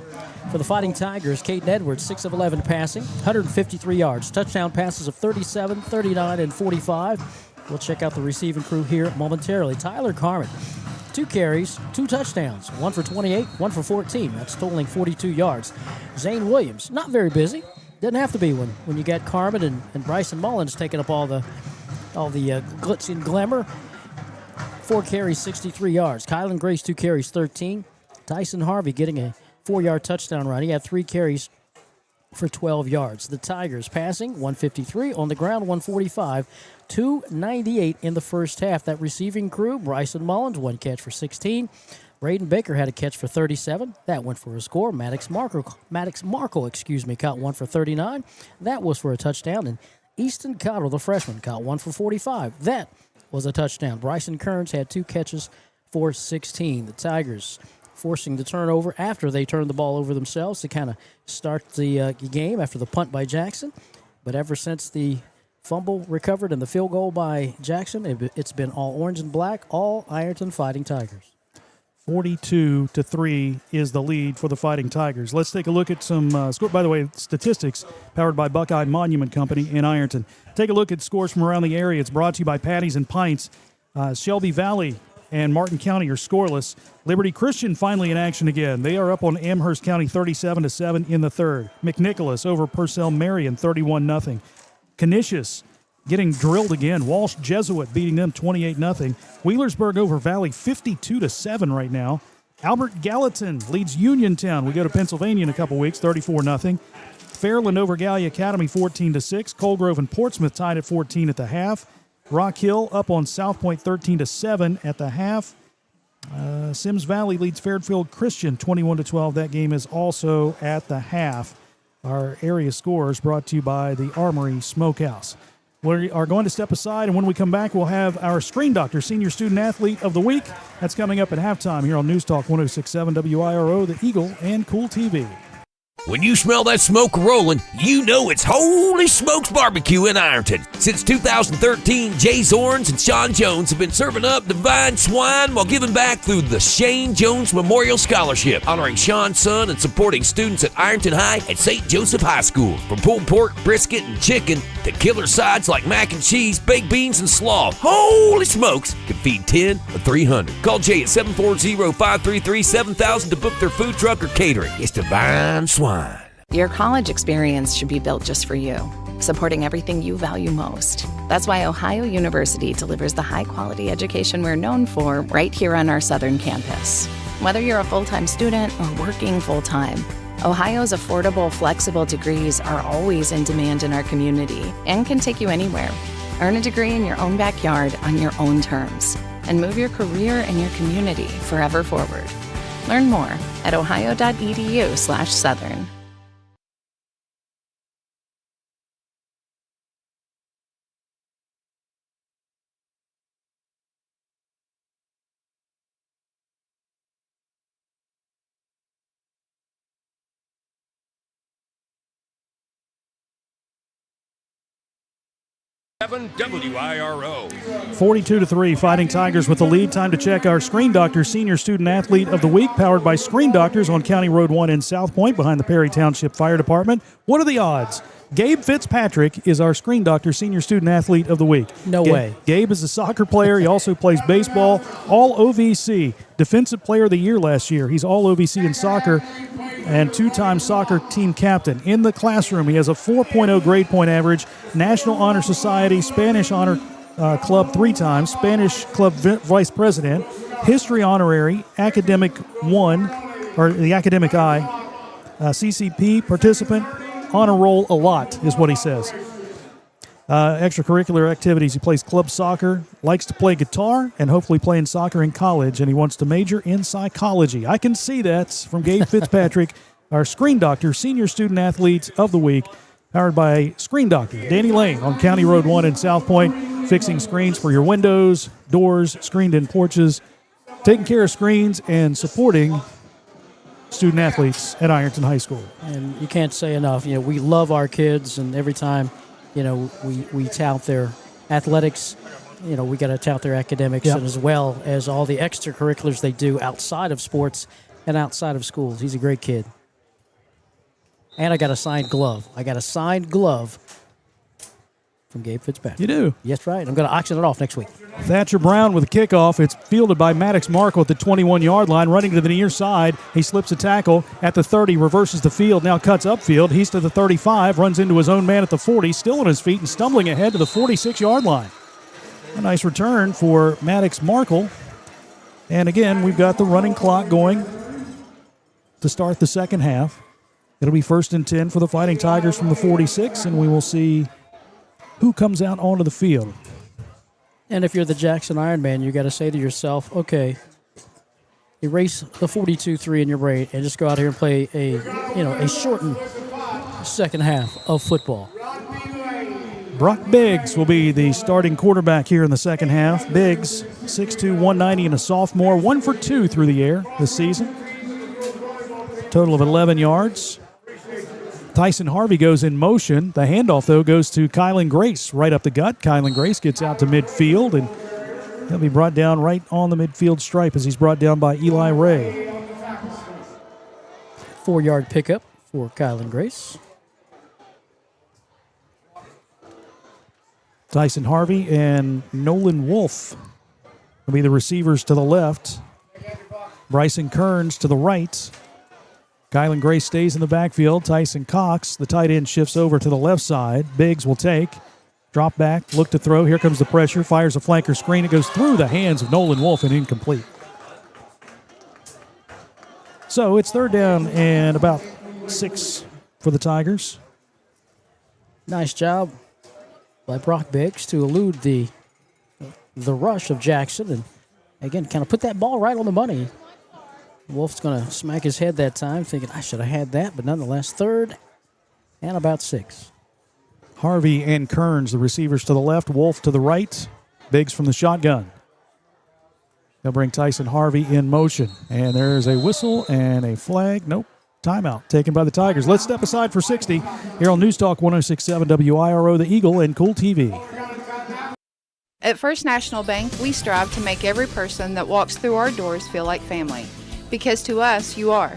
For the Fighting Tigers, Caden Edwards, 6 of 11 passing, 153 yards. Touchdown passes of 37, 39, and 45. We'll check out the receiving crew here momentarily. Tyler Carmen, 2 carries, 2 touchdowns, 1 for 28, 1 for 14. That's totaling 42 yards. Zane Williams, not very busy. Doesn't have to be when you got Carmen and Bryson Mullins taking up all the glitz and glamour. 4 carries, 63 yards. Kylan Grace, 2 carries, 13. Tyson Harvey getting a 4-yard touchdown run. He had 3 carries for 12 yards. The Tigers passing, 153. On the ground, 145. 298 in the first half. That receiving crew, Bryson Mullins, 1 catch for 16. Braden Baker had a catch for 37. That went for a score. Maddox Markle, caught 1 for 39. That was for a touchdown. And Easton Cottle, the freshman, caught 1 for 45. That was a touchdown. Bryson Kearns had 2 catches for 16. The Tigers forcing the turnover after they turned the ball over themselves to kind of start the game after the punt by Jackson. But ever since the fumble recovered and the field goal by Jackson, it's been all orange and black, all Ironton Fighting Tigers. 42-3 is the lead for the Fighting Tigers. Let's take a look at some score. By the way, statistics powered by Buckeye Monument Company in Ironton. Take a look at scores from around the area. It's brought to you by Patties and Pints. Shelby Valley and Martin County are scoreless. Liberty Christian finally in action again. They are up on Amherst County 37-7 in the third. McNicholas over Purcell Marion 31-0. Canisius getting drilled again. Walsh Jesuit beating them 28-0. Wheelersburg over Valley 52-7 right now. Albert Gallatin leads Uniontown. We go to Pennsylvania in a couple weeks, 34-0. Fairland over Gallia Academy 14-6. Coalgrove and Portsmouth tied at 14 at the half. Rock Hill up on South Point 13-7 at the half. Sims Valley leads Fairfield Christian 21-12. That game is also at the half. Our area scores brought to you by the Armory Smokehouse. We are going to step aside, and when we come back, we'll have our Screen Doctor Senior Student Athlete of the Week. That's coming up at halftime here on News Talk 106.7 WIRO, The Eagle, and Kool TV. When you smell that smoke rolling, you know it's Holy Smokes Barbecue in Ironton. Since 2013, Jay Zorns and Sean Jones have been serving up divine swine while giving back through the Shane Jones Memorial Scholarship, honoring Sean's son and supporting students at Ironton High and St. Joseph High School. From pulled pork, brisket, and chicken to killer sides like mac and cheese, baked beans, and slaw, Holy Smokes can feed 10 or 300. Call Jay at 740-533-7000 to book their food truck or catering. It's divine swine. Your college experience should be built just for you, supporting everything you value most. That's why Ohio University delivers the high-quality education we're known for right here on our southern campus. Whether you're a full-time student or working full-time, Ohio's affordable, flexible degrees are always in demand in our community and can take you anywhere. Earn a degree in your own backyard on your own terms and move your career and your community forever forward. Learn more at ohio.edu/southern. WIRO. 42-3, Fighting Tigers with the lead. Time to check our Screen Doctor Senior Student Athlete of the Week, powered by Screen Doctors on County Road 1 in South Point, behind the Perry Township Fire Department. What are the odds? Gabe Fitzpatrick is our Screen Doctor Senior Student Athlete of the Week. No way. Gabe is a soccer player. He also plays baseball. All OVC. Defensive Player of the Year last year. He's all OVC in soccer and two-time soccer team captain. In the classroom, he has a 4.0 grade point average, National Honor Society, Spanish Honor Club 3 times, Spanish Club Vice President, History Honorary, Academic 1, or the Academic I, CCP participant, honor roll a lot is what he says. Extracurricular activities, he plays club soccer, likes to play guitar, and hopefully playing soccer in college, and he wants to major in psychology. I can see that from Gabe Fitzpatrick, our Screen Doctor Senior Student Athlete of the Week, powered by Screen Doctor Danny Lane on County Road 1 in South Point, fixing screens for your windows, doors, screened-in porches, taking care of screens, and supporting student athletes at Ironton High School. And you can't say enough. You know, we love our kids, and every time, you know, we tout their athletics, you know, we got to tout their academics, and as well as all the extracurriculars they do outside of sports and outside of schools. He's a great kid. And I got a signed glove. From Gabe Fitzpatrick. You do? Yes, right. I'm going to auction it off next week. Thatcher Brown with a kickoff. It's fielded by Maddox Markle at the 21-yard line, running to the near side. He slips a tackle at the 30, reverses the field, now cuts upfield. He's to the 35, runs into his own man at the 40, still on his feet and stumbling ahead to the 46-yard line. A nice return for Maddox Markle. And again, we've got the running clock going to start the second half. It'll be 1st and 10 for the Fighting Tigers from the 46, and we will see who comes out onto the field. And if you're the Jackson Ironman, you got to say to yourself, okay, erase the 42-3 in your brain and just go out here and play a shortened second half of football. Brock Biggs will be the starting quarterback here in the second half. Biggs, 6'2", 190, and a sophomore, 1 for 2 through the air this season. Total of 11 yards. Tyson Harvey goes in motion. The handoff, though, goes to Kylan Grace right up the gut. Kylan Grace gets out to midfield, and he'll be brought down right on the midfield stripe as he's brought down by Eli Ray. 4-yard pickup for Kylan Grace. Tyson Harvey and Nolan Wolf will be the receivers to the left. Bryson Kearns to the right. Kylan Grace stays in the backfield. Tyson Cox, the tight end, shifts over to the left side. Biggs will take. Drop back, look to throw. Here comes the pressure. Fires a flanker screen. It goes through the hands of Nolan Wolf and incomplete. So it's 3rd down and about 6 for the Tigers. Nice job by Brock Biggs to elude the rush of Jackson and, again, kind of put that ball right on the money. Wolf's going to smack his head that time, thinking, I should have had that, but nonetheless, 3rd and about 6. Harvey and Kearns, the receivers to the left, Wolf to the right, Biggs from the shotgun. They'll bring Tyson Harvey in motion. And there's a whistle and a flag. Nope. timeout taken by the Tigers. Let's step aside for 60 here on News Talk 106.7 WIRO, The Eagle, and Kool TV. At First National Bank, we strive to make every person that walks through our doors feel like family. Because to us, you are.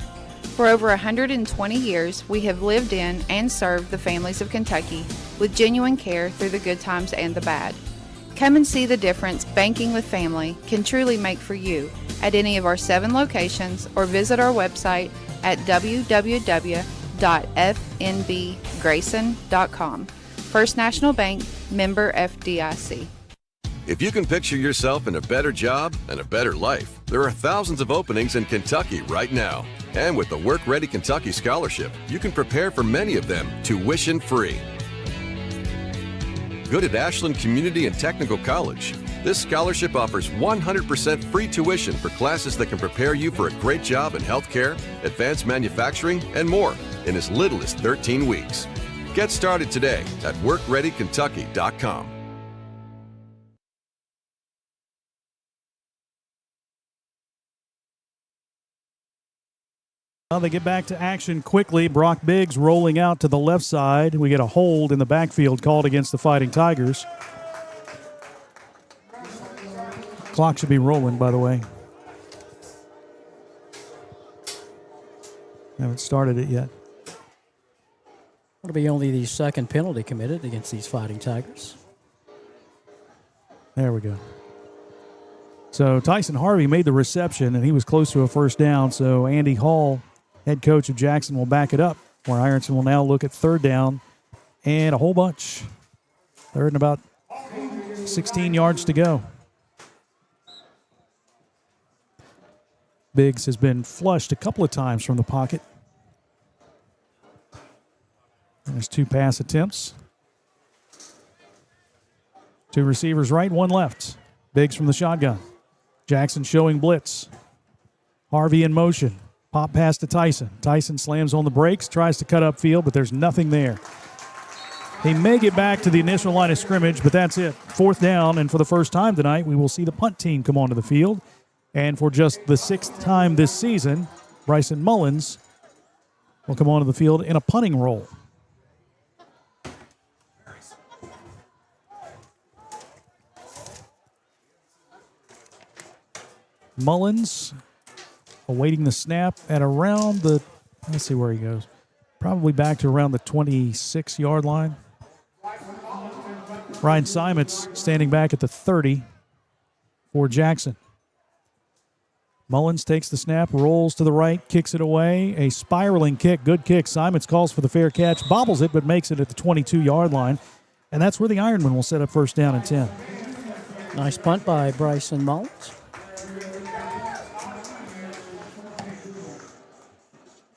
For over 120 years, we have lived in and served the families of Kentucky with genuine care through the good times and the bad. Come and see the difference banking with family can truly make for you at any of our 7 locations or visit our website at www.fnbgrayson.com. First National Bank, member FDIC. If you can picture yourself in a better job and a better life, there are thousands of openings in Kentucky right now. And with the Work Ready Kentucky Scholarship, you can prepare for many of them tuition-free. Good at Ashland Community and Technical College. This scholarship offers 100% free tuition for classes that can prepare you for a great job in healthcare, advanced manufacturing, and more in as little as 13 weeks. Get started today at workreadykentucky.com. Well, they get back to action quickly. Brock Biggs rolling out to the left side. We get a hold in the backfield called against the Fighting Tigers. Clock should be rolling, by the way. Haven't started it yet. It'll be only the second penalty committed against these Fighting Tigers. There we go. So Tyson Harvey made the reception, and he was close to a first down. So Andy Hall, head coach of Jackson, will back it up, where Ironton will now look at third down and a whole bunch. Third and about 16 yards to go. Biggs has been flushed a couple of times from the pocket. There's 2 pass attempts. 2 receivers right, 1 left. Biggs from the shotgun. Jackson showing blitz. Harvey in motion. Pop pass to Tyson. Tyson slams on the brakes, tries to cut upfield, but there's nothing there. He may get back to the initial line of scrimmage, but that's it. 4th down, and for the first time tonight, we will see the punt team come onto the field. And for just the 6th time this season, Bryson Mullins will come onto the field in a punting role. Mullins awaiting the snap at around the, let's see where he goes, probably back to around the 26-yard line. Ryan Simons standing back at the 30 for Jackson. Mullins takes the snap, rolls to the right, kicks it away. A spiraling kick, good kick. Simons calls for the fair catch, bobbles it, but makes it at the 22-yard line. And that's where the Ironman will set up first down and 10. Nice punt by Bryson Mullins.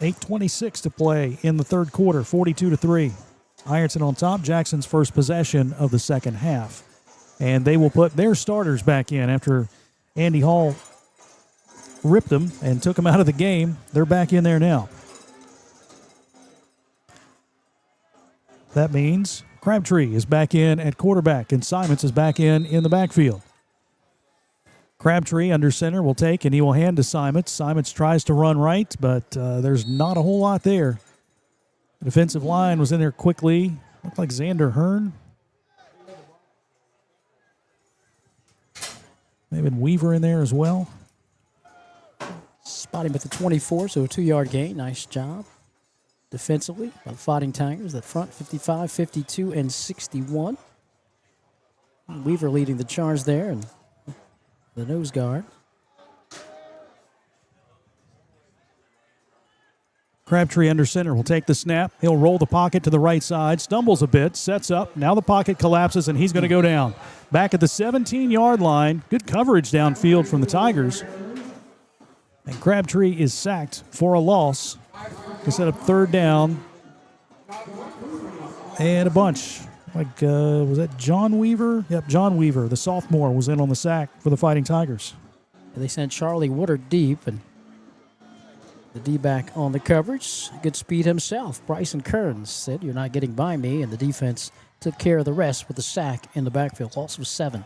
8:26 to play in the third quarter, 42-3. Ironton on top, Jackson's first possession of the second half. And they will put their starters back in after Andy Hall ripped them and took them out of the game. They're back in there now. That means Crabtree is back in at quarterback, and Simons is back in the backfield. Crabtree under center will take, and he will hand to Simons. Simons tries to run right, but there's not a whole lot there. The defensive line was in there quickly. Looked like Xander Hearn. Maybe Weaver in there as well. Spot him at the 24, so a 2-yard gain. Nice job defensively by the Fighting Tigers. That front, 55, 52, and 61. Weaver leading the charge there, and the nose guard. Crabtree under center will take the snap. He'll roll the pocket to the right side, stumbles a bit, sets up. Now the pocket collapses, and he's going to go down. Back at the 17-yard line. Good coverage downfield from the Tigers. And Crabtree is sacked for a loss to set up third down. And a bunch. Like, was that John Weaver? Yep, John Weaver, the sophomore, was in on the sack for the Fighting Tigers. They sent Charlie Woodard deep, and the D-back on the coverage. Good speed himself. Bryson Kearns said, "You're not getting by me," and the defense took care of the rest with the sack in the backfield. Loss of 7.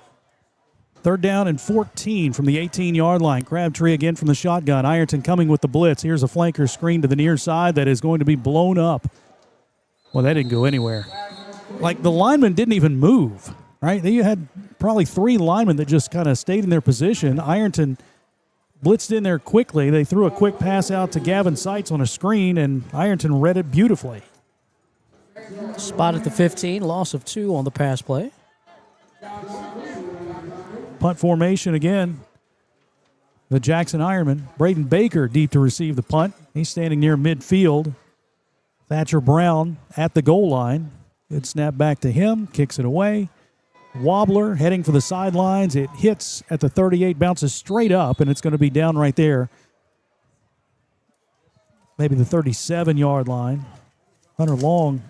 3rd down and 14 from the 18-yard line. Crabtree again from the shotgun. Ironton coming with the blitz. Here's a flanker screen to the near side that is going to be blown up. Well, that didn't go anywhere. Like, the linemen didn't even move, right? You had probably 3 linemen that just kind of stayed in their position. Ironton blitzed in there quickly. They threw a quick pass out to Gavin Seitz on a screen, and Ironton read it beautifully. Spot at the 15, loss of 2 on the pass play. Punt formation again. The Jackson Ironman. Braden Baker deep to receive the punt. He's standing near midfield. Thatcher Brown at the goal line. Good snap back to him. Kicks it away. Wobbler heading for the sidelines. It hits at the 38, bounces straight up, and it's going to be down right there. Maybe the 37-yard line. Hunter Long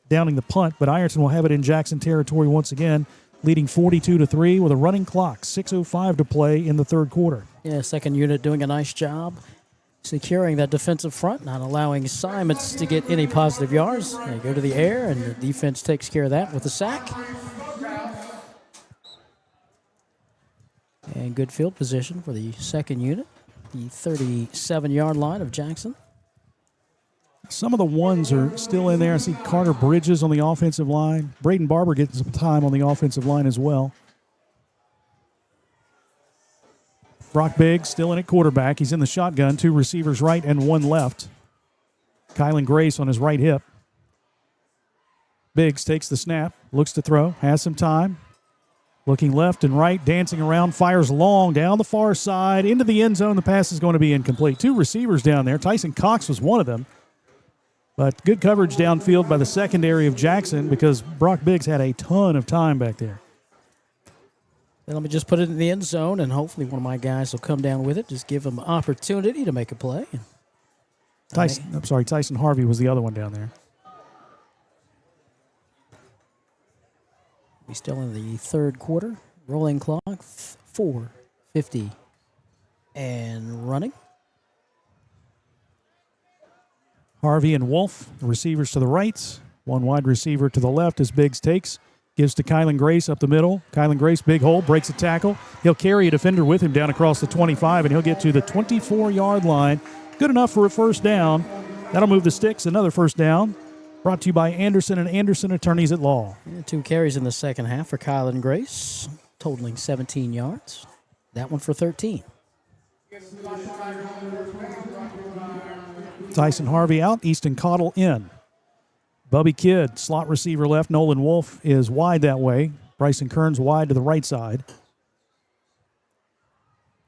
downing the punt, but Ironton will have it in Jackson territory once again, leading 42-3 with a running clock. 6:05 to play in the 3rd quarter. Yeah, second unit doing a nice job securing that defensive front, not allowing Simons to get any positive yards. They go to the air, and the defense takes care of that with a sack. And good field position for the second unit, the 37-yard line of Jackson. Some of the ones are still in there. I see Carter Bridges on the offensive line. Braden Barber getting some time on the offensive line as well. Brock Biggs still in at quarterback. He's in the shotgun. 2 receivers right and 1 left. Kylan Grace on his right hip. Biggs takes the snap, looks to throw, has some time. Looking left and right, dancing around, fires long down the far side into the end zone. The pass is going to be incomplete. 2 receivers down there. Tyson Cox was one of them. But good coverage downfield by the secondary of Jackson because Brock Biggs had a ton of time back there. Then let me just put it in the end zone, and hopefully one of my guys will come down with it. Just give him an opportunity to make a play. Tyson Harvey was the other one down there. We're still in the 3rd quarter. Rolling clock, 4:50 and running. Harvey and Wolf, the receivers to the right. 1 wide receiver to the left as Biggs takes. Gives to Kylan Grace up the middle. Kylan Grace, big hole, breaks a tackle. He'll carry a defender with him down across the 25, and he'll get to the 24-yard line. Good enough for a first down. That'll move the sticks. Another first down. Brought to you by Anderson and Anderson Attorneys at Law. 2 carries in the second half for Kylan Grace, totaling 17 yards. That one for 13. Tyson Harvey out, Easton Cottle in. Bubby Kidd, slot receiver left. Nolan Wolf is wide that way. Bryson Kearns wide to the right side.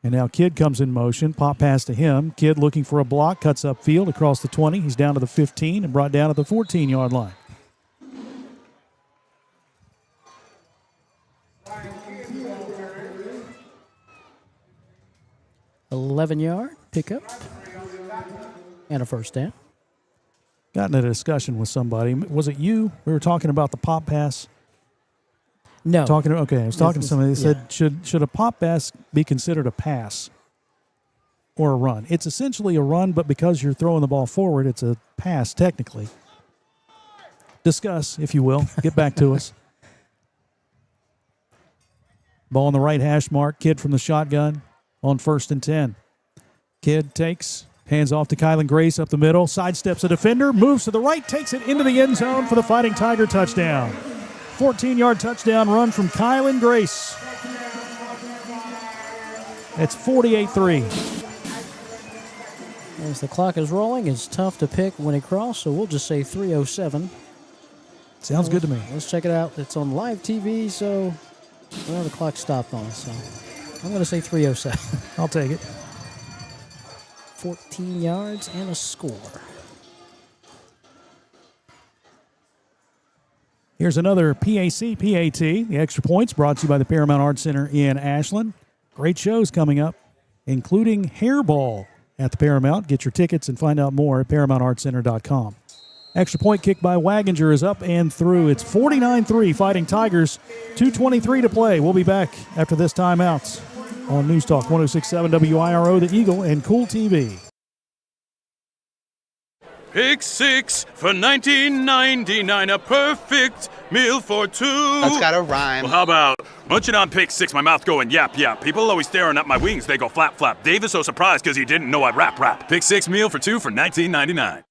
And now Kidd comes in motion. Pop pass to him. Kidd looking for a block. Cuts upfield across the 20. He's down to the 15 and brought down at the 14-yard line. $11-yard pickup and a first down. Got in a discussion with somebody. Was it you? We were talking about the pop pass. No. I was talking to somebody. They said, should a pop pass be considered a pass or a run? It's essentially a run, but because you're throwing the ball forward, it's a pass technically. Discuss, if you will. Get back to us. Ball on the right hash mark. Kidd from the shotgun on 1st and 10. Kidd takes, hands off to Kylan Grace up the middle, sidesteps a defender, moves to the right, takes it into the end zone for the Fighting Tiger touchdown. 14-yard touchdown run from Kylan Grace. It's 48-3. As the clock is rolling, it's tough to pick when it crosses, so we'll just say 3:07. Sounds good to me. Let's check it out. It's on live TV, so the clock stopped on us. So I'm going to say 3:07. I'll take it. 14 yards and a score. Here's another PAT. The Extra Points brought to you by the Paramount Arts Center in Ashland. Great shows coming up, including Hairball at the Paramount. Get your tickets and find out more at ParamountArtCenter.com. Extra point kick by Waginger is up and through. It's 49-3 Fighting Tigers. 2:23 to play. We'll be back after this timeout on News Talk 106.7 WIRO, The Eagle, and Kool TV. Pick six for $19.99, a perfect meal for two. That's gotta rhyme. Well, how about munching on pick six, my mouth going yap yap. People always staring at my wings, they go flap flap. Dave is so surprised because he didn't know I'd rap. Pick six meal for two for $19.99.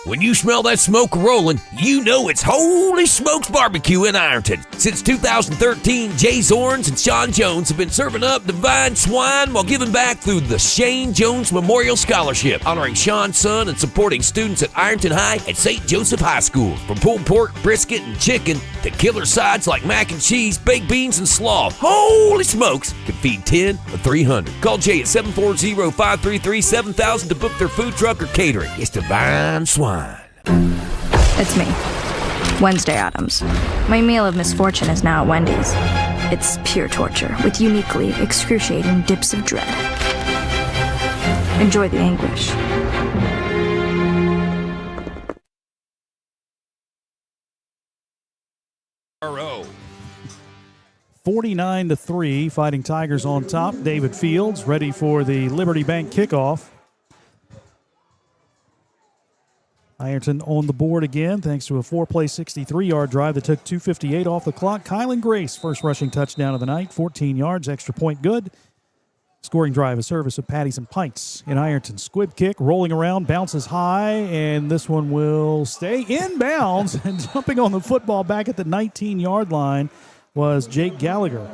When you smell that smoke rolling, you know it's Holy Smokes Barbecue in Ironton. Since 2013, Jay Zorns and Sean Jones have been serving up divine swine while giving back through the Shane Jones Memorial Scholarship, honoring Sean's son and supporting students at Ironton High and St. Joseph High School. From pulled pork, brisket, and chicken to killer sides like mac and cheese, baked beans, and slaw, Holy Smokes can feed 10 or 300. Call Jay at 740-533-7000 to book their food truck or catering. It's divine swine. It's me, Wednesday Addams. My meal of misfortune is now at Wendy's. It's pure torture with uniquely excruciating dips of dread. Enjoy the anguish. RO. 49-3, Fighting Tigers on top. David Fields ready for the Liberty Bank kickoff. Ironton on the board again thanks to a 4-play 63-yard drive that took 2:58 off the clock. Kylan Grace, first rushing touchdown of the night, 14 yards, extra point good. Scoring drive, a service of Patties and Pints in Ironton. Squib kick, rolling around, bounces high, and this one will stay in bounds. And jumping on the football back at the 19-yard line was Jake Gallagher.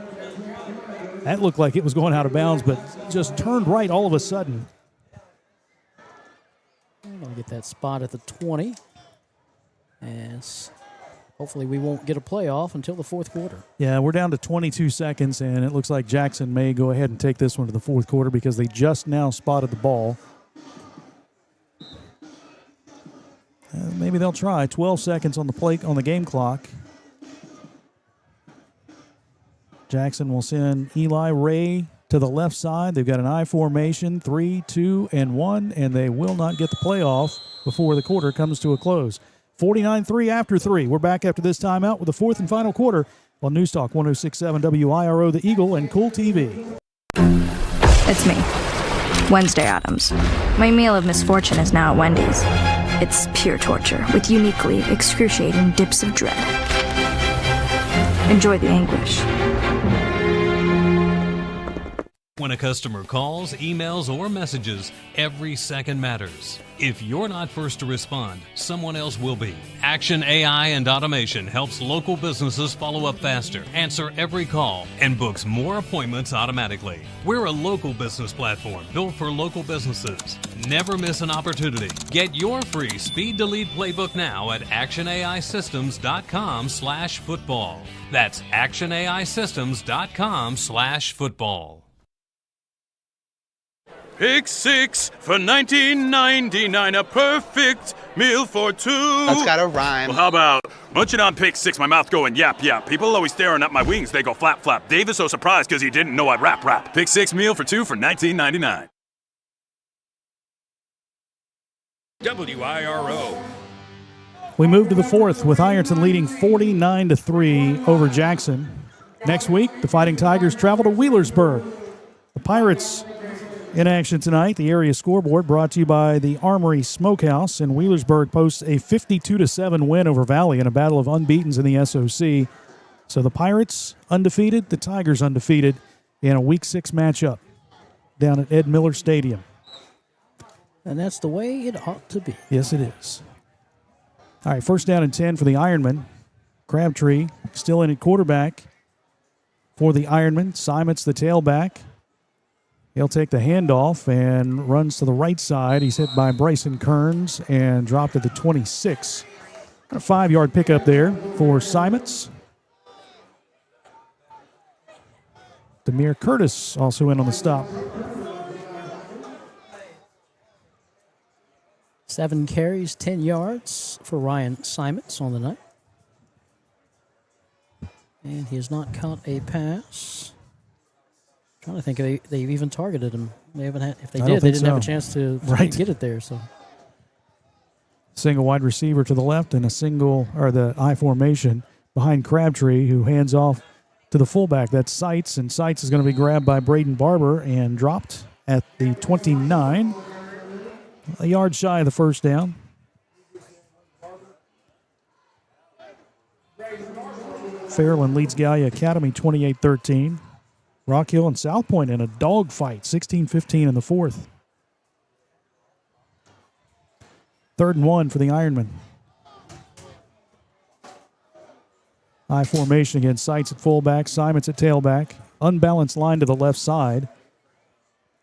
That looked like it was going out of bounds, but just turned right all of a sudden. I'm going to get that spot at the 20. And hopefully we won't get a playoff until the fourth quarter. Yeah, we're down to 22 seconds, and it looks like Jackson may go ahead and take this one to the fourth quarter because they just now spotted the ball. Maybe they'll try. 12 seconds on the plate on the game clock. Jackson will send Eli Ray to the left side. They've got an I formation, 3, 2, and 1, and they will not get the playoff before the quarter comes to a close. 49-3 after 3. We're back after this timeout with the fourth and final quarter on News Talk 106.7 WIRO, The Eagle, and Kool TV. It's me, Wednesday Addams. My meal of misfortune is now at Wendy's. It's pure torture with uniquely excruciating dips of dread. Enjoy the anguish. When a customer calls, emails, or messages, every second matters. If you're not first to respond, someone else will be. Action AI and Automation helps local businesses follow up faster, answer every call, and books more appointments automatically. We're a local business platform built for local businesses. Never miss an opportunity. Get your free Speed to Lead playbook now at actionaisystems.com/football. That's actionaisystems.com/football. Pick six for $19.99, a perfect meal for two. That's gotta rhyme. Well, how about munching on pick six, my mouth going yap yap. People always staring at my wings, they go flap flap. Dave is so surprised because he didn't know I'd rap. Pick six meal for two for $19.99. WIRO. We move to the fourth with Ironton leading 49-3 over Jackson. Next week, the Fighting Tigers travel to Wheelersburg. The Pirates in action tonight. The area scoreboard brought to you by the Armory Smokehouse, and Wheelersburg posts a 52-7 win over Valley in a battle of unbeatens in the SOC. So the Pirates undefeated, the Tigers undefeated in a Week 6 matchup down at Ed Miller Stadium. And that's the way it ought to be. Yes, it is. All right, first down and 10 for the Ironman. Crabtree still in at quarterback for the Ironman. Simons the tailback. He'll take the handoff and runs to the right side. He's hit by Bryson Kearns and dropped to the 26. A 5-yard pickup there for Simons. Demir Curtis also in on the stop. 7 carries, 10 yards for Ryan Simons on the night. And he has not caught a pass. Trying to think if they've even targeted him. They haven't had. If they did, they didn't have a chance to get it there. So, single wide receiver to the left and a single or the I formation behind Crabtree, who hands off to the fullback. That's Seitz, and Seitz is going to be grabbed by Braden Barber and dropped at the 29. A yard shy of the first down. Fairland leads Gallia Academy 28-13. Rock Hill and South Point in a dogfight, 16-15 in the fourth. 3rd and 1 for the Ironmen. High formation against Seitz at fullback, Simons at tailback. Unbalanced line to the left side.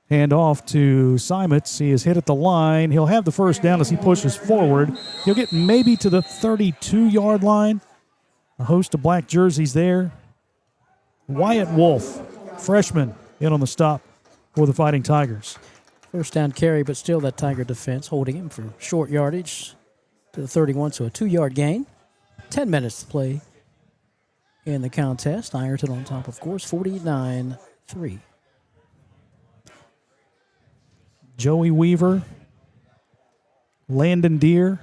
Hand off to Simons. He is hit at the line. He'll have the first down as he pushes forward. He'll get maybe to the 32-yard line. A host of black jerseys there. Wyatt Wolf, freshman, in on the stop for the Fighting Tigers. First down carry, but still that Tiger defense holding him for short yardage to the 31, so a 2-yard gain. 10 minutes to play in the contest. Ironton on top, of course, 49-3. Joey Weaver, Landon Deere,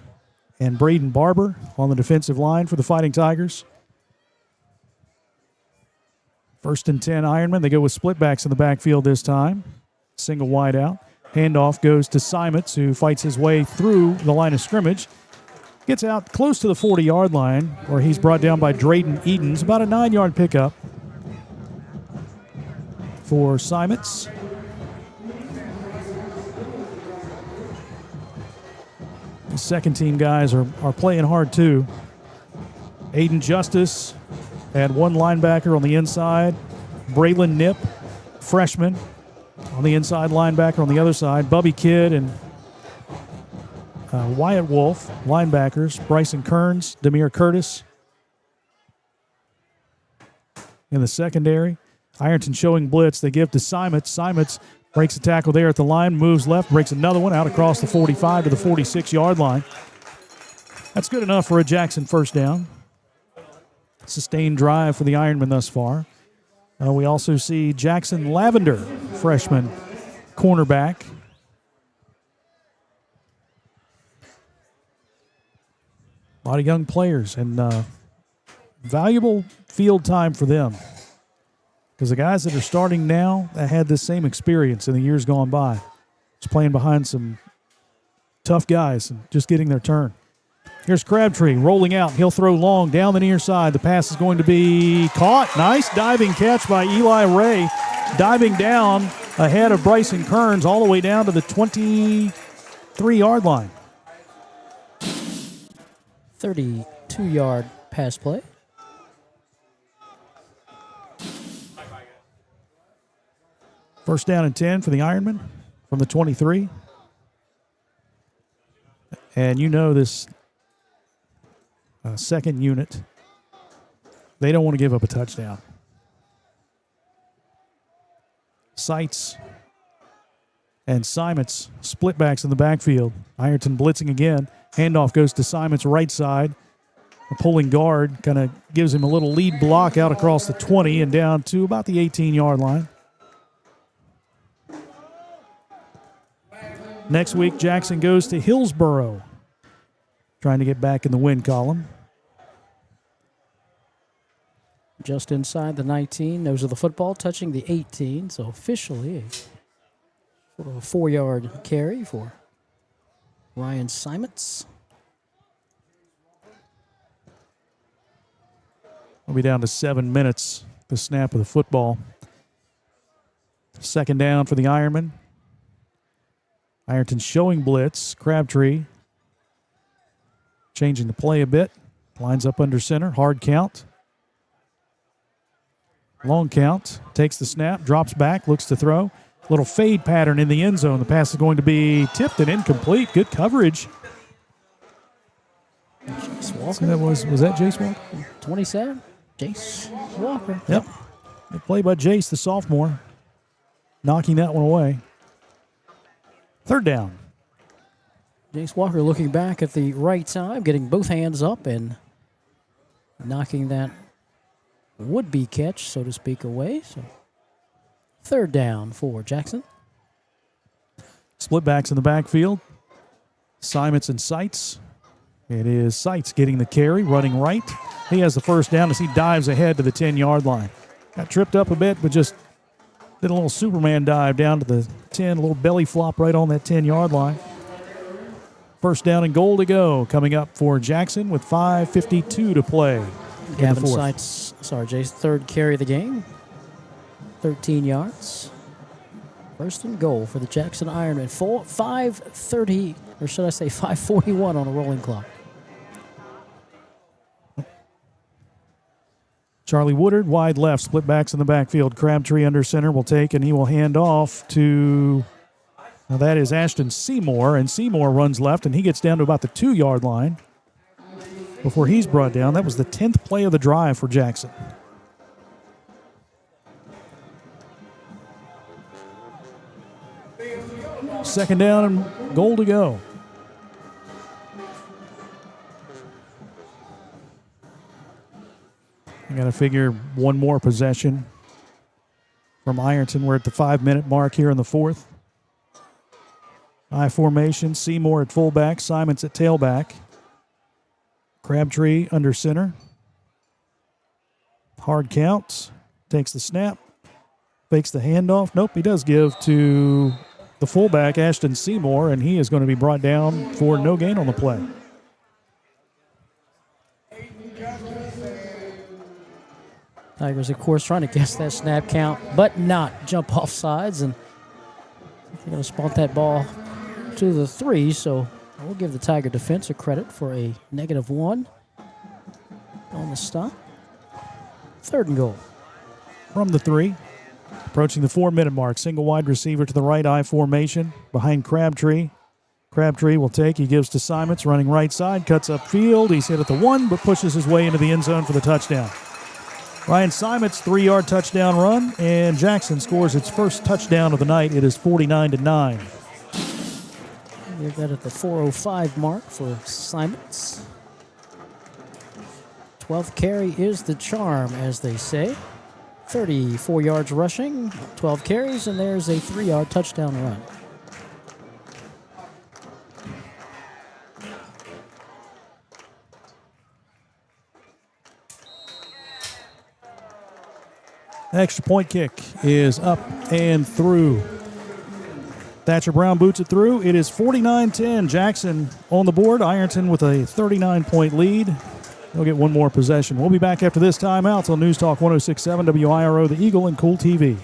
and Braden Barber on the defensive line for the Fighting Tigers. 1st and 10 Ironman. They go with split backs in the backfield this time. Single wide out. Handoff goes to Simons, who fights his way through the line of scrimmage. Gets out close to the 40-yard line, where he's brought down by Drayden Edens. About a 9-yard pickup for Simons. The second-team guys are playing hard, too. Aiden Justice had one linebacker on the inside. Braylon Nip, freshman, on the inside linebacker on the other side. Bubby Kidd and Wyatt Wolf, linebackers. Bryson Kearns, Demir Curtis in the secondary. Ironton showing blitz. They give to Simons. Simons breaks a tackle there at the line, moves left, breaks another one out across the 45 to the 46-yard line. That's good enough for a Jackson first down. Sustained drive for the Ironmen thus far. We also see Jackson Lavender, freshman cornerback. A lot of young players and valuable field time for them. Because the guys that are starting now that had this same experience in the years gone by. Just playing behind some tough guys and just getting their turn. Here's Crabtree rolling out. He'll throw long down the near side. The pass is going to be caught. Nice diving catch by Eli Ray. Diving down ahead of Bryson Kearns all the way down to the 23-yard line. 32-yard pass play. First down and 10 for the Ironmen from the 23. And you know this second unit, they don't want to give up a touchdown. Seitz and Simons split backs in the backfield. Ironton blitzing again. Handoff goes to Simons right side. A pulling guard kind of gives him a little lead block out across the 20 and down to about the 18-yard line. Next week, Jackson goes to Hillsboro, trying to get back in the win column. Just inside the 19, nose of the football, touching the 18. So officially a 4-yard carry for Ryan Simons. We'll be down to 7 minutes, the snap of the football. Second down for the Ironmen. Ironton showing blitz. Crabtree changing the play a bit. Lines up under center. Hard count. Long count. Takes the snap. Drops back. Looks to throw. Little fade pattern in the end zone. The pass is going to be tipped and incomplete. Good coverage. Jace Walker. That was that Jace Walker? 27. Jace Walker. Yep. Good play by Jace, the sophomore. Knocking that one away. Third down. Jace Walker looking back at the right side, getting both hands up and knocking that would-be catch, so to speak, away. So third down for Jackson. Split backs in the backfield. Simons and Seitz. It is Seitz getting the carry, running right. He has the first down as he dives ahead to the 10-yard line. Got tripped up a bit, but just did a little Superman dive down to the 10, a little belly flop right on that 10-yard line. First down and goal to go. Coming up for Jackson with 5:52 to play. Gavin Seitz, Jay's third carry of the game. 13 yards. First and goal for the Jackson Ironmen. 5:30, or should I say 5:41 on a rolling clock. Charlie Woodard, wide left, split backs in the backfield. Crabtree under center will take, and he will hand off to, now that is Ashton Seymour, and Seymour runs left, and he gets down to about the 2-yard line before he's brought down. That was the 10th play of the drive for Jackson. Second down and goal to go. I got to figure one more possession from Ironton. We're at the 5-minute mark here in the fourth. I formation, Seymour at fullback, Simons at tailback. Crabtree under center. Hard count, takes the snap, fakes the handoff. Nope, he does give to the fullback, Ashton Seymour, and he is going to be brought down for no gain on the play. Tigers, of course, trying to guess that snap count, but not jump off sides, and they're going to spot that ball to the 3, so we'll give the Tiger defense a credit for a -1 on the stop. Third and goal. From the 3, approaching the 4-minute mark, single wide receiver to the right, I formation behind Crabtree. Crabtree will take, he gives to Simons, running right side, cuts upfield. He's hit at the 1, but pushes his way into the end zone for the touchdown. Ryan Simons, 3-yard touchdown run, and Jackson scores its first touchdown of the night. It is 49-9. Give that at the 4:05 mark for Simons. 12th carry is the charm, as they say. 34 yards rushing, 12 carries, and there's a 3-yard touchdown run. Extra point kick is up and through. Thatcher Brown boots it through. It is 49-10. Jackson on the board. Ironton with a 39-point lead. They'll get one more possession. We'll be back after this timeout on News Talk 106.7 WIRO, The Eagle, and Kool TV.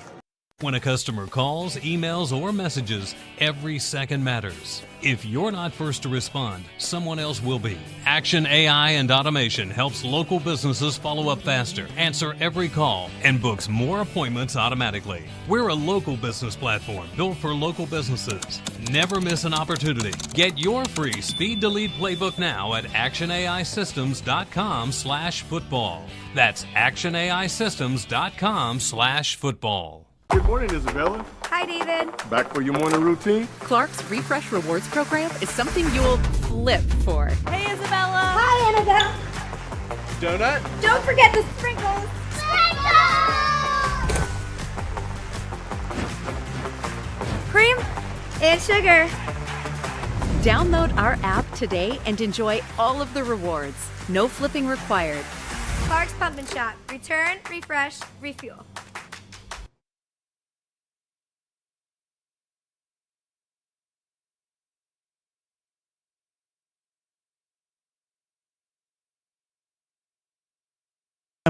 When a customer calls, emails, or messages, every second matters. If you're not first to respond, someone else will be. Action AI and Automation helps local businesses follow up faster, answer every call, and books more appointments automatically. We're a local business platform built for local businesses. Never miss an opportunity. Get your free Speed Delete playbook now at actionaisystems.com/football. That's actionaisystems.com/football. Good morning, Isabella. Hi, David. Back for your morning routine? Clark's Refresh Rewards program is something you'll flip for. Hey, Isabella. Hi, Annabelle. Donut? Don't forget the sprinkles. Cream and sugar. Download our app today and enjoy all of the rewards. No flipping required. Clark's Pump and Shop. Return, refresh, refuel.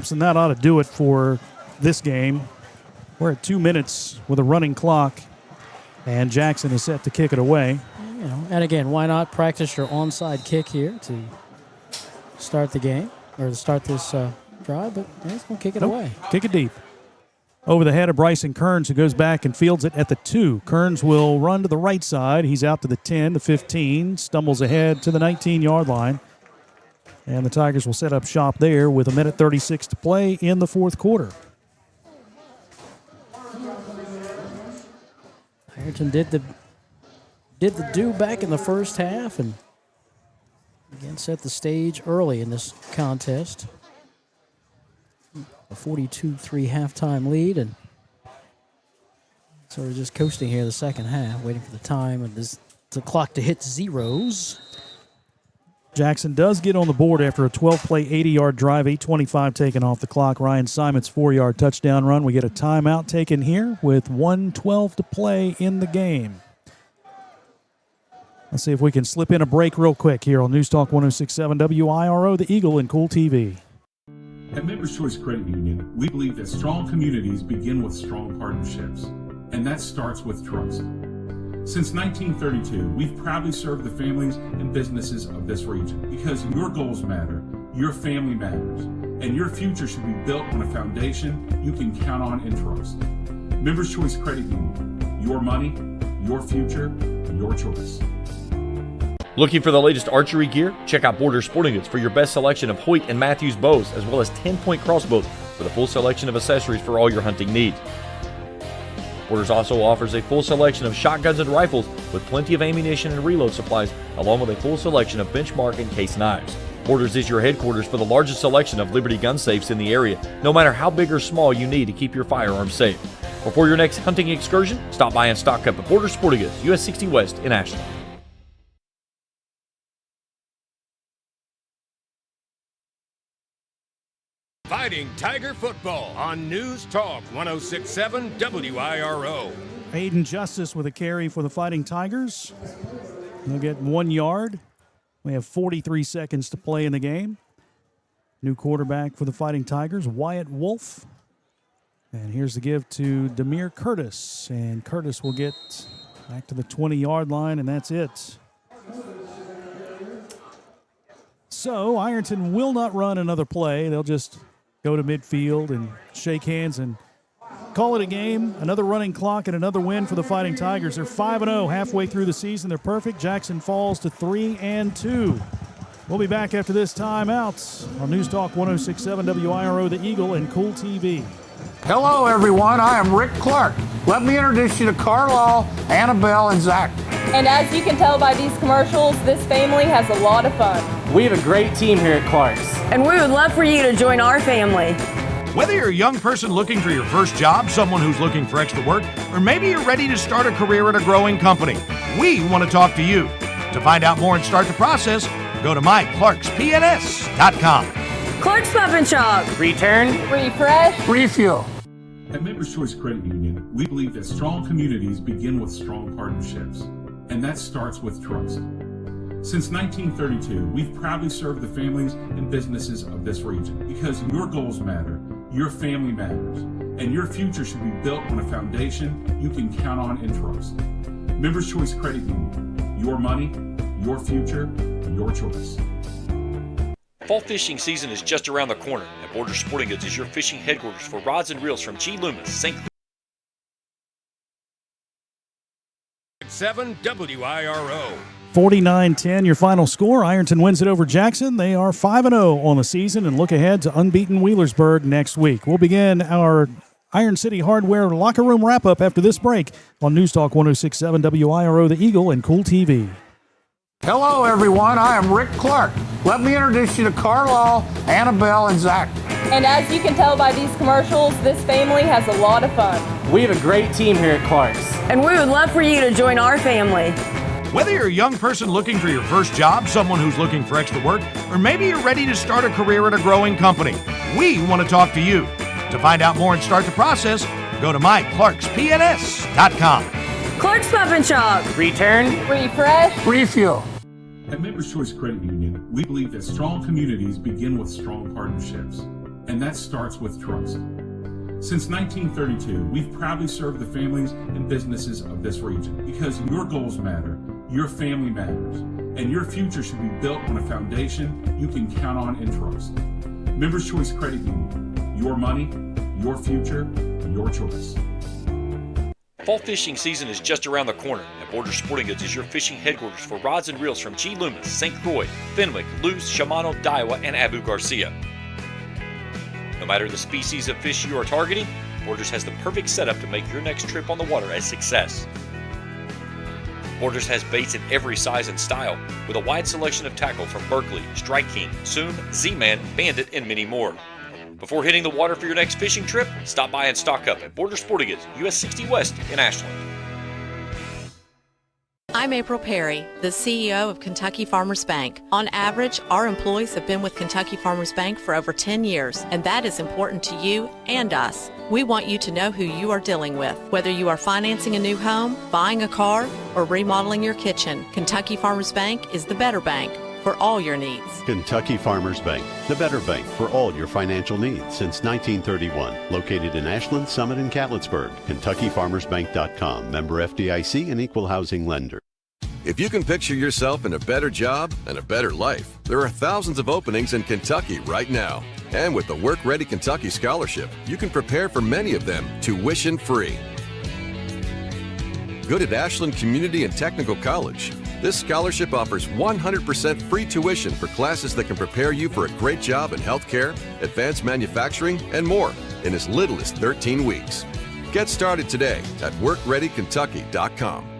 And that ought to do it for this game. We're at 2 minutes with a running clock, and Jackson is set to kick it away. You know, and again, why not practice your onside kick here to start the game, or to start this drive, but he's going to kick it away. Kick it deep. Over the head of Bryson Kearns, who goes back and fields it at the 2. Kearns will run to the right side. He's out to the 10, the 15, stumbles ahead to the 19-yard line. And the Tigers will set up shop there with 1:36 to play in the fourth quarter. Ironton did the do back in the first half, and again set the stage early in this contest. A 42-3 halftime lead, and sort of just coasting here the second half, waiting for the time and the clock to hit zeros. Jackson does get on the board after a 12-play, 80-yard drive, 8:25 taken off the clock. Ryan Simons' 4-yard touchdown run. We get a timeout taken here with 1:12 to play in the game. Let's see if we can slip in a break real quick here on News Talk 106.7 WIRO, the Eagle, and Kool TV. At Members Choice Credit Union, we believe that strong communities begin with strong partnerships, and that starts with trust. Since 1932, we've proudly served the families and businesses of this region because your goals matter, your family matters, and your future should be built on a foundation you can count on and trust. Members Choice Credit Union, your money, your future, your choice. Looking for the latest archery gear? Check out Border Sporting Goods for your best selection of Hoyt and Matthews bows, as well as 10-point crossbows with a full selection of accessories for all your hunting needs. Borders also offers a full selection of shotguns and rifles with plenty of ammunition and reload supplies, along with a full selection of benchmark and case knives. Borders is your headquarters for the largest selection of Liberty gun safes in the area, no matter how big or small you need to keep your firearms safe. Before your next hunting excursion, stop by and stock up at Border Sporting Goods, US 60 West in Ashland. Fighting Tiger football on News Talk 106.7 WIRO. Aiden Justice with a carry for the Fighting Tigers. He'll get 1 yard. We have 43 seconds to play in the game. New quarterback for the Fighting Tigers, Wyatt Wolf. And here's the give to Demir Curtis. And Curtis will get back to the 20-yard line, and that's it. So Ironton will not run another play. They'll just go to midfield and shake hands and call it a game. Another running clock and another win for the Fighting Tigers. They're 5-0 halfway through the season. They're perfect. Jackson falls to 3-2. We'll be back after this timeout on News Talk 106.7 WIRO, the Eagle, and Kool TV. Hello, everyone. I am Rick Clark. Let me introduce you to Carlisle, Annabelle, and Zach. And as you can tell by these commercials, this family has a lot of fun. We have a great team here at Clark's. And we would love for you to join our family. Whether you're a young person looking for your first job, someone who's looking for extra work, or maybe you're ready to start a career at a growing company, we want to talk to you. To find out more and start the process, go to myclarkspns.com. Clark's Pop and Shop. Return. Refresh. Refuel. At Members Choice Credit Union, we believe that strong communities begin with strong partnerships, and that starts with trust. Since 1932, we've proudly served the families and businesses of this region because your goals matter, your family matters, and your future should be built on a foundation you can count on and trust. Members Choice Credit Union, your money, your future, your choice. Fall fishing season is just around the corner, and Border Sporting Goods is your fishing headquarters for rods and reels from G. Loomis, St. 7 WIRO. 49-10, your final score. Ironton wins it over Jackson. They are 5-0 on the season and look ahead to unbeaten Wheelersburg next week. We'll begin our Iron City Hardware locker room wrap-up after this break on News Talk 106.7 WIRO, the Eagle, and Kool TV. Hello, everyone. I am Rick Clark. Let me introduce you to Carlisle, Annabelle, and Zach. And as you can tell by these commercials, this family has a lot of fun. We have a great team here at Clark's. And we would love for you to join our family. Whether you're a young person looking for your first job, someone who's looking for extra work, or maybe you're ready to start a career at a growing company, we want to talk to you. To find out more and start the process, go to myclarkspns.com. Clark's Pop and Shop. Return. Refresh. Refuel. At Members Choice Credit Union, we believe that strong communities begin with strong partnerships, and that starts with trust. Since 1932, we've proudly served the families and businesses of this region because your goals matter, your family matters, and your future should be built on a foundation you can count on and trust. Members Choice Credit Union, your money, your future, your choice. Fall fishing season is just around the corner, and Border Sporting Goods is your fishing headquarters for rods and reels from G. Loomis, St. Croix, Fenwick, Luce, Shimano, Daiwa, and Abu Garcia. No matter the species of fish you are targeting, Borders has the perfect setup to make your next trip on the water a success. Borders has baits in every size and style, with a wide selection of tackle from Berkeley, Strike King, Soon, Z-Man, Bandit, and many more. Before hitting the water for your next fishing trip, stop by and stock up at Border Sporting Goods, US 60 West in Ashland. I'm April Perry, the CEO of Kentucky Farmers Bank. On average, our employees have been with Kentucky Farmers Bank for over 10 years, and that is important to you and us. We want you to know who you are dealing with. Whether you are financing a new home, buying a car, or remodeling your kitchen, Kentucky Farmers Bank is the better bank for all your needs. Kentucky Farmers Bank, the better bank for all your financial needs since 1931. Located in Ashland, Summit, and Catlettsburg. KentuckyFarmersBank.com. Member FDIC and Equal Housing Lender. If you can picture yourself in a better job and a better life, there are thousands of openings in Kentucky right now. And with the Work Ready Kentucky Scholarship, you can prepare for many of them tuition free. Good at Ashland Community and Technical College. This scholarship offers 100% free tuition for classes that can prepare you for a great job in healthcare, advanced manufacturing, and more in as little as 13 weeks. Get started today at WorkReadyKentucky.com.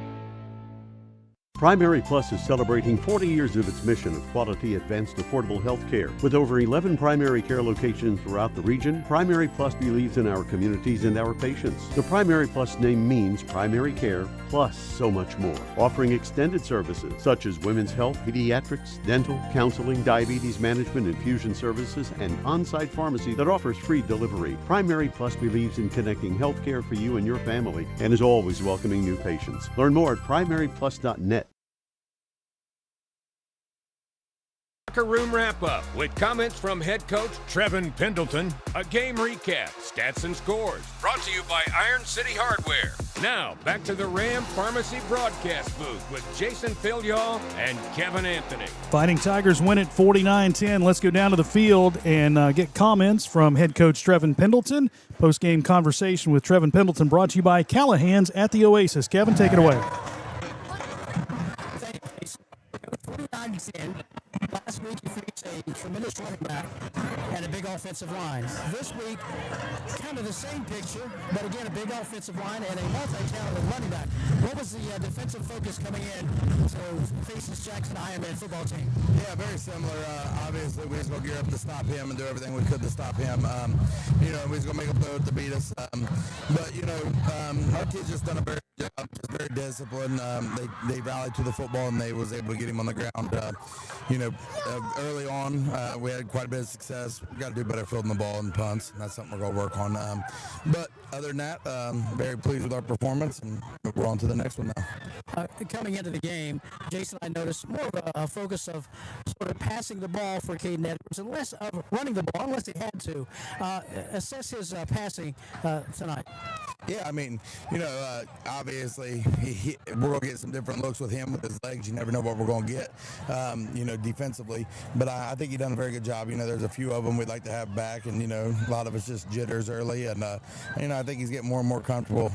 Primary Plus is celebrating 40 years of its mission of quality, advanced, affordable health care. With over 11 primary care locations throughout the region, Primary Plus believes in our communities and our patients. The Primary Plus name means primary care plus so much more, offering extended services such as women's health, pediatrics, dental, counseling, diabetes management, infusion services, and on-site pharmacy that offers free delivery. Primary Plus believes in connecting health care for you and your family and is always welcoming new patients. Learn more at primaryplus.net. Locker Room Wrap-Up with comments from head coach Trevin Pendleton, a game recap, stats and scores, brought to you by Iron City Hardware. Now, back to the Ram Pharmacy broadcast booth with Jason Philyaw and Kevin Anthony. Fighting Tigers win it 49-10. Let's go down to the field and get comments from head coach Trevin Pendleton. Post-game conversation with Trevin Pendleton brought to you by Callahan's at the Oasis. Kevin, take it away. 49-10. Last week, you faced a tremendous running back and a big offensive line. This week, kind of the same picture, but again, a big offensive line and a multi-talented running back. What was the defensive focus coming in to face this Jackson Ironman football team? Yeah, very similar. Obviously, we was going to gear up to stop him and do everything we could to stop him. We was going to make a throw to beat us. Our kids just done a very good job, just very disciplined. They rallied to the football and they was able to get him on the ground. Early on, we had quite a bit of success. We got to do better fielding the ball and punts, and that's something we're going to work on. But other than that, very pleased with our performance, and we're on to the next one now. Coming into the game, Jason, I noticed more of a focus of sort of passing the ball for Caden Edwards and less of running the ball unless he had to. Assess his passing tonight. Yeah, obviously we're going to get some different looks with him with his legs. You never know what we're going to get, defensively. But I think he done a very good job. There's a few of them we'd like to have back, and, a lot of it's just jitters early. And, I think he's getting more and more comfortable.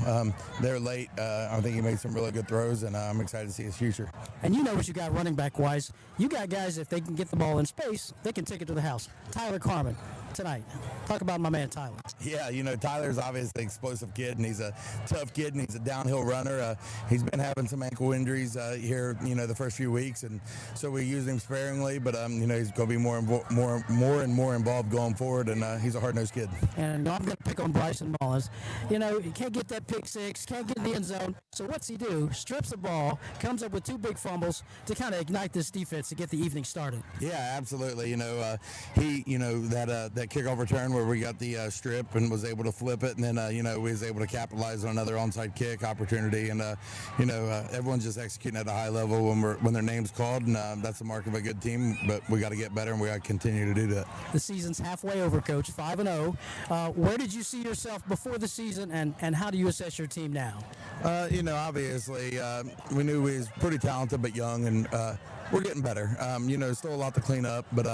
They're late. I think he made some really good throws, and I'm excited to see his future. And you know what you got running back-wise. You got guys, if they can get the ball in space, they can take it to the house. Tyler Carmen tonight. Talk about my man Tyler. Yeah, Tyler's obviously an explosive kid, and he's a tough kid, and he's a downhill runner. He's been having some ankle injuries here, the first few weeks, and so we use him sparingly, but he's going to be more and more involved going forward, and he's a hard-nosed kid. And I'm going to pick on Bryson Mullins. He can't get that pick six, can't get in the end zone. So what's he do? Strips the ball, comes up with two big fumbles to kind of ignite this defense to get the evening started. Yeah, absolutely. That kickoff return where we got the strip and was able to flip it, and then we was able to capitalize on another onside kick opportunity, and everyone's just executing at a high level when their name's called, and that's the mark of a good team. But we got to get better, and we got to continue to do that. The season's halfway over, Coach. 5-0. Where did you see yourself before the season, and how do you assess your team now? Obviously, we knew we was pretty talented but young, and we're getting better. Still a lot to clean up, but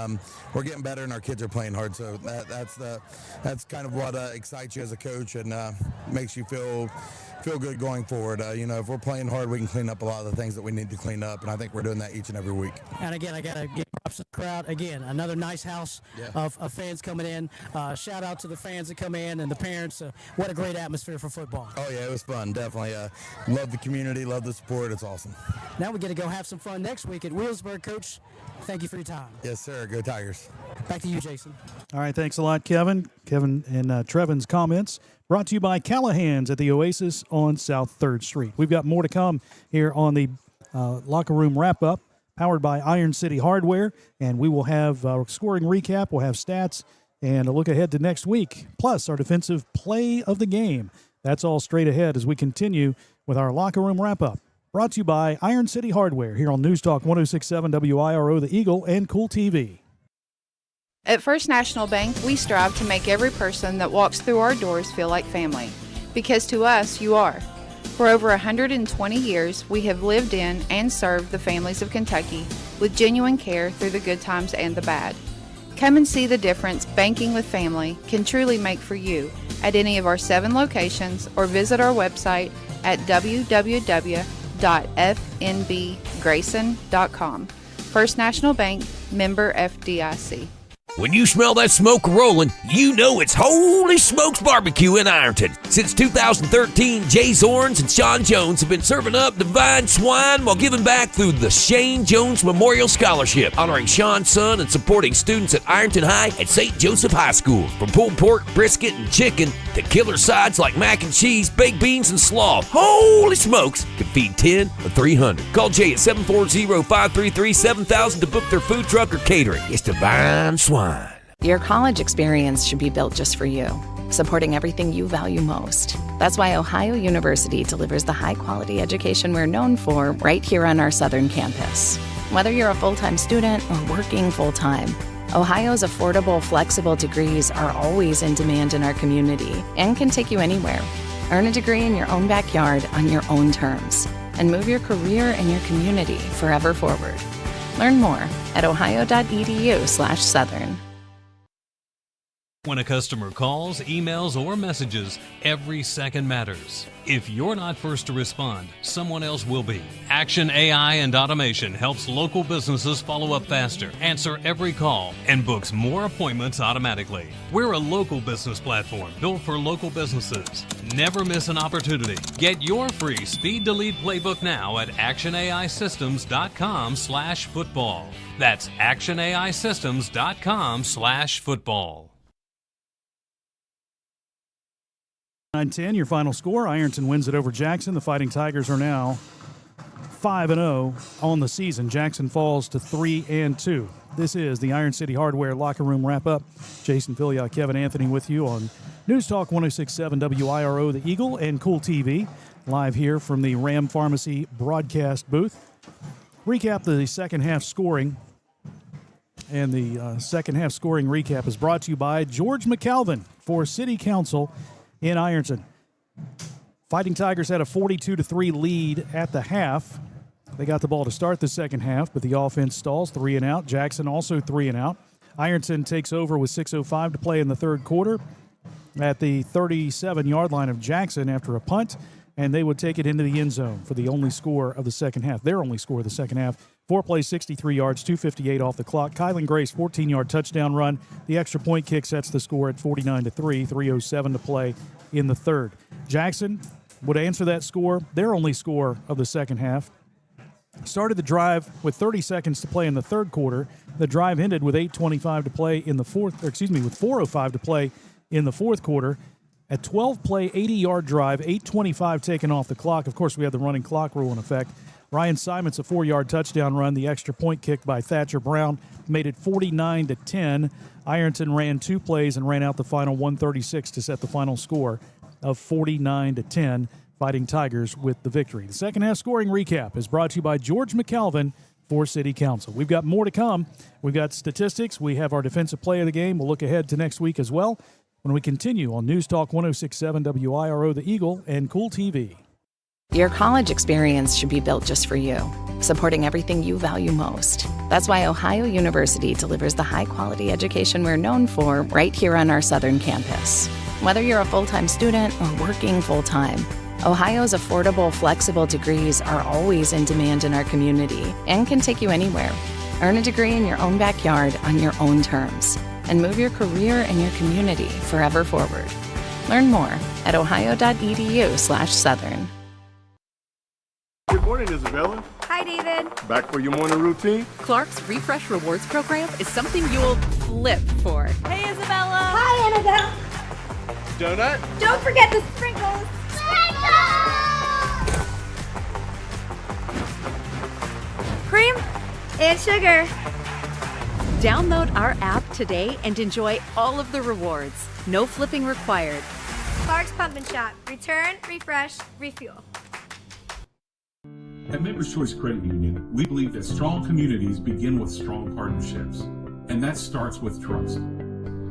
we're getting better, and our kids are playing hard. So that's kind of what excites you as a coach and makes you feel good going forward. If we're playing hard, we can clean up a lot of the things that we need to clean up, and I think we're doing that each and every week. And again, I got to give props to the crowd. Again, another nice house of fans coming in. Shout out to the fans that come in and the parents. What a great atmosphere for football. Oh, yeah, it was fun, definitely. Love the community, love the support. It's awesome. Now we get to go have some fun next week at Wheelsburg. Coach, thank you for your time. Yes, sir. Go Tigers. Back to you, Jason. All right, thanks a lot, Kevin. Kevin and Trevin's comments brought to you by Callahan's at the Oasis on South 3rd Street. We've got more to come here on the locker room wrap-up powered by Iron City Hardware, and we will have a scoring recap, we'll have stats, and a look ahead to next week, plus our defensive play of the game. That's all straight ahead as we continue with our locker room wrap-up. Brought to you by Iron City Hardware here on News Talk 106.7 WIRO, The Eagle, and Kool TV. At First National Bank, we strive to make every person that walks through our doors feel like family. Because to us, you are. For over 120 years, we have lived in and served the families of Kentucky with genuine care through the good times and the bad. Come and see the difference banking with family can truly make for you at any of our 7 locations or visit our website at www.fnbgrayson.com. First National Bank, member FDIC. When you smell that smoke rolling, you know it's Holy Smokes Barbecue in Ironton. Since 2013, Jay Zorns and Sean Jones have been serving up divine swine while giving back through the Shane Jones Memorial Scholarship, honoring Sean's son and supporting students at Ironton High and St. Joseph High School. From pulled pork, brisket, and chicken to killer sides like mac and cheese, baked beans, and slaw, Holy Smokes can feed 10 or 300. Call Jay at 740-533-7000 to book their food truck or catering. It's divine swine. Your college experience should be built just for you, supporting everything you value most. That's why Ohio University delivers the high-quality education we're known for right here on our southern campus. Whether you're a full-time student or working full-time, Ohio's affordable, flexible degrees are always in demand in our community and can take you anywhere. Earn a degree in your own backyard on your own terms and move your career and your community forever forward. Learn more at ohio.edu/southern. When a customer calls, emails, or messages, every second matters. If you're not first to respond, someone else will be. Action AI and Automation helps local businesses follow up faster, answer every call, and books more appointments automatically. We're a local business platform built for local businesses. Never miss an opportunity. Get your free Speed to Lead playbook now at actionaisystems.com/football. That's actionaisystems.com/football. 9-10, your final score. Ironton wins it over Jackson. The Fighting Tigers are now 5-0 on the season. Jackson falls to 3-2. This is the Iron City Hardware Locker Room Wrap-Up. Jason Filiot, Kevin Anthony with you on News Talk 106.7 WIRO, The Eagle, and Kool TV. Live here from the Ram Pharmacy broadcast booth. Recap the second half scoring. And the second half scoring recap is brought to you by George McAlvin for City Council in Ironton. Fighting Tigers had a 42-3 lead at the half. They got the ball to start the second half, but the offense stalls, 3 and out. Jackson also 3 and out. Ironton takes over with 6:05 to play in the third quarter at the 37-yard line of Jackson after a punt, and they would take it into the end zone for the only score of the second half, their only score of the second half. 4 plays, 63 yards, 2:58 off the clock. Kylan Grace, 14-yard touchdown run. The extra point kick sets the score at 49-3, 3:07 to play in the third. Jackson would answer that score, their only score of the second half. Started the drive with 30 seconds to play in the third quarter. The drive ended with 8:25 to play in the fourth, with 4:05 to play in the fourth quarter. A 12-play, 80-yard drive, 8:25 taken off the clock. Of course, we had the running clock rule in effect. Ryan Simons, a 4-yard touchdown run. The extra point kick by Thatcher Brown made it 49-10. Ironton ran 2 plays and ran out the final 136 to set the final score of 49-10. Fighting Tigers with the victory. The second half scoring recap is brought to you by George McAlvin for City Council. We've got more to come. We've got statistics. We have our defensive play of the game. We'll look ahead to next week as well when we continue on News Talk 106.7 WIRO, The Eagle, and Kool TV. Your college experience should be built just for you, supporting everything you value most. That's why Ohio University delivers the high-quality education we're known for right here on our southern campus. Whether you're a full-time student or working full-time, Ohio's affordable, flexible degrees are always in demand in our community and can take you anywhere. Earn a degree in your own backyard on your own terms and move your career and your community forever forward. Learn more at ohio.edu/southern. Good morning, Isabella. Hi, David. Back for your morning routine? Clark's Refresh Rewards program is something you'll flip for. Hey, Isabella. Hi, Annabelle. Donut? Don't forget the sprinkles. And sugar. Download our app today and enjoy all of the rewards. No flipping required. Clark's Pump and Shop. Return, refresh, refuel. At Members Choice Credit Union, we believe that strong communities begin with strong partnerships, and that starts with trust.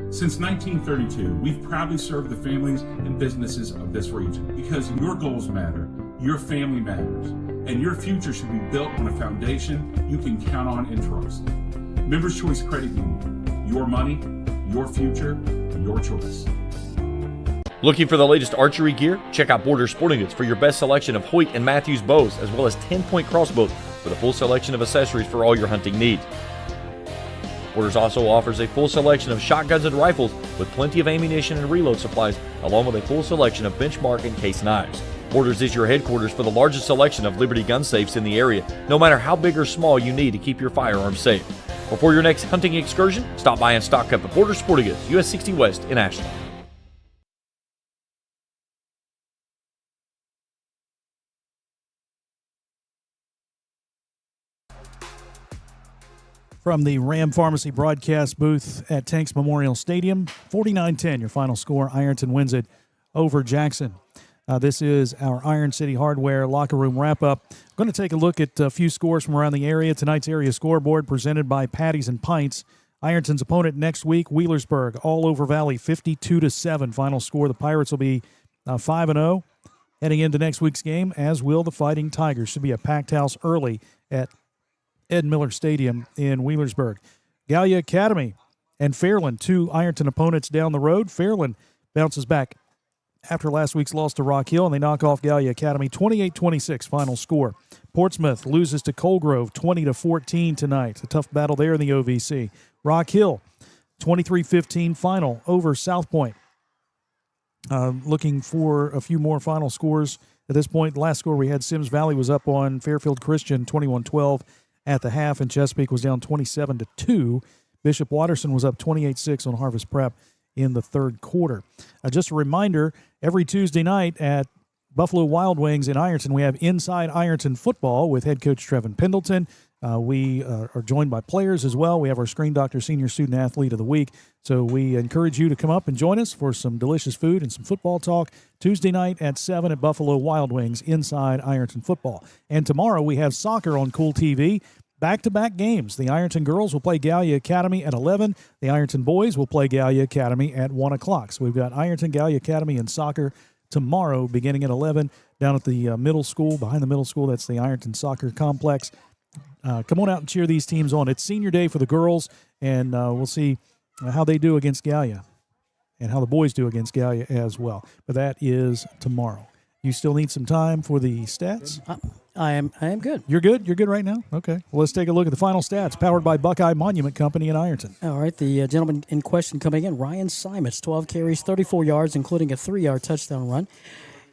Since 1932, we've proudly served the families and businesses of this region because your goals matter, your family matters, and your future should be built on a foundation you can count on and trust. Members Choice Credit Union, your money, your future, your choice. Looking for the latest archery gear? Check out Border Sporting Goods for your best selection of Hoyt and Matthews bows, as well as 10-point crossbows with a full selection of accessories for all your hunting needs. Borders also offers a full selection of shotguns and rifles with plenty of ammunition and reload supplies, along with a full selection of benchmark and case knives. Borders is your headquarters for the largest selection of Liberty gun safes in the area, no matter how big or small you need to keep your firearms safe. Before your next hunting excursion, stop by and stock up at Border Sporting Goods, US 60 West in Ashland. From the Ram Pharmacy broadcast booth at Tanks Memorial Stadium, 49-10, your final score. Ironton wins it over Jackson. This is our Iron City Hardware locker room wrap-up. I'm going to take a look at a few scores from around the area. Tonight's area scoreboard presented by Patties and Pints. Ironton's opponent next week, Wheelersburg, all over Valley, 52-7. Final score. The Pirates will be 5-0 heading into next week's game, as will the Fighting Tigers. Should be a packed house early at Ed Miller Stadium in Wheelersburg. Gallia Academy and Fairland, two Ironton opponents down the road. Fairland bounces back after last week's loss to Rock Hill, and they knock off Gallia Academy 28-26 final score. Portsmouth loses to Colgrove 20-14 tonight. A tough battle there in the OVC. Rock Hill 23-15 final over South Point. Looking for a few more final scores at this point. The last score we had, Sims Valley was up on Fairfield Christian 21-12 at the half, and Chesapeake was down 27-2. Bishop Watterson was up 28-6 on Harvest Prep in the third quarter. Just a reminder, every Tuesday night at Buffalo Wild Wings in Ironton, we have Inside Ironton Football with head coach Trevin Pendleton. We are joined by players as well. We have our Screen Doctor Senior Student Athlete of the Week. So we encourage you to come up and join us for some delicious food and some football talk Tuesday night at 7 at Buffalo Wild Wings Inside Ironton Football. And tomorrow we have soccer on Kool TV. Back-to-back games. The Ironton girls will play Gallia Academy at 11. The Ironton boys will play Gallia Academy at 1 o'clock. So we've got Ironton, Gallia Academy, and soccer tomorrow beginning at 11 down at the middle school, behind the middle school. That's the Ironton Soccer Complex. Come on out and cheer these teams on. It's senior day for the girls, and we'll see how they do against Gallia and how the boys do against Gallia as well. But that is tomorrow. You still need some time for the stats? I am good. You're good? You're good right now? Okay. Well, let's take a look at the final stats, powered by Buckeye Monument Company in Ironton. All right, the gentleman in question coming in, Ryan Simons, 12 carries, 34 yards, including a 3-yard touchdown run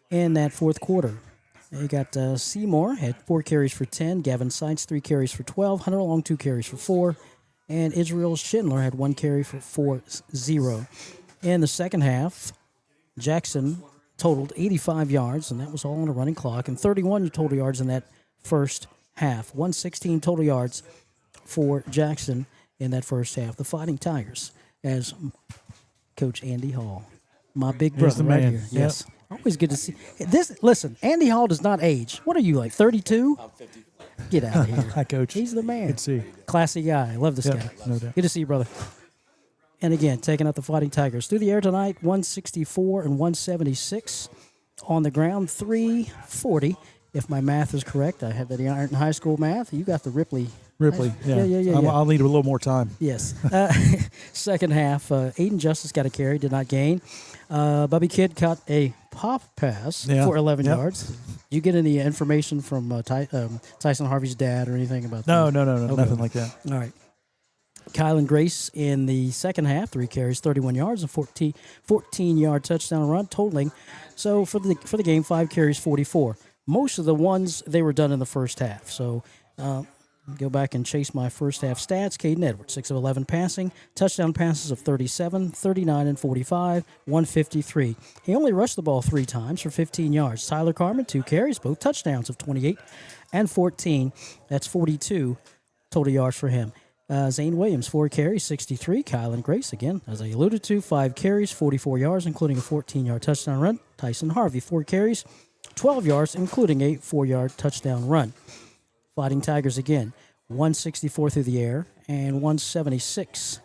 in that fourth quarter. You got Seymour, had 4 carries for 10. Gavin Seitz, 3 carries for 12. Hunter Long, 2 carries for 4. And Israel Schindler had 1 carry for 4-0. In the second half, Jackson totaled 85 yards, and that was all on a running clock, and 31 total yards in that first half. 116 total yards for Jackson in that first half. The Fighting Tigers, as Coach Andy Hall, my big brother right here. Yes. Yep. Always good to see this. Listen, Andy Hall does not age. What are you, like 32? I'm 50. Get out of here. Hi, Coach. He's the man. Good to see. Classy guy. Love this guy. No doubt. Good to see you, brother. And again, taking out the Fighting Tigers. Through the air tonight, 164 and 176. On the ground, 340. If my math is correct, I have the Ironton High School math. You got the Ripley. Yeah. I'll need a little more time. Yes. Second half, Aiden Justice got a carry, did not gain. Bubby Kidd caught a pop pass for 11 yards. Did you get any information from Tyson Harvey's dad or anything about that? No, okay. Nothing like that. All right. Kylan Grace in the second half, 3 carries, 31 yards, a 14-yard touchdown run, totaling. So for the game, 5 carries, 44. Most of the ones, they were done in the first half. So go back and chase my first half stats. Caden Edwards, 6 of 11 passing, touchdown passes of 37, 39 and 45, 153. He only rushed the ball 3 times for 15 yards. Tyler Carmen, 2 carries, both touchdowns of 28 and 14. That's 42 total yards for him. Zane Williams, 4 carries, 63. Kylan Grace, again, as I alluded to, 5 carries, 44 yards, including a 14-yard touchdown run. Tyson Harvey, 4 carries, 12 yards, including a 4-yard touchdown run. Fighting Tigers again, 164 through the air and 176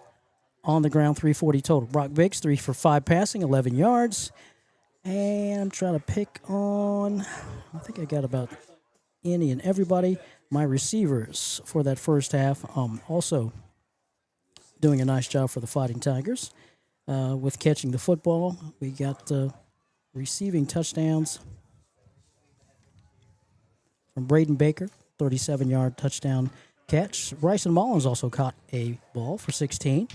on the ground, 340 total. Brock Biggs, 3 for 5 passing, 11 yards. And I'm trying to pick on, I think I got about any and everybody. My receivers for that first half also doing a nice job for the Fighting Tigers with catching the football. We got receiving touchdowns from Braden Baker, 37-yard touchdown catch. Bryson Mullins also caught a ball for 16.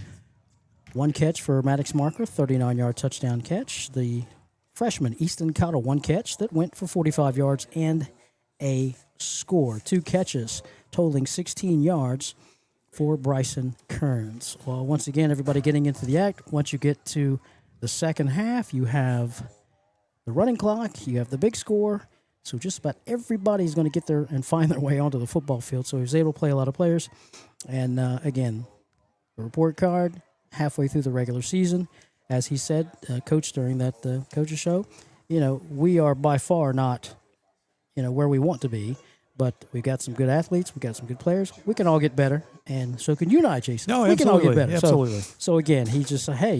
1 catch for Maddox Marker, 39-yard touchdown catch. The freshman Easton caught a 1 catch that went for 45 yards and a score. 2 catches totaling 16 yards for Bryson Kearns. Well, once again, everybody getting into the act. Once you get to the second half, you have the running clock, you have the big score. So just about everybody's going to get there and find their way onto the football field. So he was able to play a lot of players. And again, the report card halfway through the regular season, as he said, coach during that coach's show, we are by far not, where we want to be. But we've got some good athletes. We've got some good players. We can all get better, and so can you and I, Jason. No, we can all get better. Absolutely. So again, he just said, hey,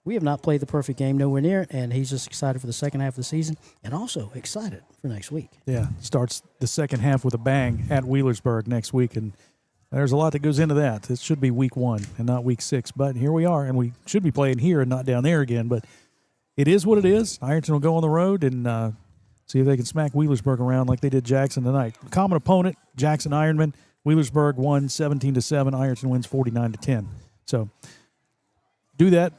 we have not played the perfect game, nowhere near it, and he's just excited for the second half of the season and also excited for next week. Yeah, starts the second half with a bang at Wheelersburg next week, and there's a lot that goes into that. It should be week 1 and not week 6, but here we are, and we should be playing here and not down there again, but it is what it is. Ironton will go on the road and see if they can smack Wheelersburg around like they did Jackson tonight. Common opponent, Jackson Ironman. Wheelersburg won 17-7. Ironton wins 49-10. So do that.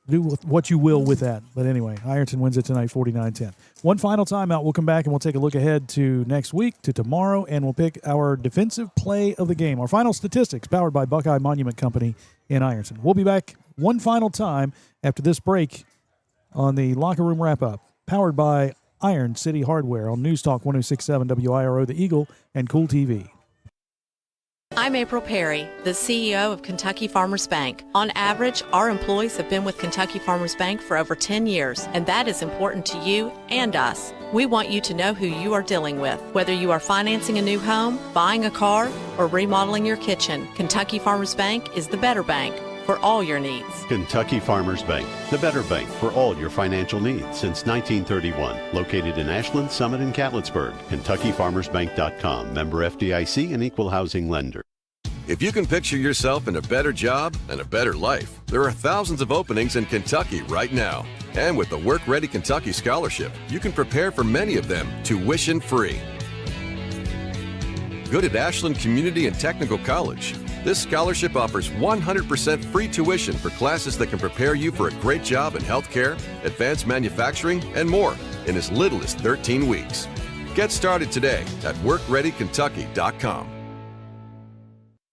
Do what you will with that. But anyway, Ironton wins it tonight 49-10. One final timeout. We'll come back and we'll take a look ahead to next week, to tomorrow, and we'll pick our defensive play of the game. Our final statistics powered by Buckeye Monument Company in Ironton. We'll be back one final time after this break on the Locker Room Wrap-Up, powered by Iron City Hardware on News Talk 106.7 WIRO, The Eagle, and Kool TV. I'm April Perry, the CEO of Kentucky Farmers Bank. On average, our employees have been with Kentucky Farmers Bank for over 10 years, and that is important to you and us. We want you to know who you are dealing with. Whether you are financing a new home, buying a car, or remodeling your kitchen, Kentucky Farmers Bank is the better bank for all your needs. Kentucky Farmers Bank, the better bank for all your financial needs since 1931. Located in Ashland, Summit, and Catlettsburg. KentuckyFarmersBank.com. Member FDIC and equal housing lender. If you can picture yourself in a better job and a better life, there are thousands of openings in Kentucky right now. And with the Work Ready Kentucky Scholarship, you can prepare for many of them tuition-free. Good at Ashland Community and Technical College. This scholarship offers 100% free tuition for classes that can prepare you for a great job in healthcare, advanced manufacturing, and more in as little as 13 weeks. Get started today at WorkReadyKentucky.com.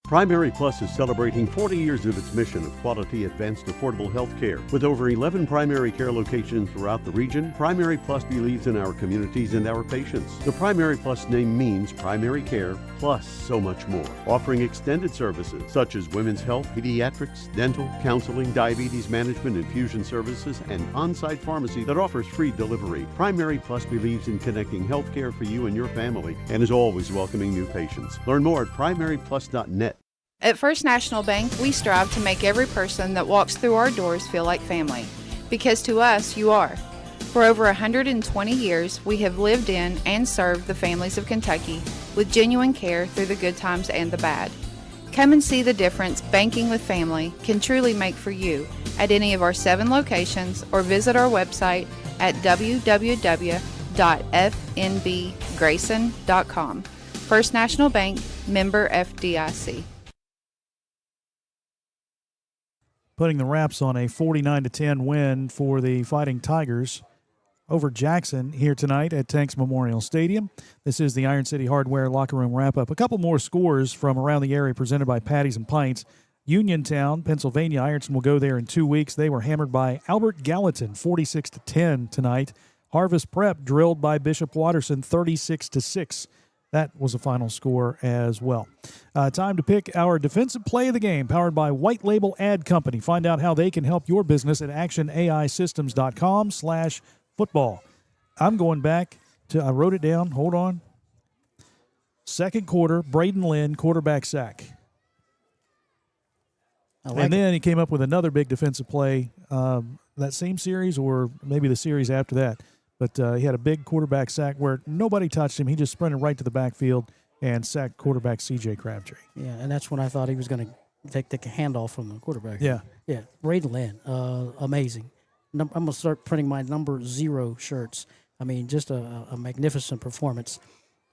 Primary Plus is celebrating 40 years of its mission of quality, advanced, affordable health care. With over 11 primary care locations throughout the region, Primary Plus believes in our communities and our patients. The Primary Plus name means primary care plus so much more, offering extended services such as women's health, pediatrics, dental, counseling, diabetes management, infusion services, and on-site pharmacy that offers free delivery. Primary Plus believes in connecting health care for you and your family and is always welcoming new patients. Learn more at primaryplus.net. At First National Bank, we strive to make every person that walks through our doors feel like family. Because to us, you are. For over 120 years, we have lived in and served the families of Kentucky with genuine care through the good times and the bad. Come and see the difference banking with family can truly make for you at any of our 7 locations or visit our website at www.fnbgrayson.com. First National Bank, member FDIC. Putting the wraps on a 49-10 win for the Fighting Tigers over Jackson here tonight at Tanks Memorial Stadium. This is the Iron City Hardware Locker Room Wrap-Up. A couple more scores from around the area presented by Patties and Pints. Uniontown, Pennsylvania. Ironton will go there in 2 weeks. They were hammered by Albert Gallatin, 46-10 tonight. Harvest Prep drilled by Bishop Watterson, 36-6. That was the final score as well. Time to pick our defensive play of the game, powered by White Label Ad Company. Find out how they can help your business at actionaisystems.com/football. I'm going back to, I wrote it down, hold on. Second quarter, Braden Lynn, quarterback sack. And then he came up with another big defensive play that same series or maybe the series after that. But he had a big quarterback sack where nobody touched him. He just sprinted right to the backfield and sacked quarterback C.J. Crabtree. Yeah, and that's when I thought he was going to take the handoff from the quarterback. Yeah. Yeah, Braden Lynn, amazing. I'm going to start printing my number 0 shirts. I mean, just a magnificent performance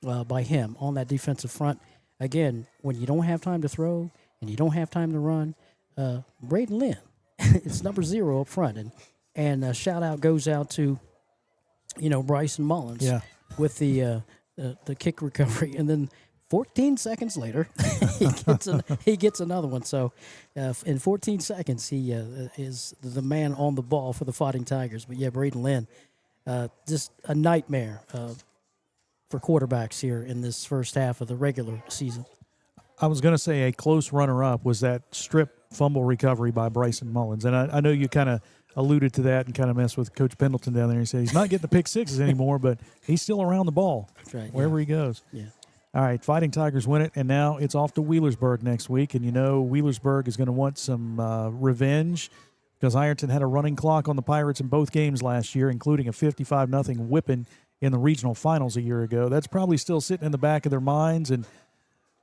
by him on that defensive front. Again, when you don't have time to throw and you don't have time to run, Braden Lynn, it's number 0 up front. And a shout-out goes out to, Bryson Mullins with the kick recovery. And then 14 seconds later, he gets another one. So in 14 seconds, he is the man on the ball for the Fighting Tigers. But, yeah, Braden Lynn, just a nightmare for quarterbacks here in this first half of the regular season. I was going to say a close runner-up was that strip fumble recovery by Bryson Mullins. And I know you kind of alluded to that and kind of messed with Coach Pendleton down there. He said he's not getting the pick sixes anymore, but he's still around the ball wherever he goes. Yeah. All right, Fighting Tigers win it, and now it's off to Wheelersburg next week. And Wheelersburg is going to want some revenge because Ironton had a running clock on the Pirates in both games last year, including a 55-0 whipping in the regional finals a year ago. That's probably still sitting in the back of their minds, and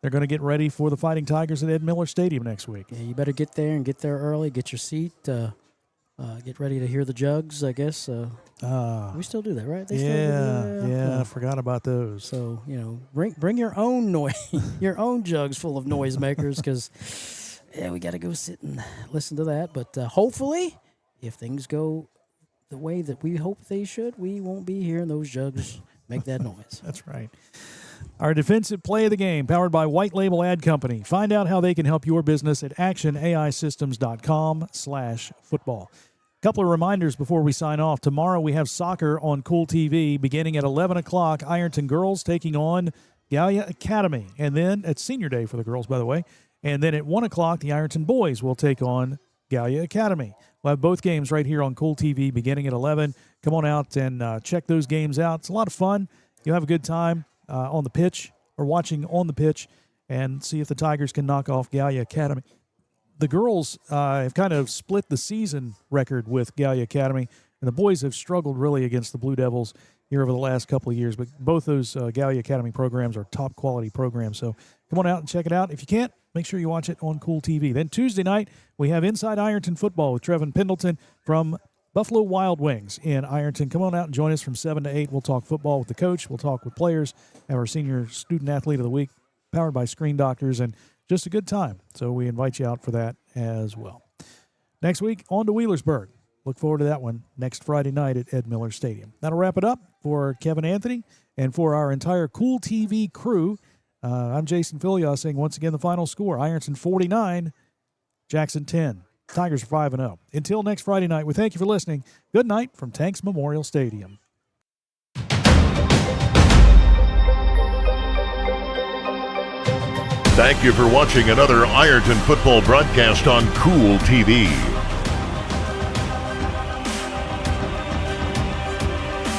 they're going to get ready for the Fighting Tigers at Ed Miller Stadium next week. Yeah, you better get there and get there early, get your seat, get ready to hear the jugs, I guess. We still do that, right? They still do that? Yeah, I forgot about those. So, bring your own noise, your own jugs full of noisemakers because, we got to go sit and listen to that. But hopefully, if things go the way that we hope they should, we won't be hearing those jugs make that noise. That's right. Our defensive play of the game, powered by White Label Ad Company. Find out how they can help your business at actionaisystems.com/football. A couple of reminders before we sign off. Tomorrow we have soccer on Kool TV beginning at 11 o'clock. Ironton girls taking on Gallia Academy. And then it's senior day for the girls, by the way. And then at 1 o'clock, the Ironton boys will take on Gallia Academy. We'll have both games right here on Kool TV beginning at 11. Come on out and check those games out. It's a lot of fun. You'll have a good time on the pitch or watching on the pitch and see if the Tigers can knock off Gallia Academy. The girls have kind of split the season record with Gallia Academy, and the boys have struggled really against the Blue Devils here over the last couple of years. But both those Gallia Academy programs are top-quality programs. So come on out and check it out. If you can't, make sure you watch it on Kool TV. Then Tuesday night, we have Inside Ironton Football with Trevin Pendleton from Buffalo Wild Wings in Ironton. Come on out and join us from 7 to 8. We'll talk football with the coach. We'll talk with players. Have our senior student athlete of the week, powered by Screen Doctors, and just a good time. So we invite you out for that as well. Next week, on to Wheelersburg. Look forward to that one next Friday night at Ed Miller Stadium. That'll wrap it up for Kevin Anthony and for our entire Kool TV crew. I'm Jason Filios saying once again the final score, Ironton 49, Jackson 10. Tigers are 5-0. Until next Friday night, we thank you for listening. Good night from Tanks Memorial Stadium. Thank you for watching another Ironton football broadcast on Kool TV.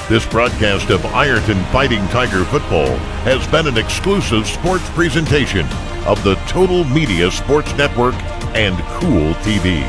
This broadcast of Ironton Fighting Tiger football has been an exclusive sports presentation of the Total Media Sports Network and Kool TV.